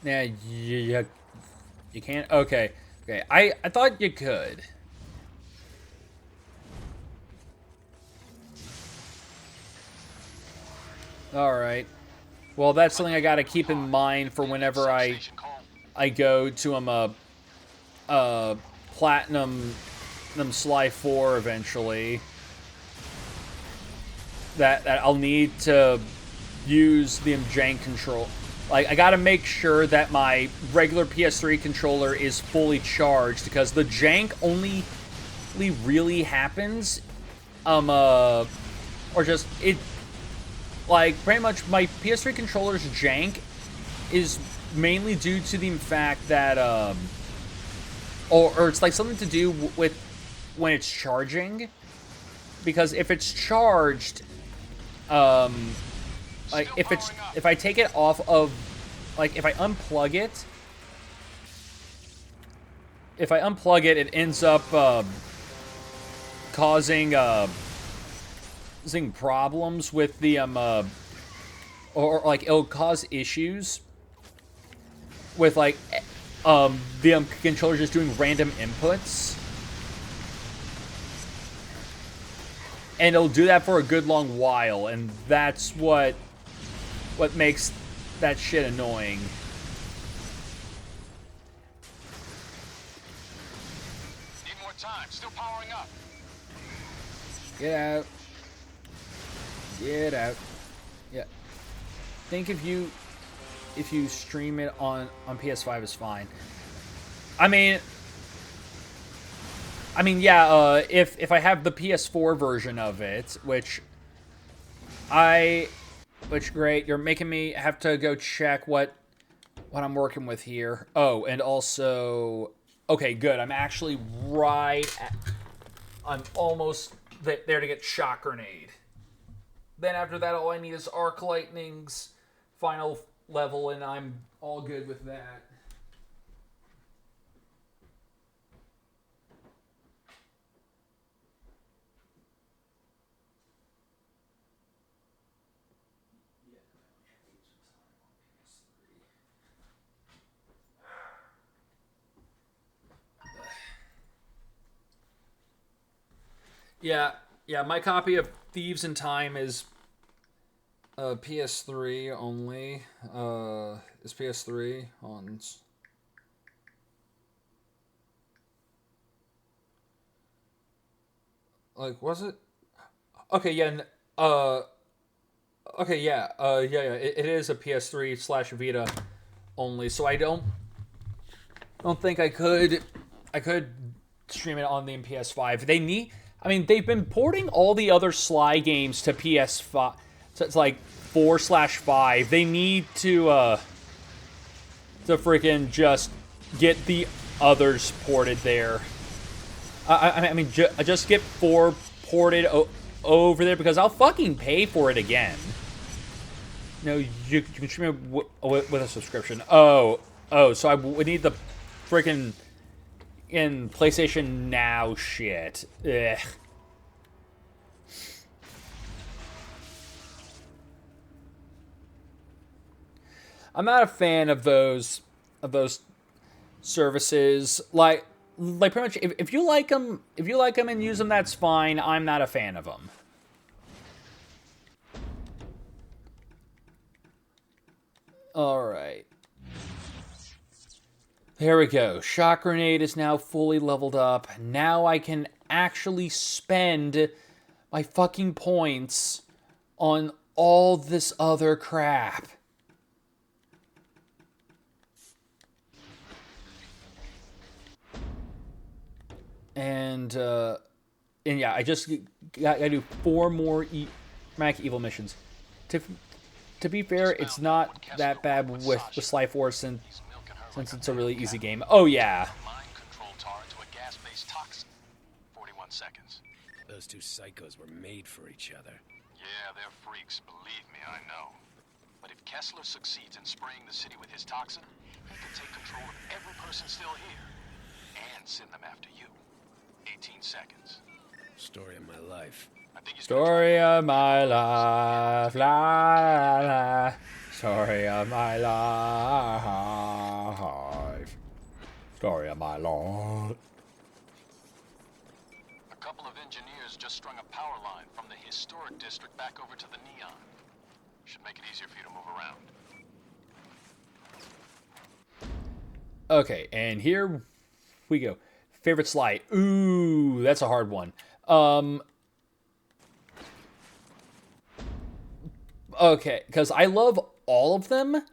Yeah, you can't. Okay. I thought you could. All right. Well, that's something I gotta keep in mind for whenever I go to platinum Sly 4 eventually. That I'll need to use the jank control. Like, I gotta make sure that my regular PS3 controller is fully charged, because the jank only really happens, or just, it, like, pretty much my PS3 controller's jank is mainly due to the fact that, or it's like something to do with when it's charging, because if it's charged, like, if I take it off of, like, if I unplug it, it ends up, causing problems with the, or like, it'll cause issues with, like, the, controller just doing random inputs. And it'll do that for a good long while, and that's what makes that shit annoying. Need more time. Still powering up. Get out. Get out. Yeah. I think if you stream it on PS5 is fine. I mean, yeah, if I have the PS4 version of it, which great, you're making me have to go check what I'm working with here. Oh, and also, okay, good. I'm actually I'm almost there to get Shock Grenade. Then after that, all I need is Arc Lightning's final level, and I'm all good with that. Yeah, my copy of Thieves in Time is PS3 only. Is PS3 on... Like, was it? Okay, yeah, okay, yeah, it is a PS3/Vita only, so I don't think I could stream it on the PS5. They've been porting all the other Sly games to PS5. So it's like 4/5. They need to freaking just get the others ported there. Just get 4 ported over there, because I'll fucking pay for it again. No, you can stream it with a subscription. Oh, so I would need the freaking in PlayStation Now shit. Ugh. I'm not a fan of those services. Like like pretty much, if you like them, and use them, that's fine. I'm not a fan of them. All right. There we go. Shock Grenade is now fully leveled up. Now I can actually spend my fucking points on all this other crap. And yeah, I just gotta do 4 more Mac Evil missions. To be fair, it's not that bad with Sly Force since it's a really easy game. Oh yeah. Mind control Tar into a gas-based toxin. 41 seconds. Those two psychos were made for each other. Yeah, they're freaks, believe me, I know. But if Kessler succeeds in spraying the city with his toxin, he can take control of every person still here. And send them after you. 18 seconds. Story of my life. I think he's Story of my life, la la. Story of my life. Story of my life. A couple of engineers just strung a power line from the historic district back over to the Neon. Should make it easier for you to move around. Okay, and here we go. Favorite Sly. Ooh, that's a hard one. Okay, because I love all of them.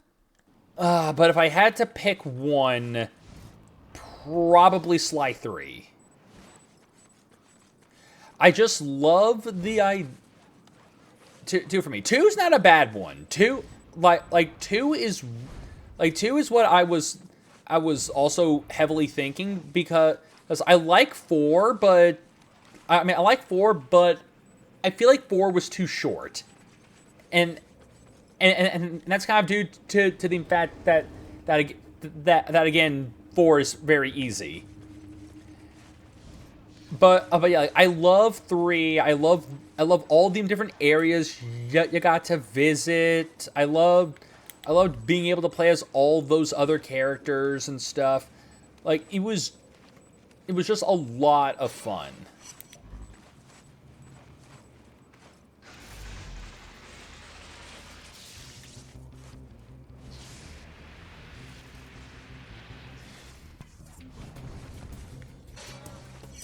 But if I had to pick one, probably Sly 3. I just love the idea. Two for me. 2's not a bad one. 2 is what I was also heavily thinking, because I like 4, but I like 4, but I feel like 4 was too short. And that's kind of due to the fact that again, 4 is very easy. But yeah, I love 3. I love all the different areas you got to visit. I loved being able to play as all those other characters and stuff. Like, it was just a lot of fun.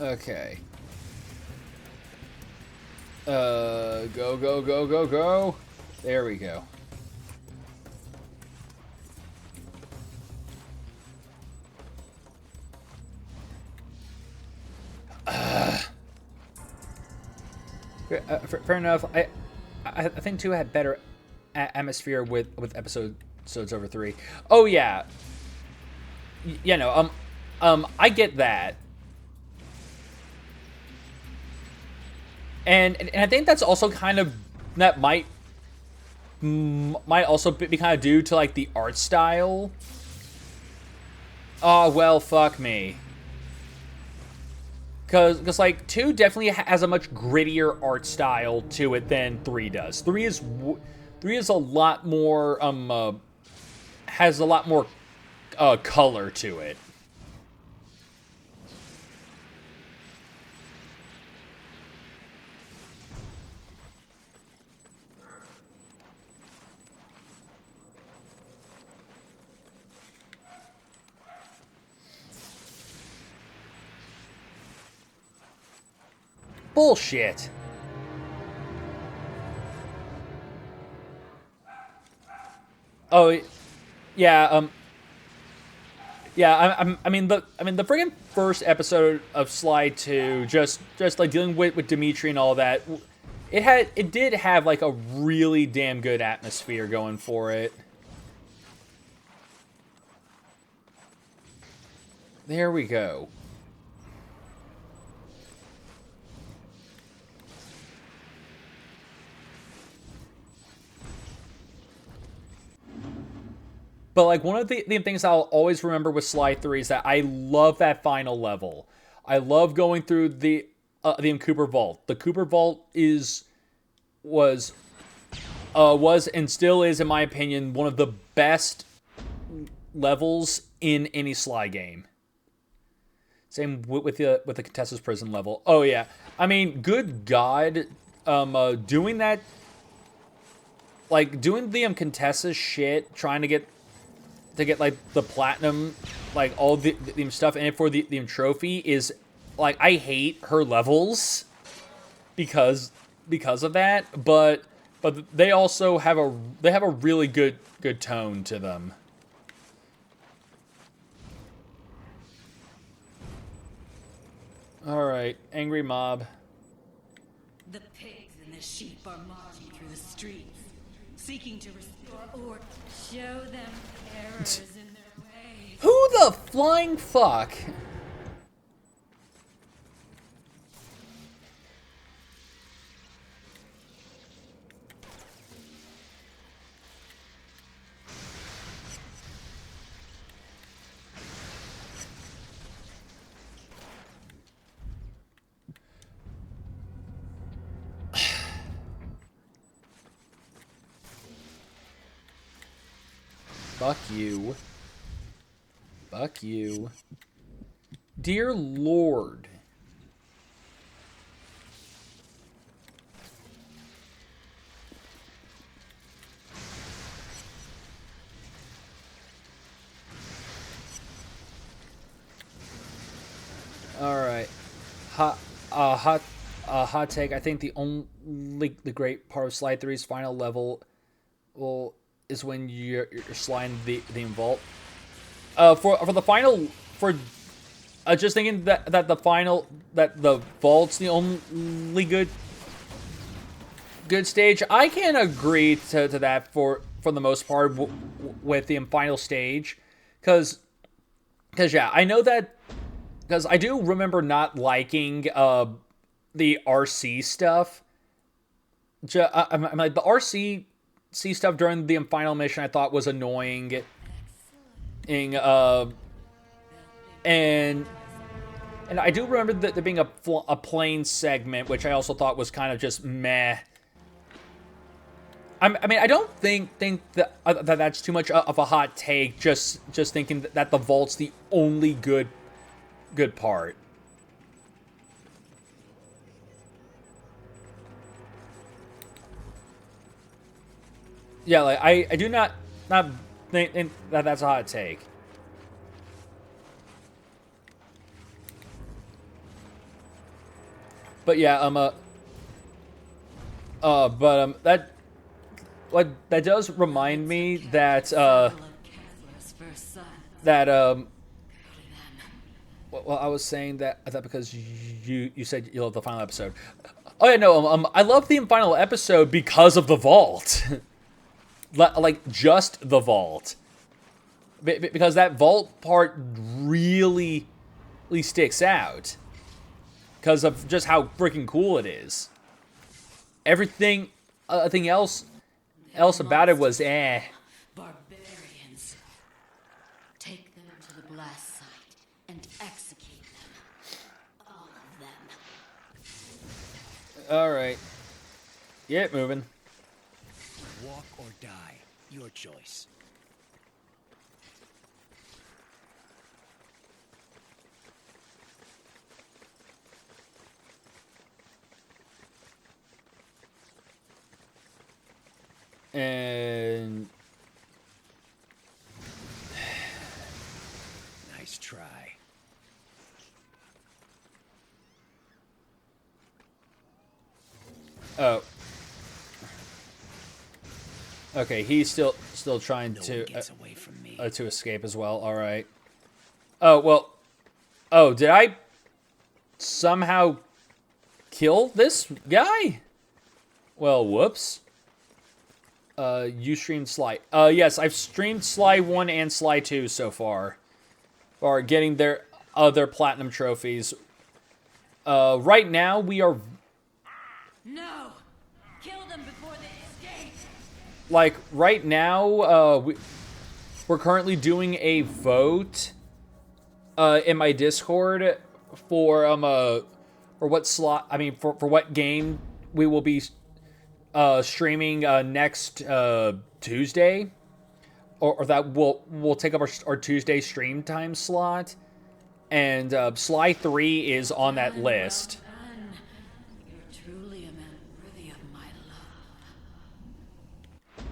Okay. Go. There we go. Fair enough. I think 2 had better atmosphere with episodes over 3. Oh yeah. You know, I get that. And I think that's also kind of, that might also be kind of due to, like, the art style. Oh, well, fuck me. Because like, 2 definitely has a much grittier art style to it than 3 does. 3 is a lot more, has a lot more, color to it. Bullshit. Oh, yeah. Yeah. I mean the friggin' first episode of Sly 2, just like dealing with Dimitri and all that. It did have like a really damn good atmosphere going for it. There we go. But, like, one of the things I'll always remember with Sly 3 is that I love that final level. I love going through the Cooper Vault. The Cooper Vault was and still is, in my opinion, one of the best levels in any Sly game. Same with the Contessa's prison level. Oh yeah, I mean, good God, doing that, like doing the Contessa's shit, trying to get like the platinum, like all the stuff in it for the trophy is like, I hate her levels because of that, but they also have a really good tone to them. All right, angry mob. The pigs and the sheep are marching through the streets, seeking to restore order. Show them errors in their ways. Who the flying fuck? Fuck you. Fuck you. Dear Lord. Alright. Hot take. I think the great part of Slide 3's final level is when you're sliding the vault. For the final, just thinking that the vault's the only good stage. I can agree to that for the most part with the final stage, because yeah, I know that, because I do remember not liking the RC stuff. I'm like, the RC stuff during the final mission I thought was annoying. And I do remember there being a plane segment, which I also thought was kind of just meh. I mean, I don't think that that's too much of a hot take. Just thinking that the vault's the only good part. Yeah, like I do not think that that's a hot take. But yeah, that does remind me that well, I was saying that because you said you love the final episode. Oh yeah, no, I love the final episode because of the vault. Like, just the vault. Because that vault part really sticks out. Because of just how freaking cool it is. Everything else about it was eh. Barbarians. Take them to the blast site and execute them. All of them. Alright. Get moving. Walk or die. Your choice. And Nice try. oh. Okay, he's still trying No to one gets away from me. to escape as well. All right. Oh well. Oh, did I somehow kill this guy? Well, whoops. You streamed Sly. Yes, I've streamed Sly 1 and Sly 2 so far. Or getting their other platinum trophies. Right now we are. No! Kill them before they escape! Like, right now, we're currently doing a vote in my Discord for what slot, I mean, for what game we will be streaming next Tuesday, or that will take up our Tuesday stream time slot. And Sly 3 is on that list. Done. You're truly a man worthy of my love.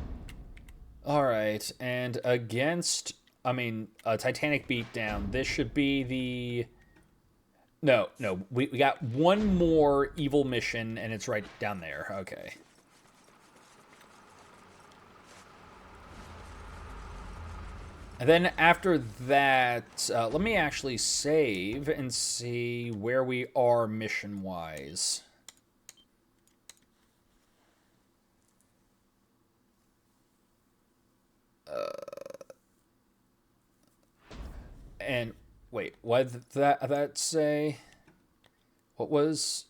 Alright, and against, Titanic Beatdown, this should be the... No, we got one more evil mission, and it's right down there. Okay. And then after that, let me actually save and see where we are mission-wise. And wait, what did that say? What was...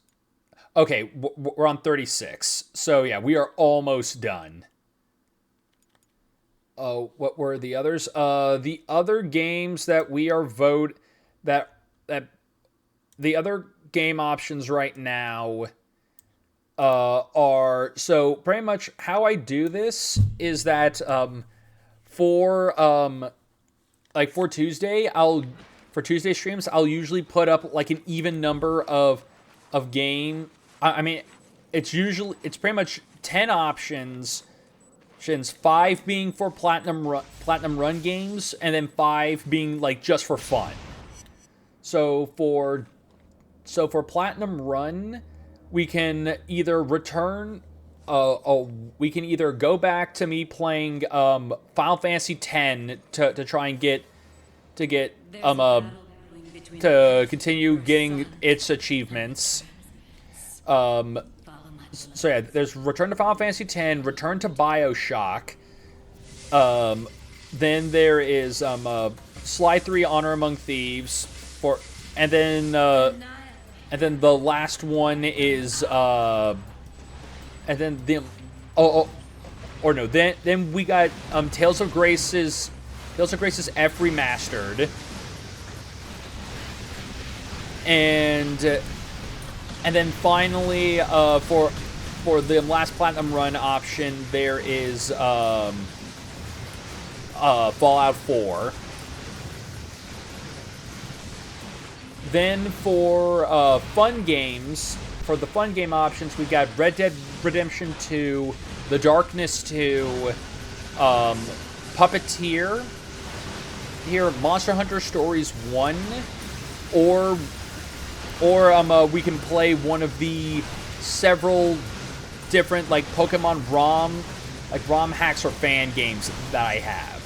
Okay, we're on 36. So yeah, we are almost done. What were the others? The other games that we are the other game options right now are, so pretty much how I do this is that for Tuesday, for Tuesday streams, I'll usually put up like an even number of game. It's pretty much 10 options. 5 being for platinum run games, and then 5 being like just for fun. So for platinum run, we can either return. We can either go back to me playing Final Fantasy X to try and to continue getting its achievements. So yeah, there's Return to Final Fantasy X, Return to BioShock. Then there is Sly 3: Honor Among Thieves, and then the last one is then we got Tales of Grace's F Remastered, and then finally, for the last platinum run option, there is Fallout 4. Then for fun games, for the fun game options, we've got Red Dead Redemption 2, The Darkness 2, Puppeteer, here Monster Hunter Stories 1, or we can play one of the several different like Pokemon ROM hacks or fan games that I have.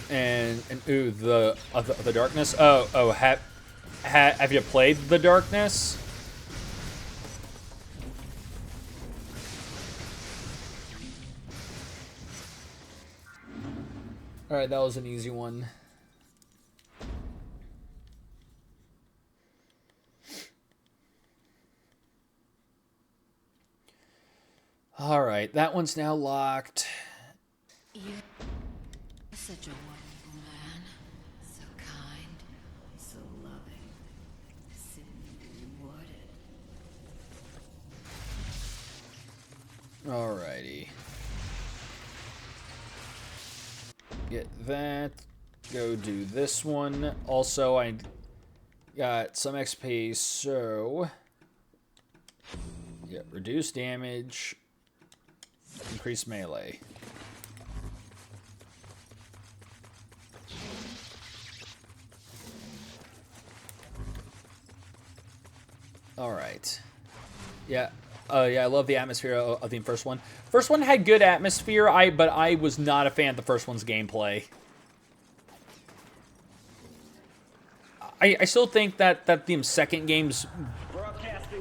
And ooh, the Darkness. Have you played The Darkness? All right, that was an easy one. All right, that one's now locked. You're such a wonderful man. So kind, so loving. Simply rewarded. Alrighty. Get that. Go do this one. Also, I got some XP, so... yeah, reduce damage. Increase melee. Alright. Yeah. Yeah, I love the atmosphere of the first one. First one had good atmosphere, but I was not a fan of the first one's gameplay. I still think that the second game's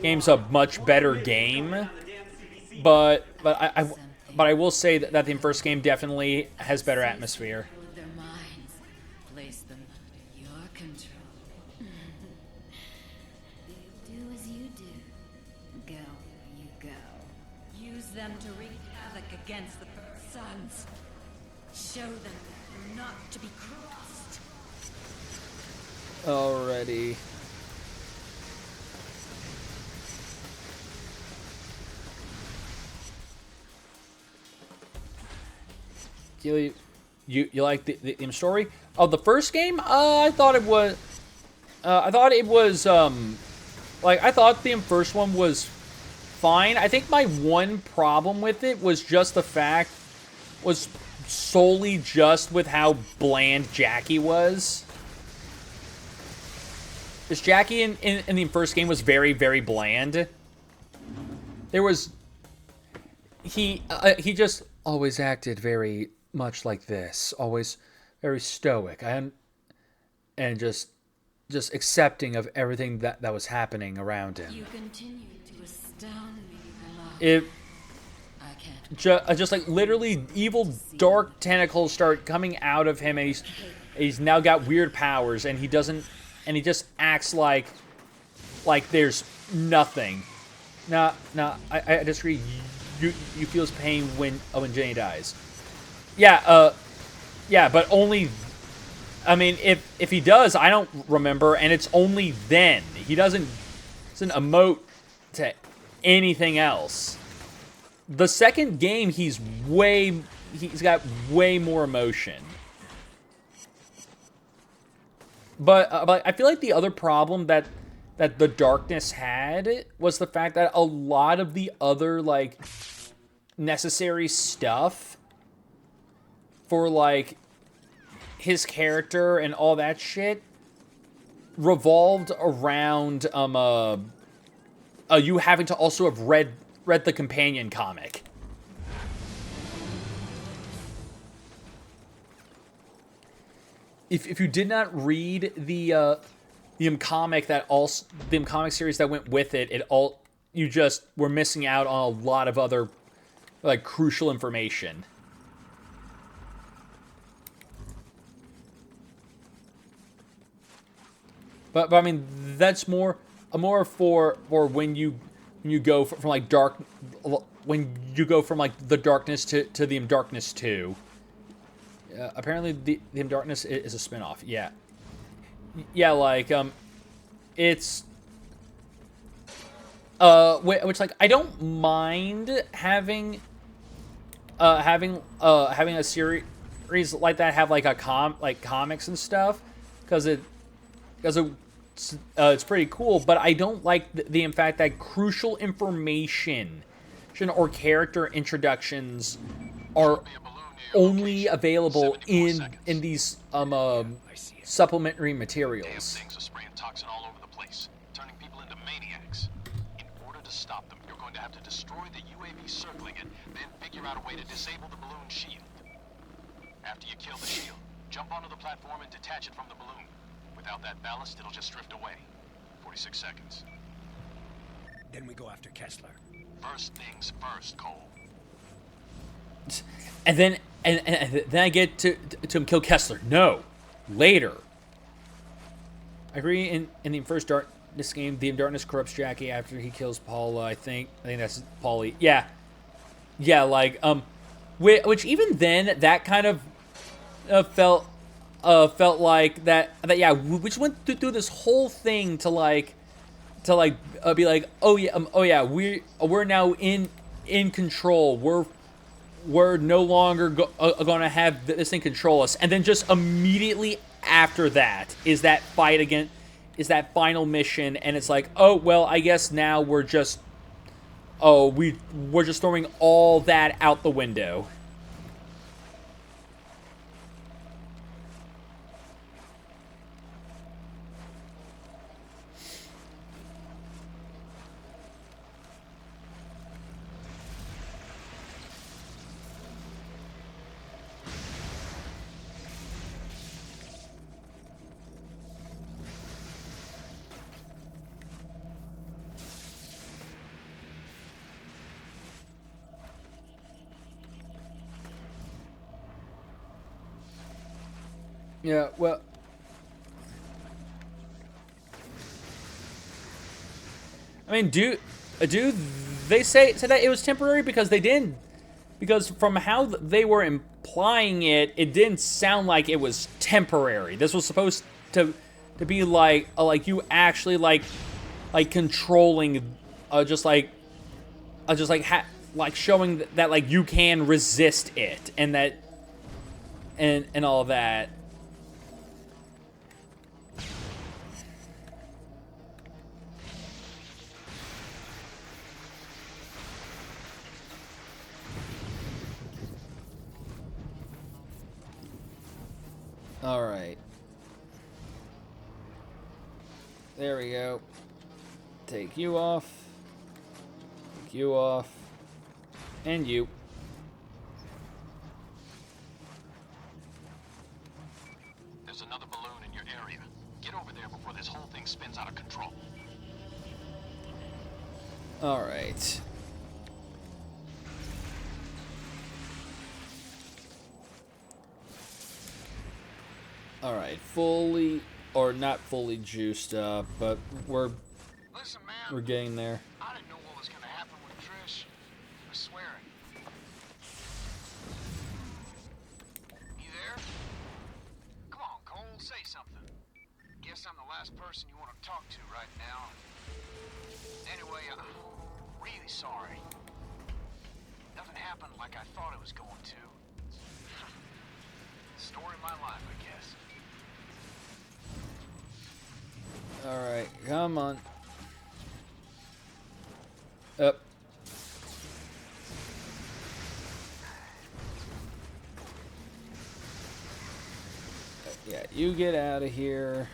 a much better game, but I will say that the first game definitely has better atmosphere. Their minds. Place them under your control. Do as you do. Go where you go. Use them to wreak havoc against the sons. Show them that you're not to be crossed. Alrighty. You like the story? Oh, the first game? I thought it was. I thought the first one was fine. I think my one problem with it was just the fact was solely just with how bland Jackie was. Because Jackie in the first game was very, very bland. There was he just always acted very much like this, always very stoic and just accepting of everything that was happening around him. You continue to astound me, beloved. It I can't. just like literally evil dark tentacles start coming out of him, and he's now got weird powers, and he just acts like there's nothing. No, I disagree. You feel his pain when Jenny dies. Yeah, but only. I mean, if he does, I don't remember, and it's only then. He doesn't emote to anything else. The second game, he's got way more emotion. But I feel like the other problem that the Darkness had was the fact that a lot of the other like necessary stuff for like his character and all that shit revolved around you having to also have read the companion comic. If you did not read the comic the comic series that went with it, you just were missing out on a lot of other like crucial information. But I mean, that's more for when you go from like when you go from like the Darkness to the Darkness 2. Apparently the Darkness is a spinoff. Yeah, like it's which like I don't mind having a series like that have like comics and stuff because it's pretty cool, but I don't like the fact that crucial information or character introductions are only available in these supplementary materials. Things are spraying toxin all over the place, turning people into maniacs. In order to stop them, you're going to have to destroy the UAV circling it, then figure out a way to disable the balloon shield. After you kill the shield, jump onto the platform and detach it from the balloon. Without that ballast, it'll just drift away. 46 seconds. Then we go after Kessler. First things first, Cole. And then I get to him kill Kessler. No, later. I agree. In the first Darkness game, the Darkness corrupts Jackie after he kills Paula. I think that's Paulie. Yeah. Like which even then that kind of felt like that. Yeah, we just went through this whole thing to be like, oh yeah, we're now in control. We're no longer going to have this thing control us. And then just immediately after that is that final mission, and it's like, oh well, I guess now we're just throwing all that out the window. Yeah, well, I mean, do they say that it was temporary because they didn't? Because from how they were applying it, it didn't sound like it was temporary. This was supposed to be like you actually like controlling, like showing that like you can resist it, and that and all that. All right. There we go. Take you off. Take you off. And you. There's another balloon in your area. Get over there before this whole thing spins out of control. All right. All right, fully or not fully juiced up, but we're Listen, man. we're getting there. I didn't know what was gonna happen with Trish. I swear it. You there? Come on, Cole, say something. Guess I'm the last person you want to talk to right now. Anyway, I'm really sorry. Nothing happened like I thought it was going to. Story of my life, I guess. All right, come on. Up. Yeah, you get out of here.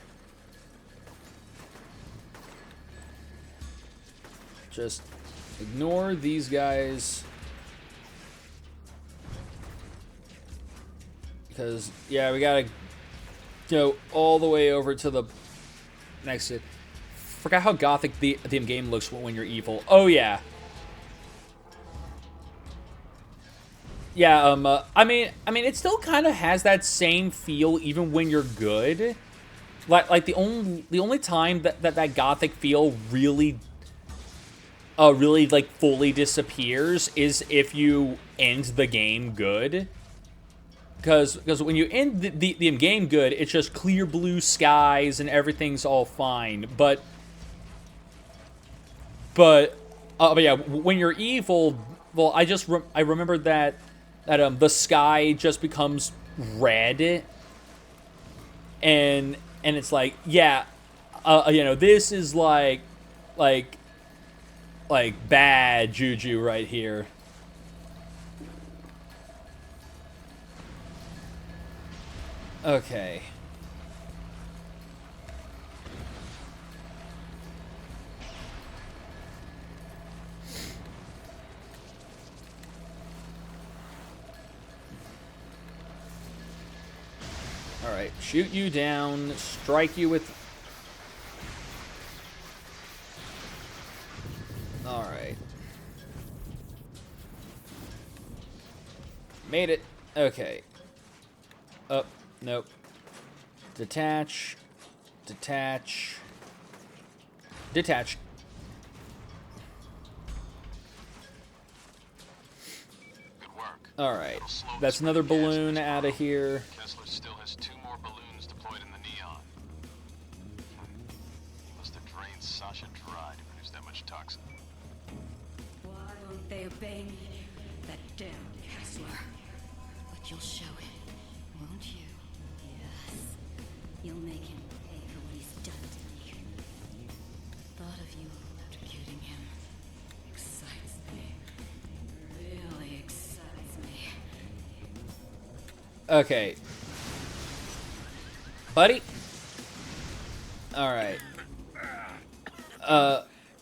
Just ignore these guys. Because, yeah, we gotta go all the way over to the next. Forgot how gothic the game looks when you're evil. Oh, yeah. Yeah, I mean, it still kind of has that same feel even when you're good. Like the only time that gothic feel really like fully disappears is if you end the game good. Because when you end the game good, it's just clear blue skies and everything's all fine. But yeah, when you're evil, well, I remember that the sky just becomes red, and it's like, yeah, you know, this is like bad juju right here. Okay. All right, shoot you down, strike you with... All right. Made it. Okay. Up. Nope. Detach. Detach. Detach. Good work. Alright. That's another balloon out of here. Kessler still has 2 more balloons deployed in the Neon. He must have drained Sasha dry to produce that much toxin. Why won't they obey me? That damn Kessler. But you'll show him, won't you? Yes. You'll make him pay for what he's done to me. Thought of you electrocuting him excites me. Really excites me. Okay. Buddy? Alright.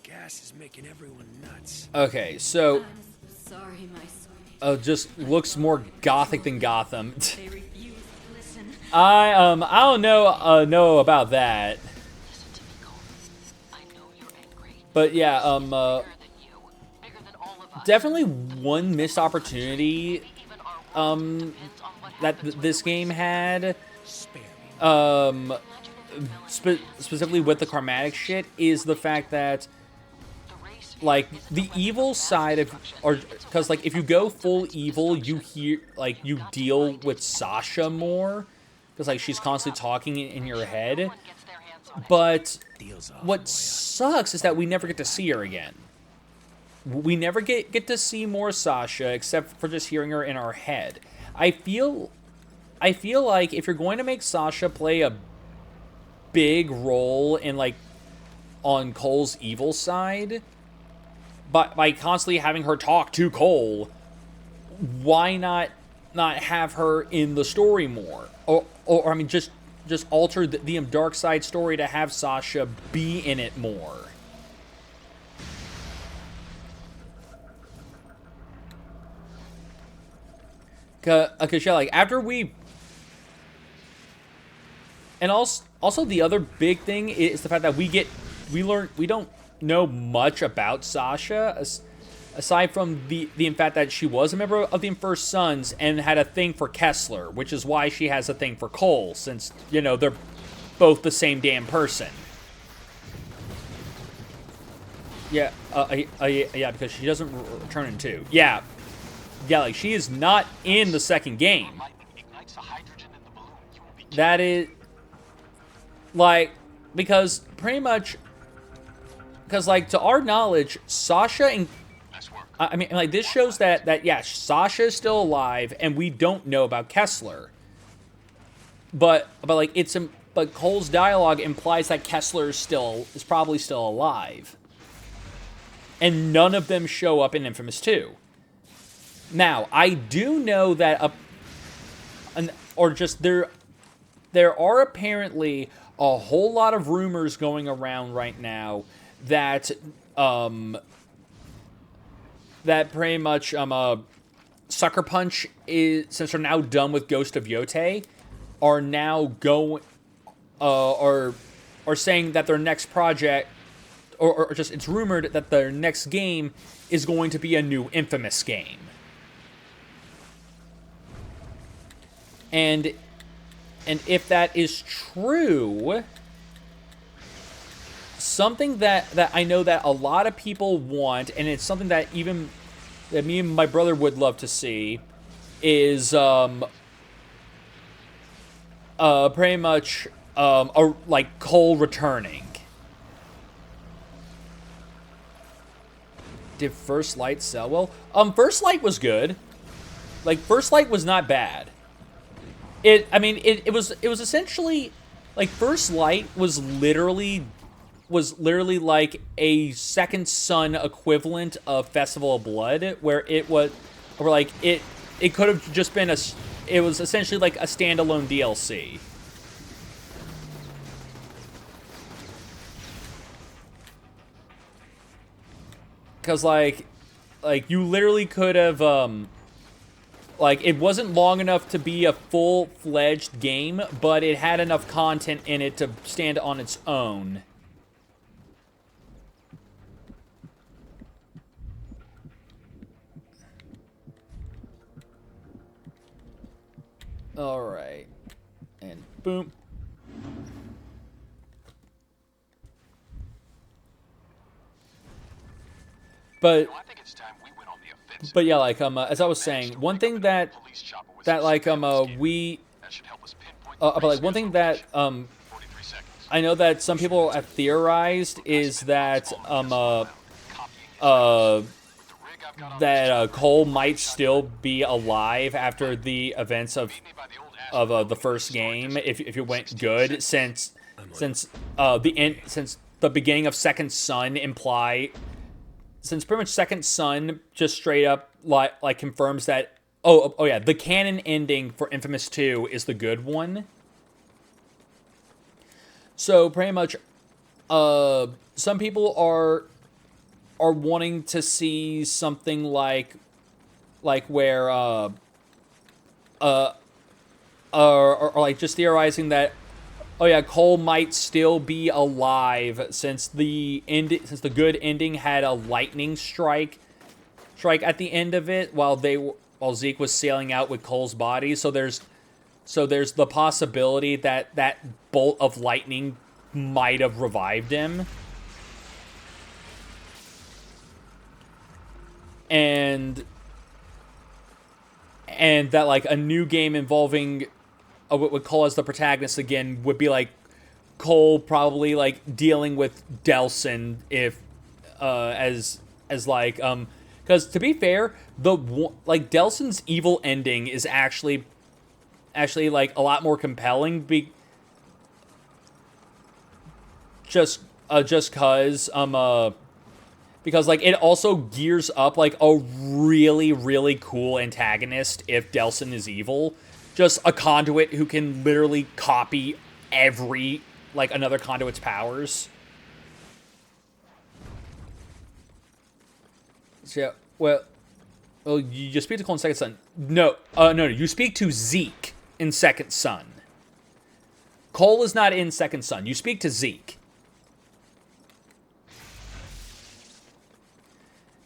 Gas is making everyone nuts. Okay, so... I'm sorry, my sweet. just looks more gothic than Gotham. They refuse to listen. I don't know about that. Listen to me, Cole. I know you're angry. But yeah, Bigger than you. Bigger than all of us. definitely one missed opportunity Maybe even our world depends on what happens when this the game race had, Spare me. Imagine if the villain specifically with the karmatic shit, is the fact that the race like the evil side of, or because like if you go full evil, you hear like you deal with Sasha more because like she's constantly talking in your head. But what sucks is that we never get to see her again. We never get to see more Sasha except for just hearing her in our head. I feel like if you're going to make Sasha play a big role in like on Cole's evil side, but by constantly having her talk to Cole, why not have her in the story more? Or I mean, just alter the dark side story to have Sasha be in it more. Cause yeah, like after we, and also the other big thing is the fact that we don't know much about Sasha aside from the fact that she was a member of the First Sons and had a thing for Kessler, which is why she has a thing for Cole, since you know they're both the same damn person. Yeah, yeah, because she doesn't return in 2. Yeah, like she is not in the second game. That is like because pretty much because like to our knowledge, Sasha and I mean like this shows that yeah, Sasha is still alive and we don't know about Kessler. But like but Cole's dialogue implies that Kessler is probably still alive. And none of them show up in Infamous 2. Now, I do know that there are apparently a whole lot of rumors going around right now that that pretty much Sucker Punch is, since they're now done with Ghost of Yotei, are now going are saying that their next project or just it's rumored that their next game is going to be a new Infamous game. And if that is true, something that I know that a lot of people want, and it's something that even that me and my brother would love to see, is pretty much like Cole returning. Did First Light sell well? First Light was good. Like First Light was not bad. It was essentially like First Light was literally like a Second Son equivalent of Festival of Blood, where it could have just been it was essentially like a standalone DLC. Because like you literally could have like it wasn't long enough to be a full-fledged game, but it had enough content in it to stand on its own. All right. And boom. But yeah, like as I was saying, one thing that like we but like one thing that I know that some people have theorized is that that Cole might still be alive after the events of the first game if it went good, since the beginning of Second Son since pretty much Second Son just straight up like confirms that oh yeah, the canon ending for Infamous 2 is the good one. So pretty much some people are wanting to see something like where or like just theorizing that oh yeah, Cole might still be alive since the good ending had a lightning strike at the end of it while Zeke was sailing out with Cole's body. So there's the possibility that bolt of lightning might have revived him. and that like a new game involving what would Cole as the protagonist again would be like Cole probably like dealing with Delsin if as like because to be fair, like Delsin's evil ending is actually like a lot more compelling just because like it also gears up like a really, really cool antagonist if Delsin is evil. Just a conduit who can literally copy every like another conduit's powers. So yeah, well you speak to Cole in Second Son. No, you speak to Zeke in Second Son. Cole is not in Second Son. You speak to Zeke.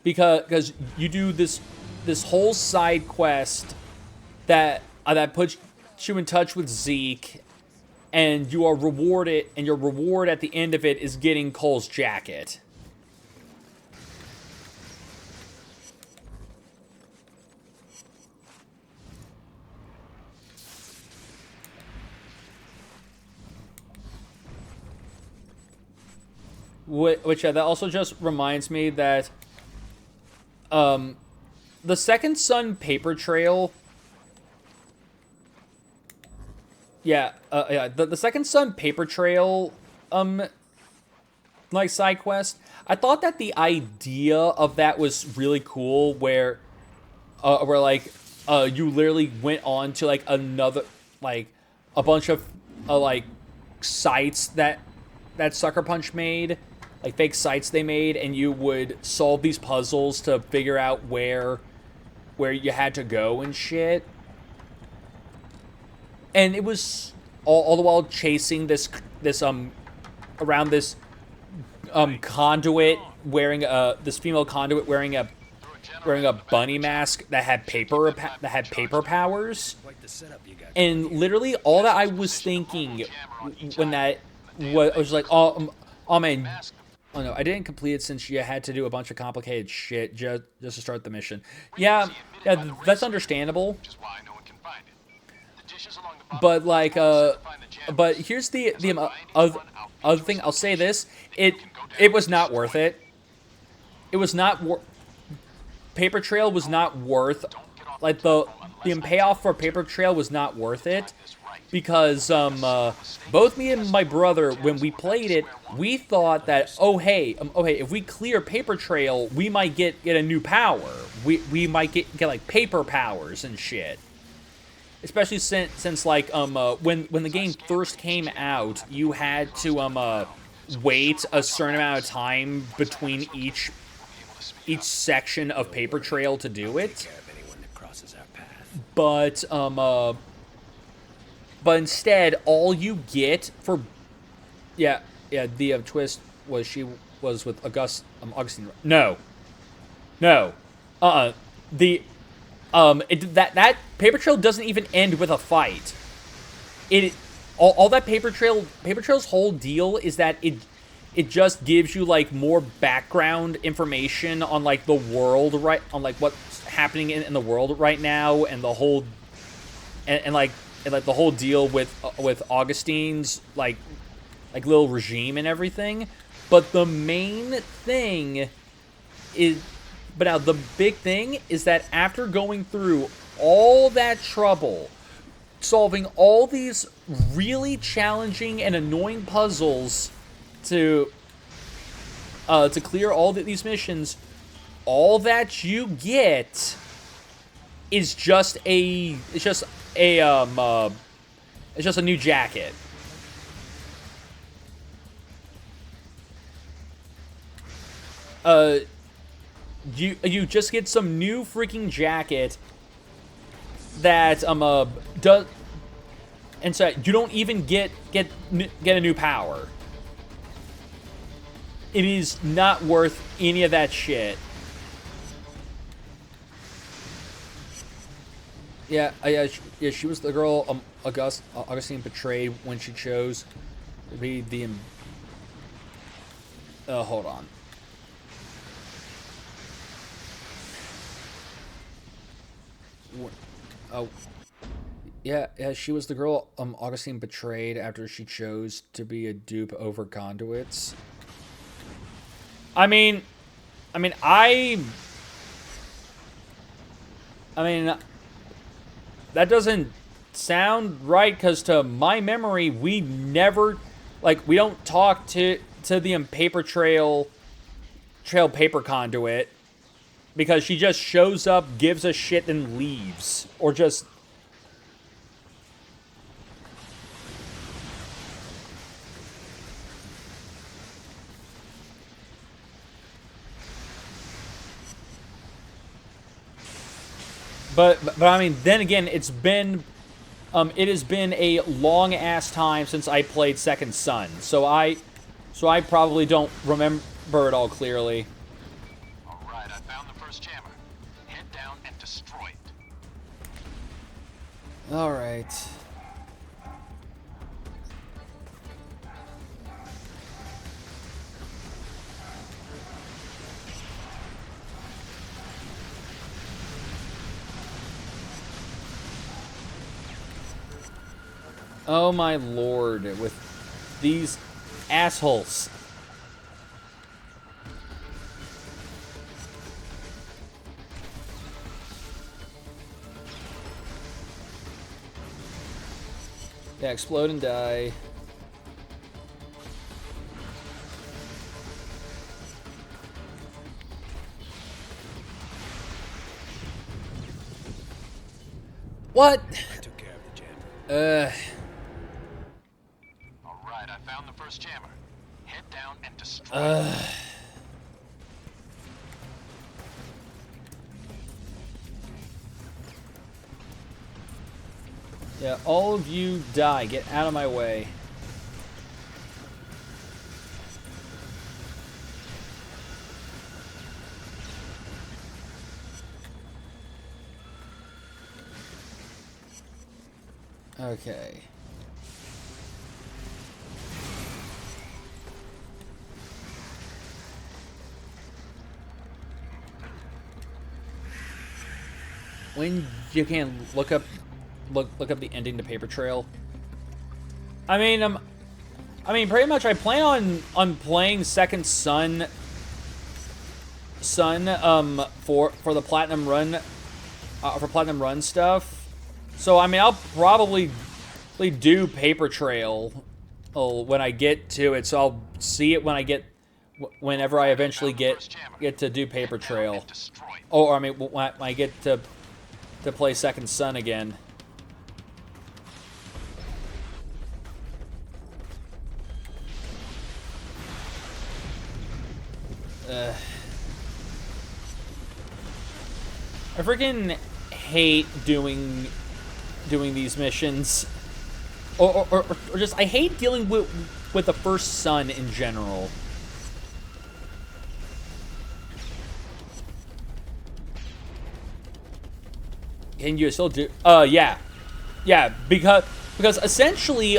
Because you do this whole side quest that puts you in touch with Zeke, and you are rewarded, and your reward at the end of it is getting Cole's jacket. Which that also just reminds me that the Second Son paper trail. The Second Son paper trail, like side quest. I thought that the idea of that was really cool, where like, you literally went on to like another, like, a bunch of like sites that Sucker Punch made. Like fake sites they made, and you would solve these puzzles to figure out where you had to go and shit. And it was all the while chasing this around this conduit wearing this female conduit wearing a bunny mask that had paper powers. And literally all that I was thinking when that was like, oh man. Oh no, I didn't complete it since you had to do a bunch of complicated shit just to start the mission. Yeah, that's understandable. But like, but here's the other thing. I'll say this: it was not worth it. It was not Paper Trail was not worth, like the payoff for Paper Trail was not worth it. Because both me and my brother, when we played it, we thought that, oh hey, if we clear Paper Trail, we might get a new power. We might get like paper powers and shit. Especially since like when the game first came out, you had to wait a certain amount of time between each section of Paper Trail to do it. But instead, all you get for the twist was she was with Augustine. No. That Paper Trail doesn't even end with a fight. All that Paper Trail's whole deal is that it just gives you like more background information on like the world, right, on like what's happening in the world right now, and the whole and like the whole deal with Augustine's like little regime and everything. But the main thing is, but now the big thing is that after going through all that trouble, solving all these really challenging and annoying puzzles to clear all these missions, all that you get is just a new jacket. You just get some new freaking jacket that does, and so you don't even get a new power. It is not worth any of that shit. Yeah, she was the girl Augustine betrayed when she chose to be the. Hold on. Oh, yeah, she was the girl Augustine betrayed after she chose to be a dupe over conduits. I mean, that doesn't sound right, because to my memory, we never, like, we don't talk to the paper trail paper conduit, because she just shows up, gives a shit, and leaves. Or just... But I mean, then again, it has been a long ass time since I played Second Son, so I probably don't remember it all clearly. All right, I found the first jammer. Head down and destroy it. All right. Oh my lord, with these assholes. Yeah, explode and die. What? I took care of the jammer. All right, I found the first jammer. Head down and destroy it. Yeah, all of you die. Get out of my way. Okay. When you can look up the ending to Paper Trail. I mean, pretty much I plan on playing Second Son for the Platinum Run for Platinum Run stuff. So I mean, I'll probably do Paper Trail when I get to it. So I'll see it whenever I eventually get to do Paper Trail. Or I mean, when I get to play Second Son again. I freaking hate doing these missions, or just I hate dealing with the first Son in general. Can you still do? Yeah, because essentially,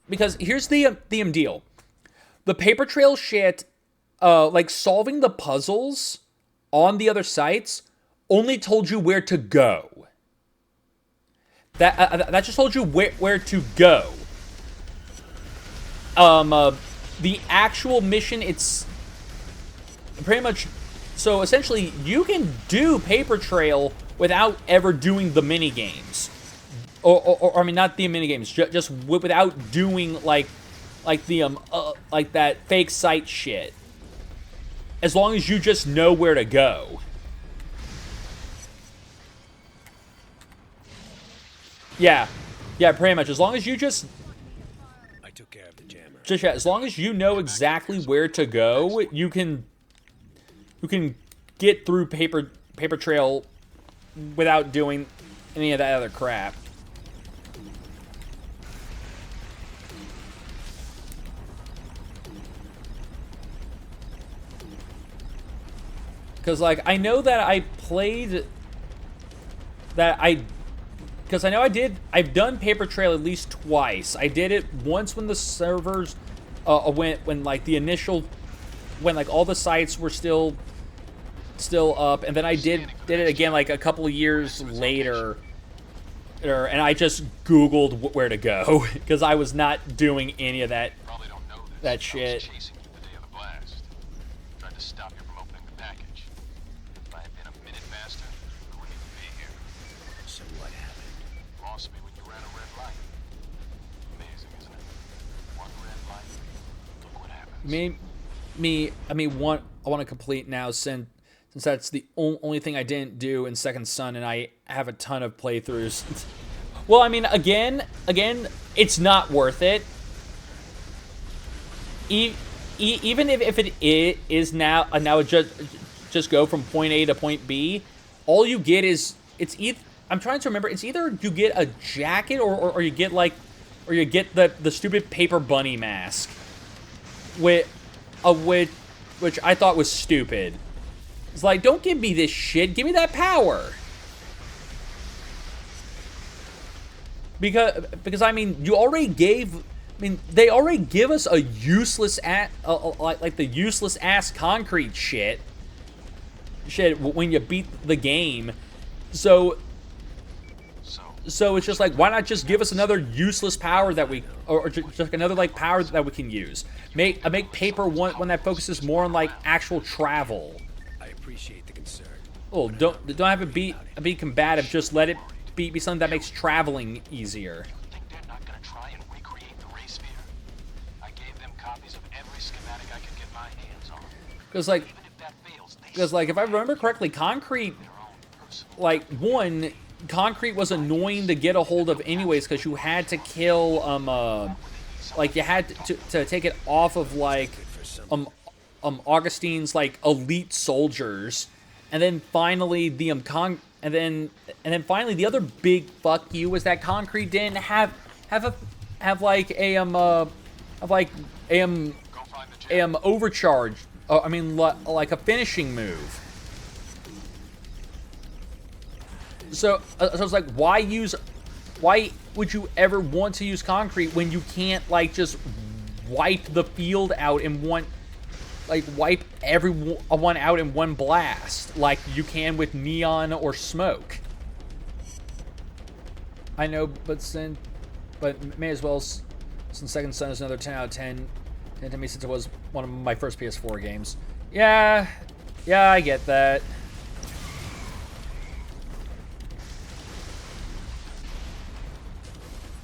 because here's the deal, the Paper Trail shit. Like, solving the puzzles on the other sites only told you where to go. That just told you where to go. The actual mission, it's pretty much... So, essentially, you can do Paper Trail without ever doing the minigames. Or I mean, not the minigames, just without doing, like that fake site shit. As long as you just know where to go. Yeah, pretty much. As long as you just... I took care of the jammer. Just, yeah, as long as you know exactly where to go, you can get through Paper Trail without doing any of that other crap. Because, like, I know that I played... Because I know I've done Paper Trail at least twice. I did it once when the servers... when, like, the initial... When, like, all the sites were still still up, and then I did it again like a couple of years later, and I just Googled where to go because I was not doing any of that Probably don't know this. that I was shit. chasing you the day of the blast. Tried to stop you from opening the package. If I had been a minute faster, we wouldn't even be here. So what happened? Lost me when you ran a red light. Amazing, isn't it? One red light. Look what happens. I want to complete now since that's the only thing I didn't do in Second Son, and I have a ton of playthroughs. Well, I mean, again, it's not worth it. Even if it is now just go from point A to point B, all you get is I'm trying to remember. It's either you get a jacket or you get the stupid paper bunny mask, which I thought was stupid. It's like, don't give me this shit. Give me that power. Because I mean, they already give us a useless like the useless ass concrete shit when you beat the game. So it's just like, why not just give us another useless power that or just like another like power that we can use? Make paper one that focuses more on like actual travel. I appreciate the concern. Oh, don't have it be combative. Just let it be something that makes traveling easier. Think they're not gonna try and recreate the ray sphere? I gave them copies of every schematic I could get my hands on. Because like, Even if that fails, they if I remember correctly, concrete was annoying to get a hold of anyways, because you had to kill like you had to take it off of like Augustine's like elite soldiers, and then finally the finally the other big fuck you was that concrete didn't have like overcharge. I mean, like a finishing move. So it's like, why would you ever want to use concrete when you can't like just wipe the field out in one, like wipe everyone out in one blast like you can with neon or smoke? I know, but may as well, since Second Son is another 10 out of 10 to me, since it was one of my first PS4 games. Yeah, I get that.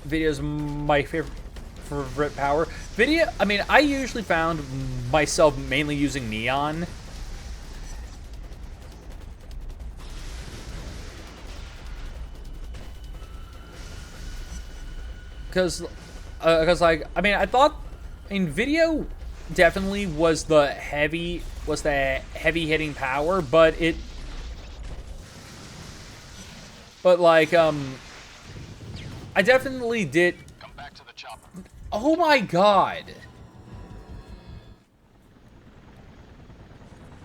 Video is my favorite power. Video, I mean, I usually found myself mainly using neon. Because like, I mean, video definitely was the heavy hitting power, but like, I definitely did. come back to the chopper. Oh my god.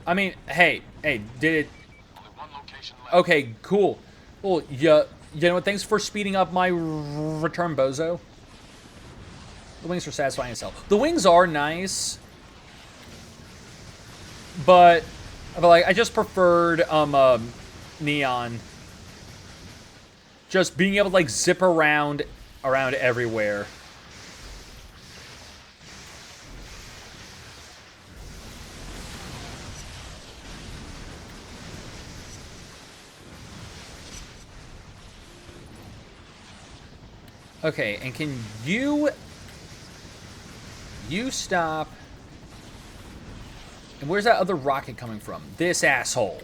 I mean, hey, did it? Only one location left. Okay, cool. Well, you know what? Thanks for speeding up my return, Bozo. The wings are satisfying as hell. The wings are nice, but like, I just preferred neon. Just being able to like zip around everywhere. Okay, and can you stop? And where's that other rocket coming from? This asshole.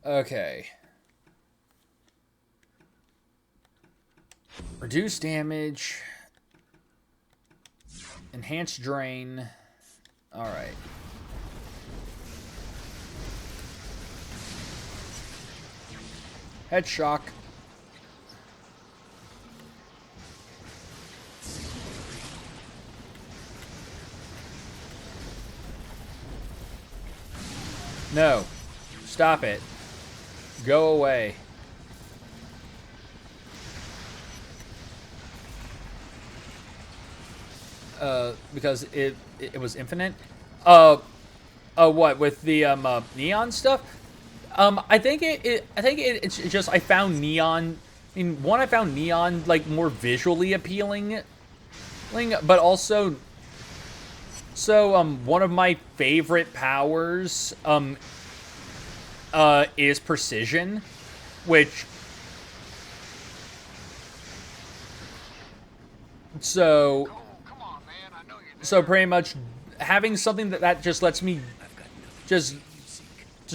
Okay. Reduce damage. Enhance drain. Alright. Head shock. No. Stop it. Go away. Because it was infinite. What with the neon stuff? I think it's just I found neon. I mean, one, I found neon like more visually appealing, but also, so one of my favorite powers is precision, which so pretty much having something that just lets me just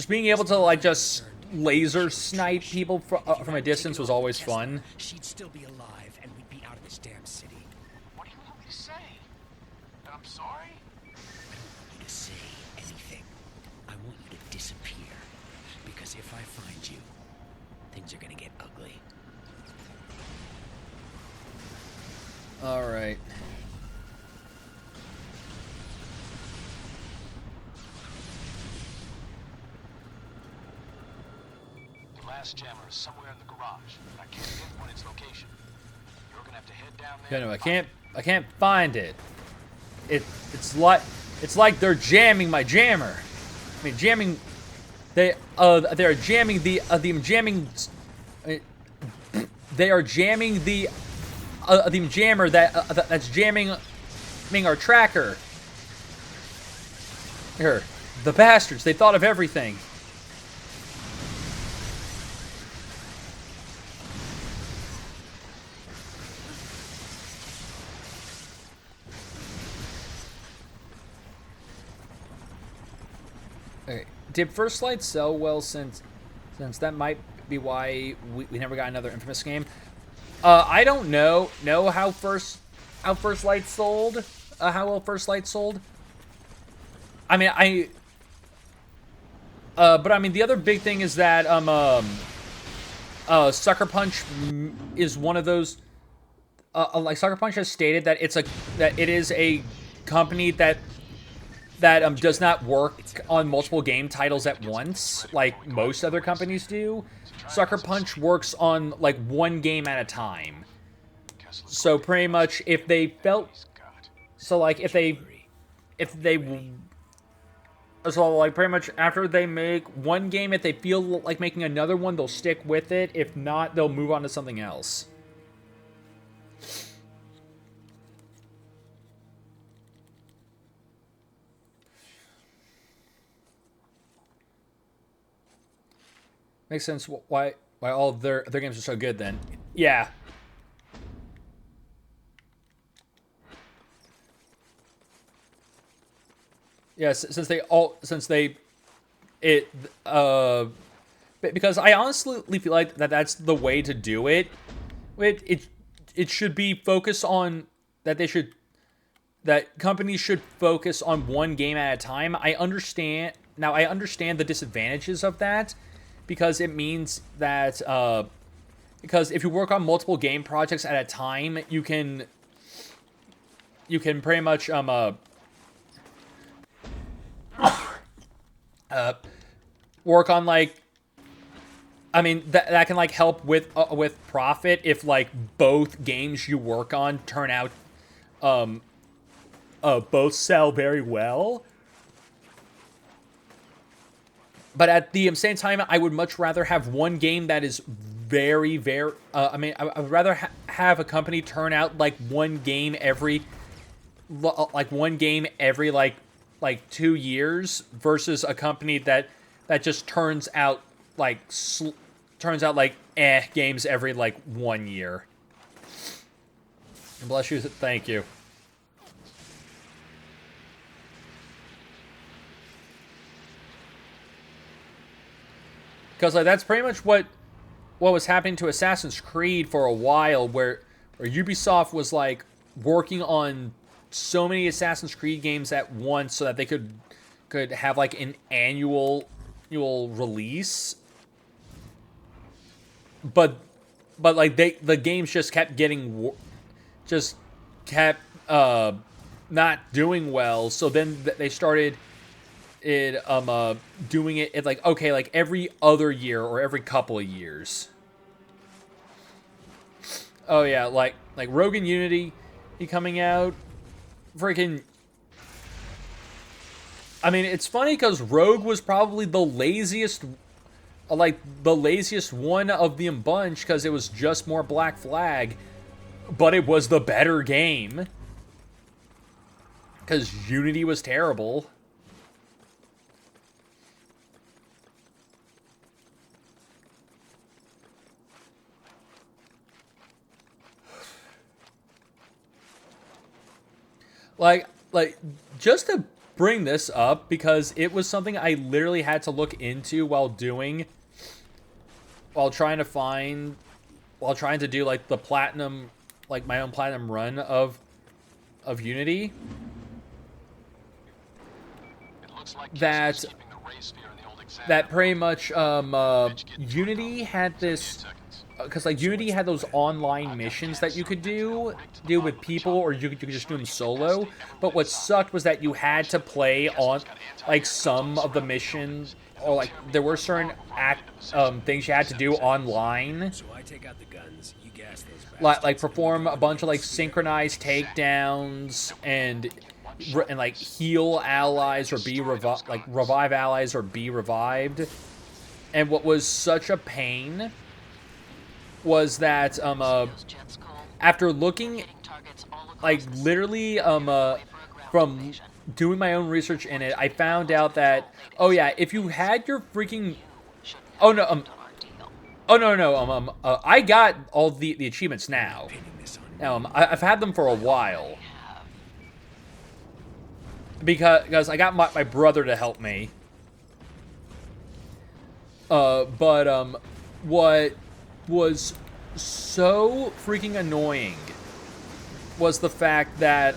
being able to like just laser snipe people from a distance was always fun. She'd still be alive, and we'd be out of this damn city. What do you want me to say? That I'm sorry? I don't want you to say anything. I want you to disappear. Because if I find you, things are gonna get ugly. All right. The last jammer is somewhere in the garage, but I can't pinpoint its location. You're gonna have to head down there. Yeah, no, I can't find it. It's like they're jamming my jammer. I mean, jamming. They're jamming the jamming. They are jamming the jammer that's jamming our tracker. Here, the bastards. They thought of everything. Okay. Did First Light sell well since that might be why we never got another Infamous game? I don't know how First Light sold. How well First Light sold. I mean, but I mean the other big thing is that Sucker Punch is one of those. Like Sucker Punch has stated that it is a company that does not work on multiple game titles at once, like most other companies do. Sucker Punch works on like one game at a time. So pretty much, if they felt, so like if they, so like pretty much after they make one game, if they feel like making another one, they'll stick with it. If not, they'll move on to something else. Makes sense why all of their games are so good then. Yeah. Yes, because I honestly feel like that's the way to do it. It should be focused on that companies should focus on one game at a time. I understand the disadvantages of that, because it means that because if you work on multiple game projects at a time, you can pretty much work on like, I mean that can like help with profit if like both games you work on turn out both sell very well. But at the same time, I would much rather have one game that is very, very. I would rather have a company turn out like one game every, like 2 years, versus a company that just turns out games every like 1 year. And bless you, thank you. Because like that's pretty much what was happening to Assassin's Creed for a while, where Ubisoft was like working on so many Assassin's Creed games at once so that they could have like an annual release. But like the games just kept not doing well. So then they started doing it like, okay, like every other year or every couple of years. Oh yeah, like Rogue and Unity coming out, freaking. I mean, it's funny because Rogue was probably the laziest, like, the laziest one of the bunch because it was just more Black Flag, but it was the better game. Because Unity was terrible. Like, just to bring this up, because it was something I literally had to look into while trying to do, like, the platinum, like, my own platinum run of Unity. That pretty much, Unity had this, because, like, Unity had those online missions that you could do with people, or you could just do them solo. But what sucked was that you had to play on, like, some of the missions, or, like, there were certain things you had to do online. So I take out the guns, you gas those Like perform a bunch of, like, synchronized takedowns and like heal allies or be revive allies or be revived. And what was such a pain was that after looking, like, literally from doing my own research in it, I found out that, oh yeah, if you had your freaking, I got all the achievements now. I've had them for a while because I got my brother to help me. But what was so freaking annoying was the fact that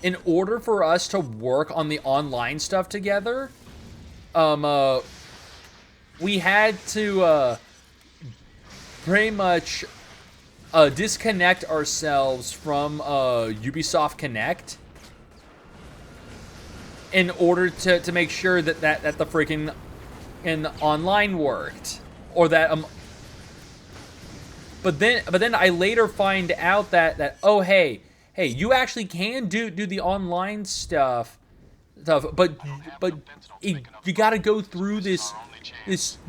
in order for us to work on the online stuff together, we had to pretty much disconnect ourselves from Ubisoft Connect in order to make sure that the freaking online worked, or that but then I later find out that oh hey, you actually can do the online stuff, but you got to go through this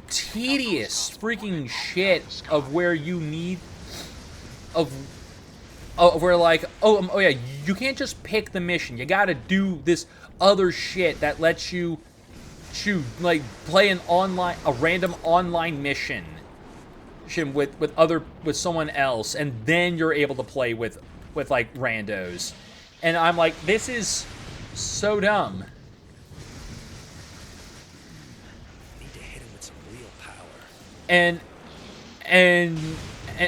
tedious freaking shit of where you need of where, like, oh yeah, you can't just pick the mission. You got to do this other shit that lets you like play a random online mission with someone else, and then you're able to play with like randos. And I'm like, this is so dumb. Need to hit him with some real power. And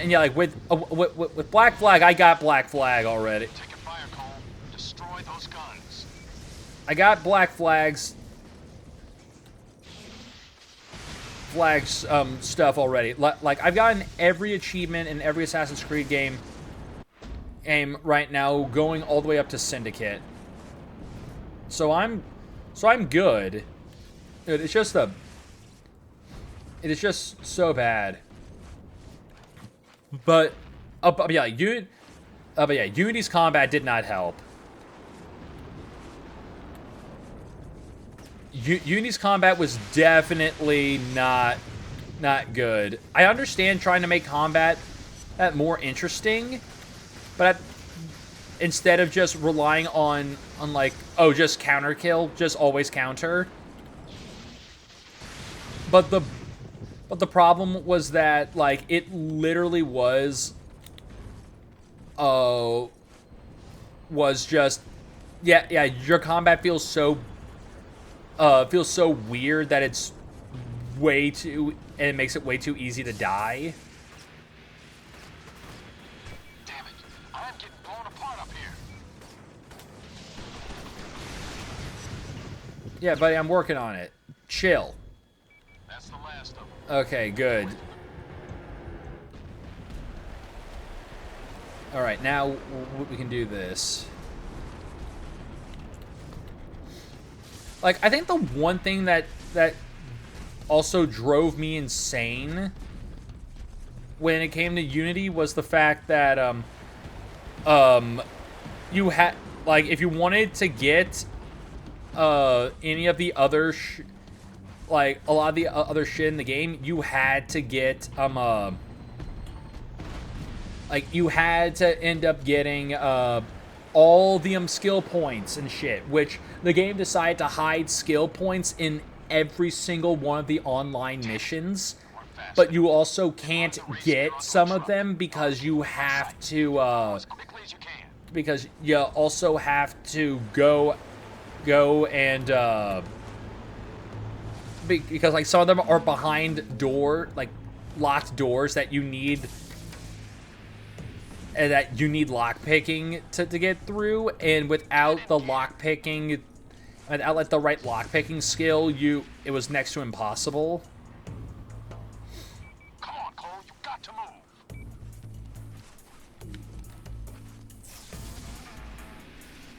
yeah, like with Black Flag, I got Black Flag already. Take a fire, Cole. Destroy those guns. I got Black Flag's stuff already. Like, I've gotten every achievement in every Assassin's Creed game right now, going all the way up to Syndicate. So I'm good. It is just so bad. But yeah, Unity's combat did not help. Unity's combat was definitely not good. I understand trying to make combat more interesting, but instead of just relying on like, oh, just counter kill, just always counter. But the problem was that, like, it literally was just, yeah, your combat feels so weird that it's and it makes it way too easy to die. Damn it. I'm getting blown apart up here. Yeah, buddy, I'm working on it. Chill. That's the last of them. Okay, good. Alright, now we can do this. Like, I think the one thing that also drove me insane when it came to Unity was the fact that you had, like, if you wanted to get any of the other like a lot of the other shit in the game, you had to get like you had to end up getting all the skill points and shit, which the game decided to hide skill points in every single one of the online missions. But you also can't get some of them because you have to because you also have to go and because like some of them are behind like locked doors that you need lock picking to get through, and without the lock picking, without like the right lock picking skill, it was next to impossible. Come on, Cole, you got to move.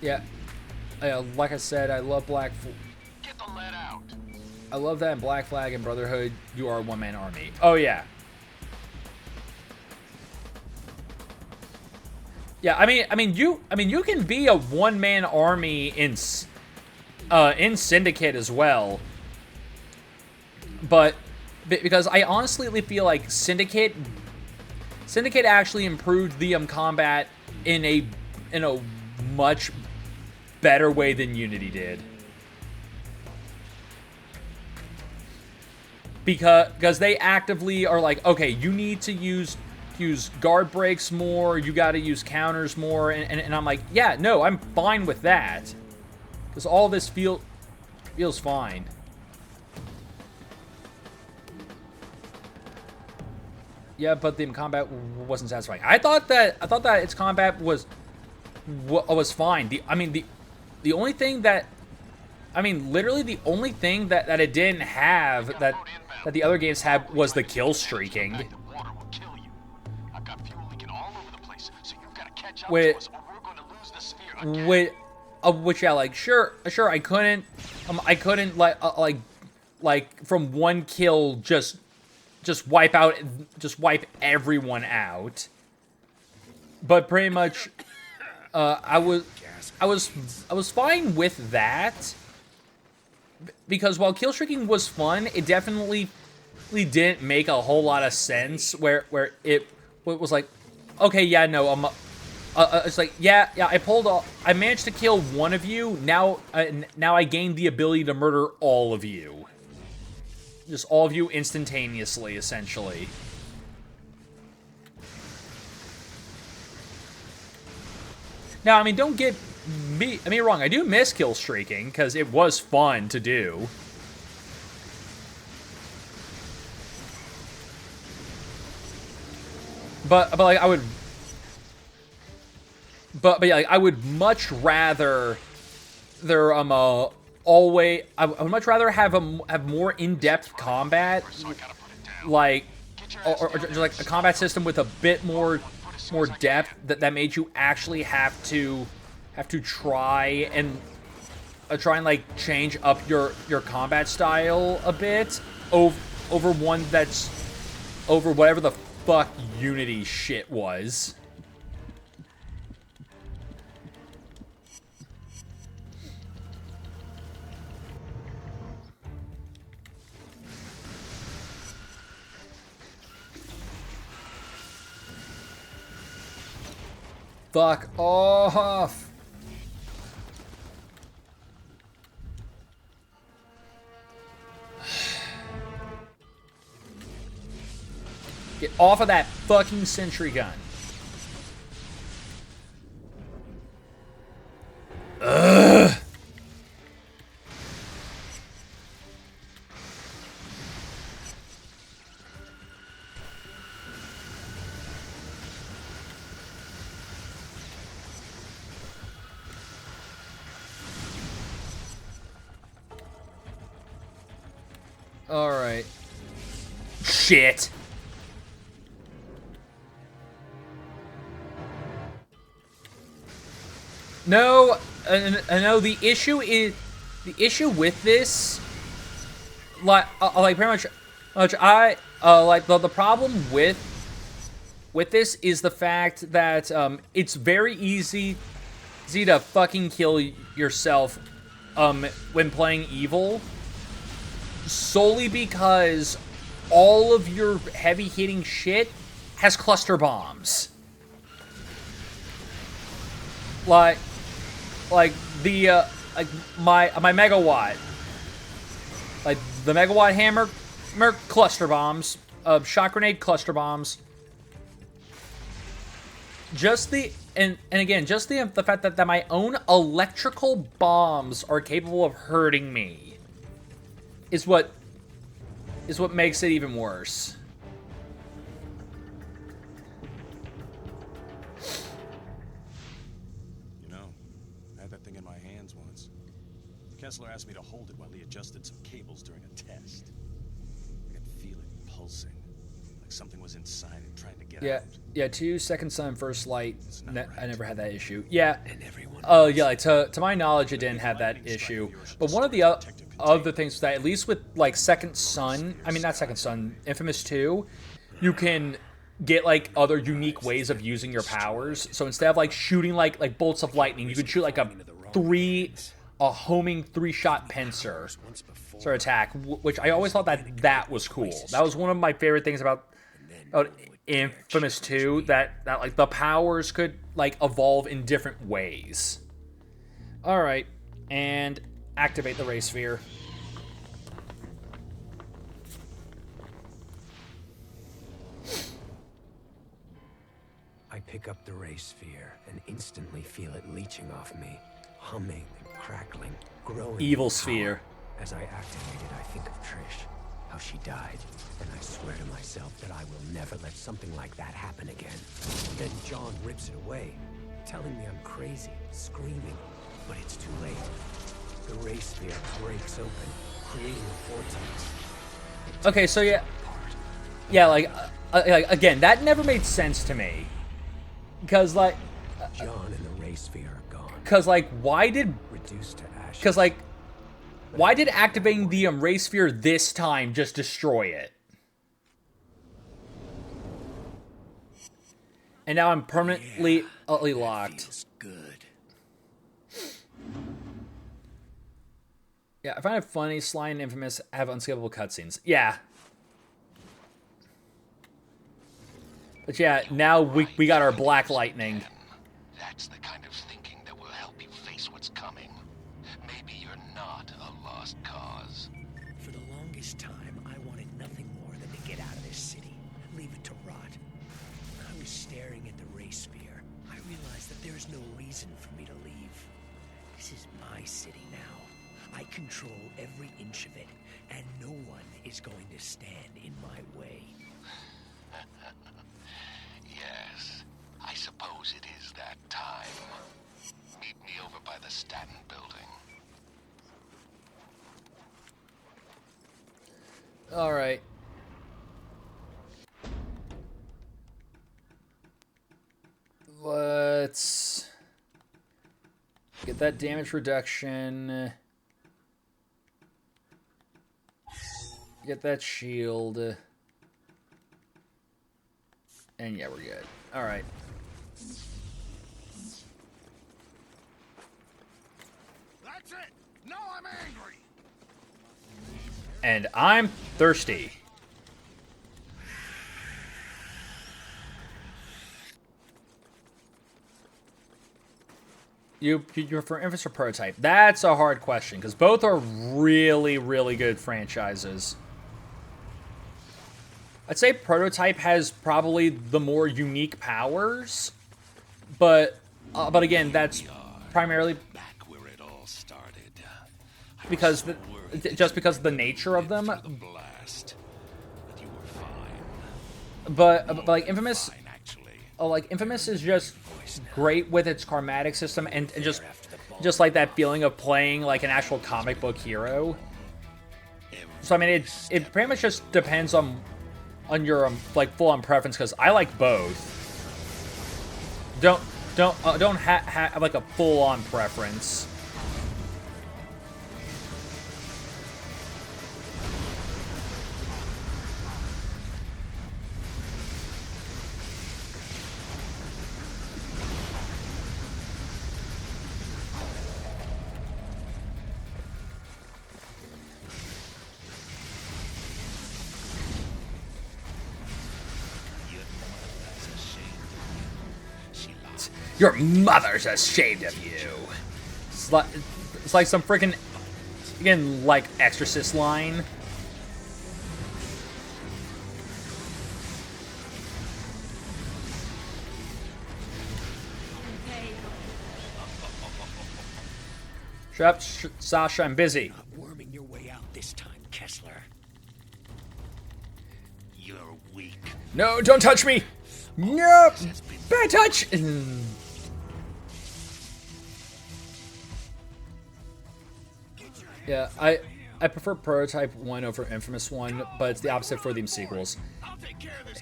Yeah, like I said, I love Get the lead out. I love that in Black Flag and Brotherhood, you are a one-man army. Oh yeah. Yeah, I mean you can be a one-man army in Syndicate as well. But because I honestly feel like Syndicate actually improved the combat in a much better way than Unity did. Because they actively are like, okay, you need to use guard breaks more, you got to use counters more, and I'm like, yeah, no, I'm fine with that, because all this feels fine. Yeah, but the combat wasn't satisfying. I thought that its combat was fine. The only thing that, literally the only thing that it didn't have that the other games had was the kill streaking. Which yeah, like sure, I couldn't like from one kill just wipe everyone out. But pretty much, I was fine with that, because while kill streaking was fun, it definitely didn't make a whole lot of sense. Where it was like, okay, yeah, no, it's like, yeah, I managed to kill one of you. Now I gained the ability to murder all of you. Just all of you instantaneously, essentially. Now, don't get me wrong. I do miss kill streaking because it was fun to do. But like I would. But yeah, like, I would much rather there I would much rather have more in-depth combat, like or just like a combat system with a bit more depth that made you actually have to try and like change up your combat style a bit over one that's over whatever the fuck Unity shit was. Fuck off. Get off of that fucking sentry gun. Ugh. Alright. Shit. No, no, the issue with this, like pretty much like the problem with this is the fact that it's very easy to fucking kill yourself when playing Evil, solely because all of your heavy hitting shit has cluster bombs. Like the my megawatt, like the megawatt hammer, cluster bombs, shot grenade, cluster bombs. Just the again, just the fact that my own electrical bombs are capable of hurting me is what makes it even worse. You know, I had that thing in my hands once. Kessler asked me to hold it while he adjusted some cables during a test. I could feel it pulsing, like something was inside it trying to get out. Yeah, 2 second sun, first light. Right. I never had that issue. Yeah. And everyone Yeah, like to my knowledge, it didn't have that issue. But one of the other things that, at least with like Second Son, I mean not Second Son, Infamous 2, you can get like other unique ways of using your powers. So instead of like shooting like bolts of lightning, you could shoot like a homing 3-shot pincer sort of attack, which I always thought that was cool. That was one of my favorite things about Infamous 2, that like the powers could like evolve in different ways. All right, and activate the Ray Sphere. I pick up the Ray Sphere and instantly feel it leeching off me, humming and crackling, growing. Evil in Sphere. power. As I activate it, I think of Trish, how she died, and I swear to myself that I will never let something like that happen again. Then John rips it away, telling me I'm crazy, screaming, but it's too late. The Ray Sphere breaks open, creating a vortex. Okay, so like again, that never made sense to me, because like, John and the Ray Sphere are gone. because like, why did Reduced to ashes. Because, like, why did activating the Ray Sphere this time just destroy it? And now I'm permanently locked. Feels good. Yeah, I find it funny Sly and Infamous have unskippable cutscenes. Yeah. But yeah, now we got our Black Lightning. That's the kind of thinking that will help you face what's coming. Maybe you're not a lost cause. For the longest time, I wanted nothing more than to get out of this city, leave it to rot. I was staring at the Ray Sphere. I realized that there is no reason for me to leave. This is my city now. I control every inch of it, and no one is going to stand in my way. Yes, I suppose it is that time. Meet me over by the Staten building. All right. Let's get that damage reduction. Get that shield. And yeah, we're good. All right. That's it! Now I'm angry! And I'm thirsty. You prefer Infamous or Prototype? That's a hard question, because both are really, really good franchises. I'd say Prototype has probably the more unique powers, but again, that's primarily Back where it all started. because just because of the nature of them. The blast. But you were fine. But like Infamous, Fine, actually. like Infamous is just great with its karmatic system and just like that feeling of playing like an actual comic book hero. So I mean, it pretty much just depends on your like full-on preference, because I like both. Don't have like a full-on preference. Your mother's ashamed of you. It's like some freaking, again, like Exorcist line. Shut up, Sasha, I'm busy. Not worming your way out this time, Kessler. You're weak. No, don't touch me! No! Bad touch! Yeah, I prefer Prototype 1 over Infamous 1, but it's the opposite for these sequels.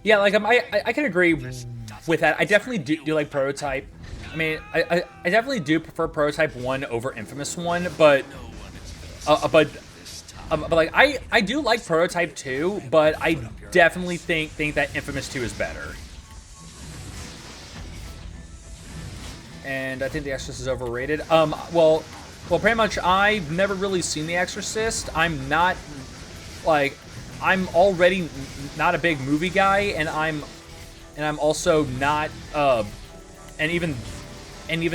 Yeah, like, I can agree with that. I definitely do like Prototype. I mean, I definitely do prefer Prototype 1 over Infamous 1, but like, I do like Prototype 2, but I definitely think that Infamous 2 is better. And I think The Exorcist is overrated. Well, pretty much I've never really seen The Exorcist. I'm not, like, I'm already not a big movie guy, and I'm also not, and even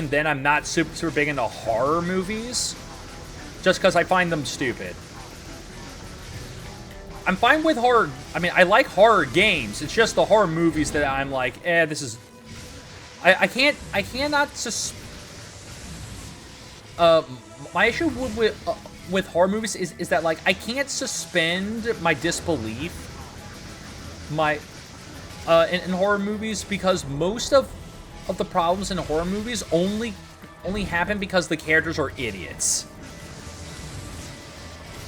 then I'm not super big into horror movies, just because I find them stupid. I'm fine with horror. I mean, I like horror games. It's just the horror movies that I'm like, this is. I cannot my issue with horror movies is that, like, I can't suspend my disbelief in horror movies, because most of the problems in horror movies only happen because the characters are idiots.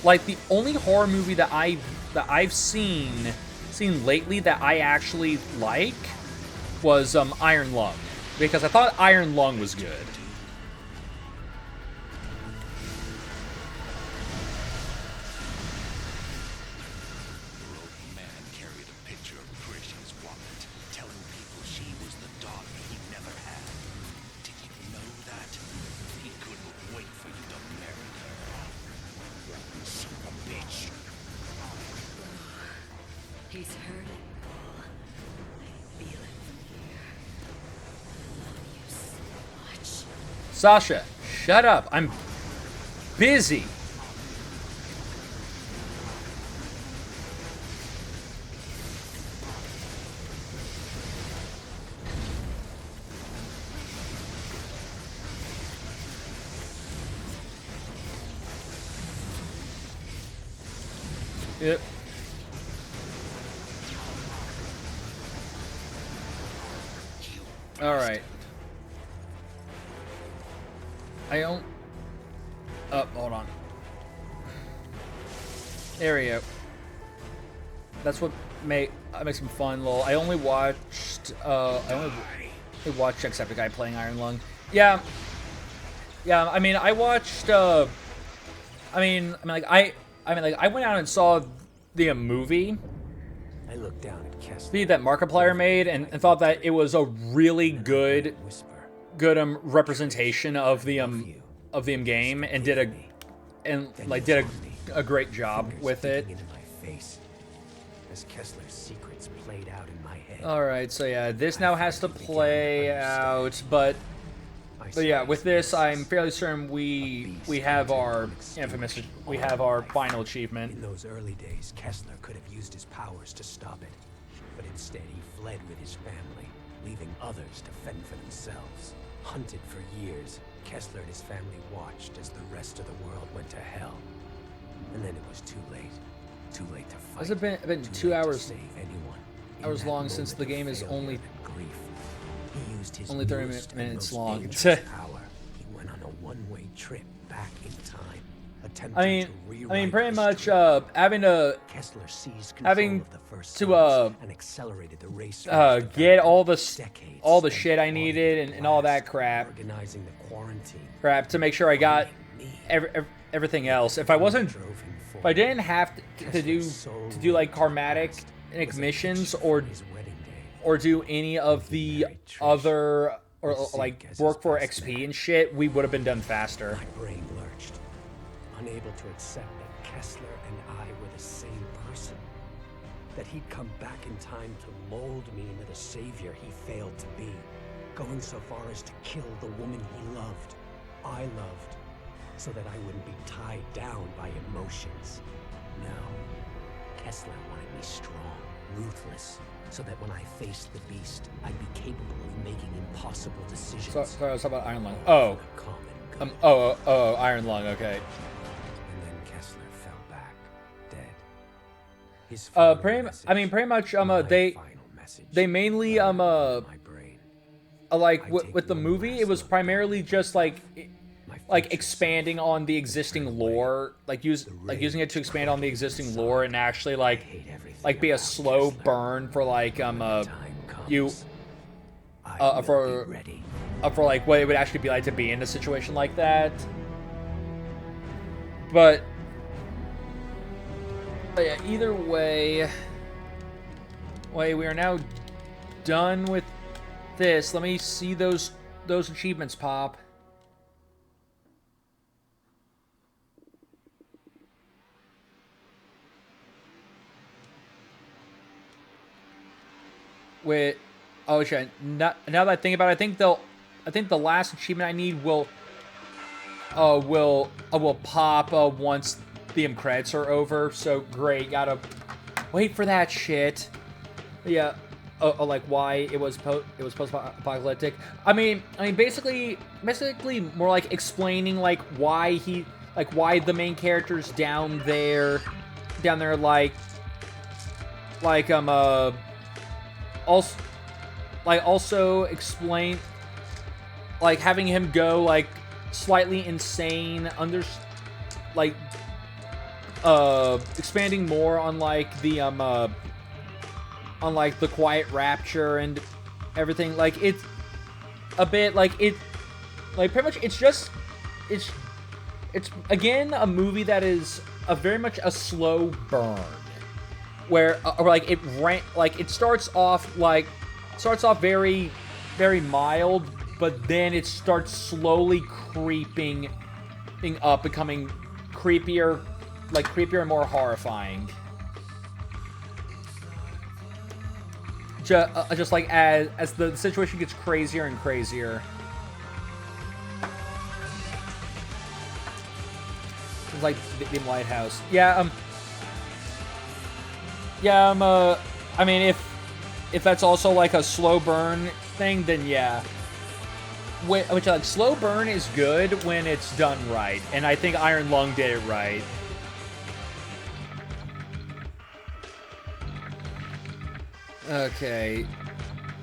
Like, the only horror movie that I've seen lately that I actually like was Iron Lung, because I thought Iron Lung was good. He's hurting. I feel it from here. I love you so much. Sasha, shut up. I'm busy. Yep. All right. I don't. Hold on. There we go. That's what makes him fun. Lol. I only watched. I only watched Jacksepticeye playing Iron Lung. Yeah. Yeah. I mean, I watched. I went out and saw the movie. I looked down at Kessler that Markiplier made, and thought that it was a really good representation of the game, and did a great job with it. As Kessler's secrets played out in my head. All right, so yeah, this now has to play out, but yeah, with this, I'm fairly certain we have our final achievement. In those early days, Kessler could have used his powers to stop it, but instead he fled with his family, leaving others to fend for themselves. Hunted for years, Kessler and his family watched as the rest of the world went to hell. And then it was too late. Too late to fight. Has it been 2 hours? Save anyone. Hours long, since the game is only Grief. He used his 30 newest and minutes most long. dangerous power. He went on a one-way trip back in time, attempting to rewrite pretty much history. Kessler seized control having of the first to sons and accelerated the race get all the decades shit I needed and all that crap organizing the quarantine. to make sure I got everything else. If I didn't have to do like karmatic missions or do any of the other, or like work for XP and shit, we would have been done faster. My brain lurched, unable to accept that Kessler and I were the same person. That he'd come back in time to mold me into the savior he failed to be. going so far as to kill the woman he loved, I loved, so that I wouldn't be tied down by emotions. No. Kessler wanted me strong, ruthless, so that when I faced the beast, I'd be capable of making impossible decisions. Sorry, I was talking about Iron Lung. Oh. Iron Lung, okay. And then Kessler fell back, dead. His pretty much, they mainly, like, with the movie, it was primarily just, like expanding on the existing lore, using it to expand on the existing lore and actually, like be a slow burn for, like, for like what it would actually be like to be in a situation like that. But yeah, either way, we are now done with this. Let me see those achievements pop. With shit. Now that I think about it, I think the last achievement I need will pop once the credits are over. So great, gotta wait for that shit. Yeah. Like why it was post-apocalyptic. I mean basically more like explaining like why the main character's down there also explain, like, having him go, like, slightly insane, expanding more on, like, the quiet rapture and everything. Like, it's a bit, like, pretty much, it's again, a movie that is very much a slow burn. Where, it starts off very, very mild, but then it starts slowly creeping up, becoming creepier and more horrifying. Just like as the situation gets crazier and crazier. It's like the lighthouse. Yeah, I mean, if that's also like a slow burn thing, then yeah. Which, like, slow burn is good when it's done right, and I think Iron Lung did it right. Okay.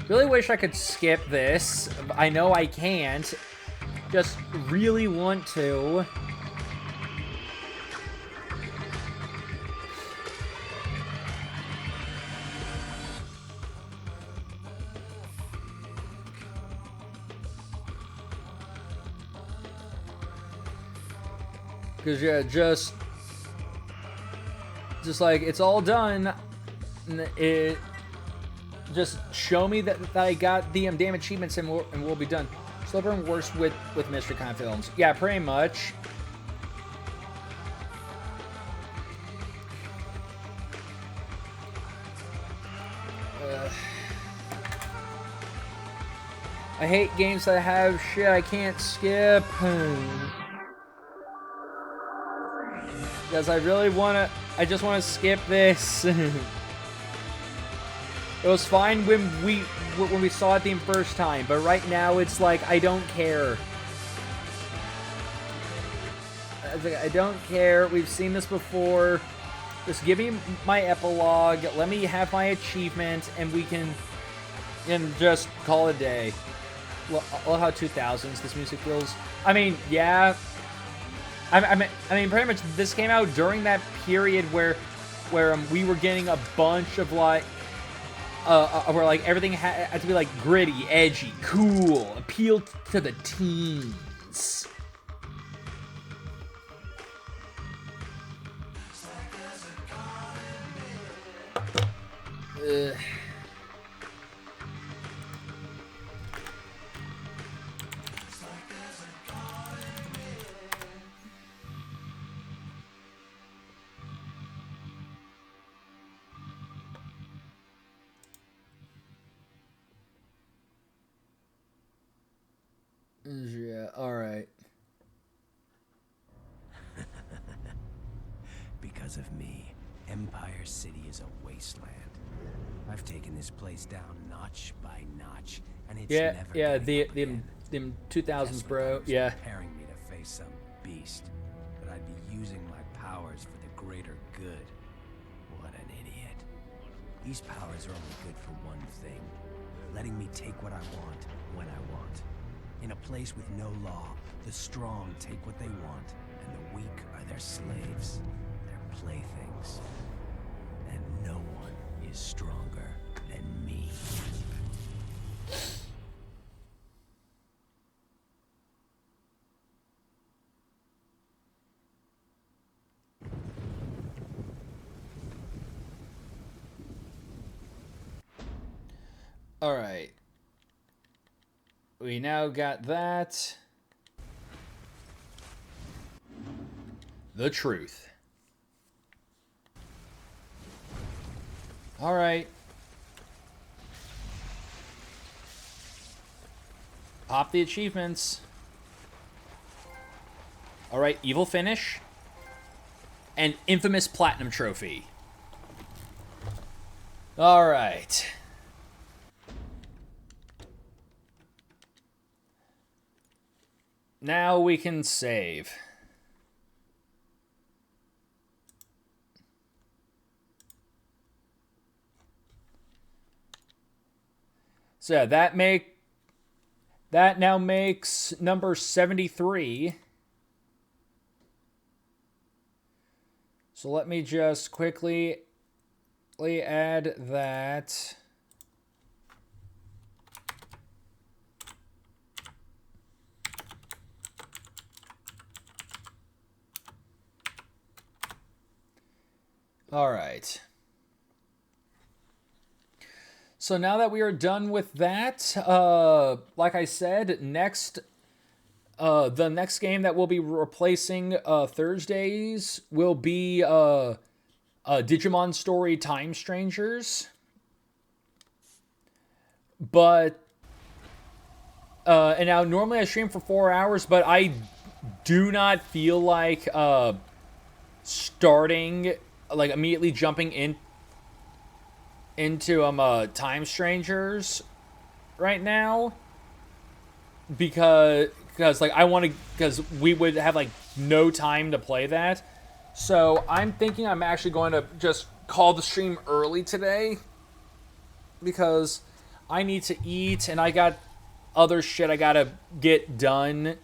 Really wish I could skip this. I know I can't. Just really want to. Because, yeah, just like, it's all done. Just show me that I got the damn achievements and we'll be done. Slow burn works with Mystery Con films. Yeah, pretty much. I hate games that have shit I can't skip. Because I just want to skip this. It was fine when we saw it the first time, but right now it's like, I don't care. I don't care. We've seen this before. Just give me my epilogue. Let me have my achievement, and we can just call it a day. Well, I love how 2000s this music feels. I mean, yeah. I mean, pretty much this came out during that period where we were getting a bunch of like, where like everything had to be like gritty, edgy, cool, appeal to the teens. because of me, Empire City is a wasteland. I've taken this place down notch by notch, and it's Yeah, never yeah, getting up again. them 2000s, Kessler bro. thought he was Yeah. preparing me to face some beast, but I'd be using my powers for the greater good. What an idiot. These powers are only good for one thing, letting me take what I want when I want. In a place with no law, the strong take what they want, and the weak are their slaves, their playthings. And no one is stronger than me. All right. We now got that. The truth. All right. Pop the achievements. All right, evil finish. And infamous platinum trophy. All right. Now we can save. So yeah, that now makes number 73. So let me just quickly add that. All right. So now that we are done with that, like I said, the next game that we'll be replacing Thursdays will be Digimon Story Time Strangers. But and now normally I stream for 4 hours, but I do not feel like starting, like immediately jumping into Time Strangers right now, because like I want to, because we would have like no time to play that. So I'm thinking I'm actually going to just call the stream early today, because I need to eat and I got other shit I gotta get done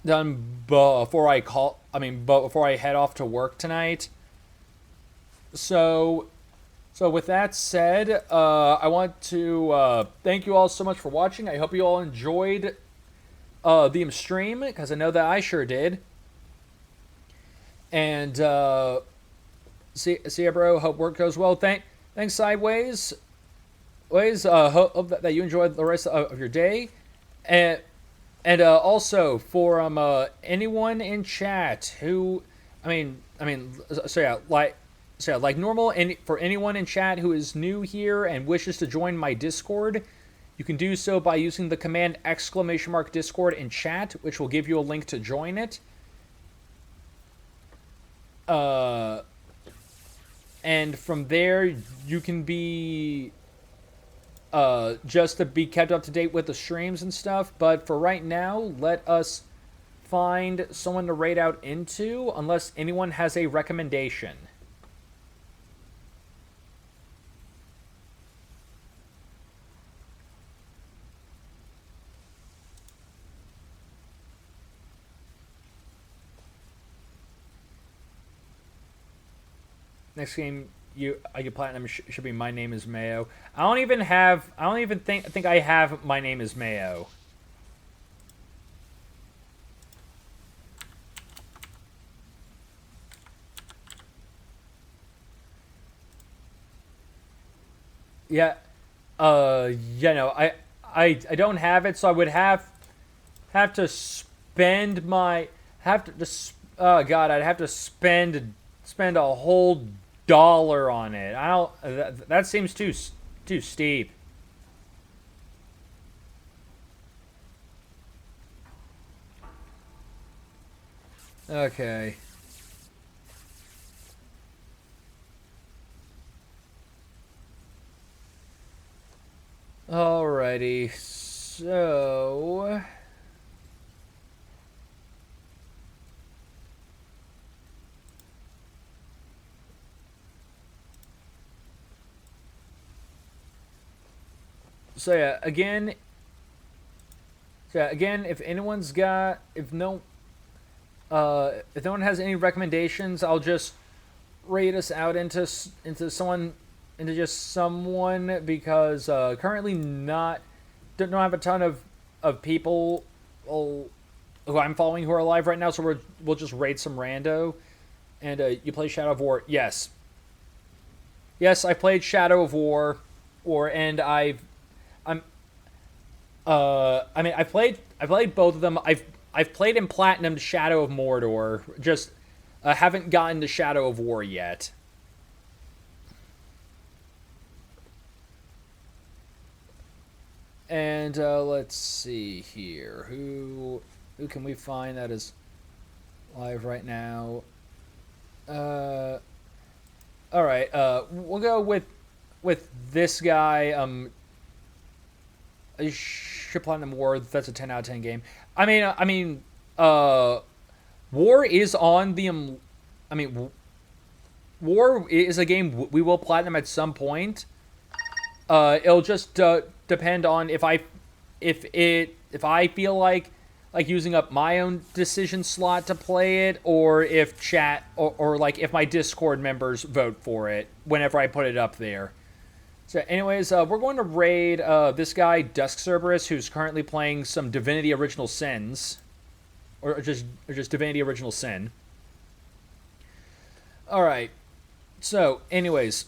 before I head off to work tonight. So with that said, I want to thank you all so much for watching. I hope you all enjoyed the stream, because I know that I sure did. And see ya, bro. Hope work goes well. Thanks, Sideways. Hope that you enjoy the rest of your day. And also for anyone in chat who, like normal, and for anyone in chat who is new here and wishes to join my Discord, you can do so by using the command !Discord in chat, which will give you a link to join it. And from there, you can be just to be kept up to date with the streams and stuff. But for right now, let us find someone to raid out into, unless anyone has a recommendation. Next game you platinum should be My Name Is Mayo. I don't even think I have My Name Is Mayo. Yeah. No, I don't have it, so I would have to spend my I'd have to spend a whole $1 on it. I don't. That seems too steep. Okay. Alrighty, so... So yeah, again, if anyone's got, if no one has any recommendations, I'll just rate us out into someone, because currently don't have a ton of people who I'm following who are alive right now, so we'll just raid some rando. And you play Shadow of War? Yes, I played Shadow of War, and I played both of them. I've played in Platinum Shadow of Mordor. Just haven't gotten to Shadow of War yet. And let's see here. Who can we find that is live right now? All right. We'll go with this guy. Platinum War. That's a 10 out of 10 game. I mean, War is on the. War is a game we will platinum at some point. It'll just depend on if I feel like using up my own decision slot to play it, or if chat or like if my Discord members vote for it whenever I put it up there. So anyways, we're going to raid this guy, Dusk Cerberus, who's currently playing some Divinity Original Sins. Or just Divinity Original Sin. Alright. So, anyways,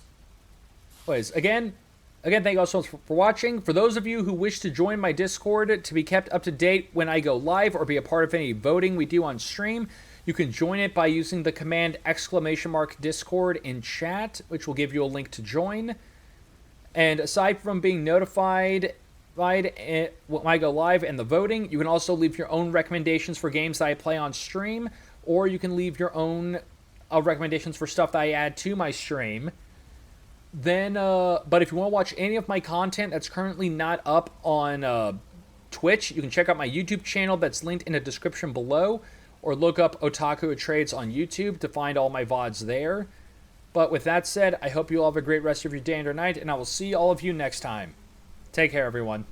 again, thank you all so much for watching. For those of you who wish to join my Discord to be kept up to date when I go live or be a part of any voting we do on stream, you can join it by using the command !Discord in chat, which will give you a link to join. And aside from being notified when I go live and the voting, you can also leave your own recommendations for games that I play on stream, or you can leave your own recommendations for stuff that I add to my stream. Then, but if you want to watch any of my content that's currently not up on Twitch, you can check out my YouTube channel that's linked in the description below, or look up Otaku Trades on YouTube to find all my VODs there. But with that said, I hope you all have a great rest of your day and or night, and I will see all of you next time. Take care, everyone.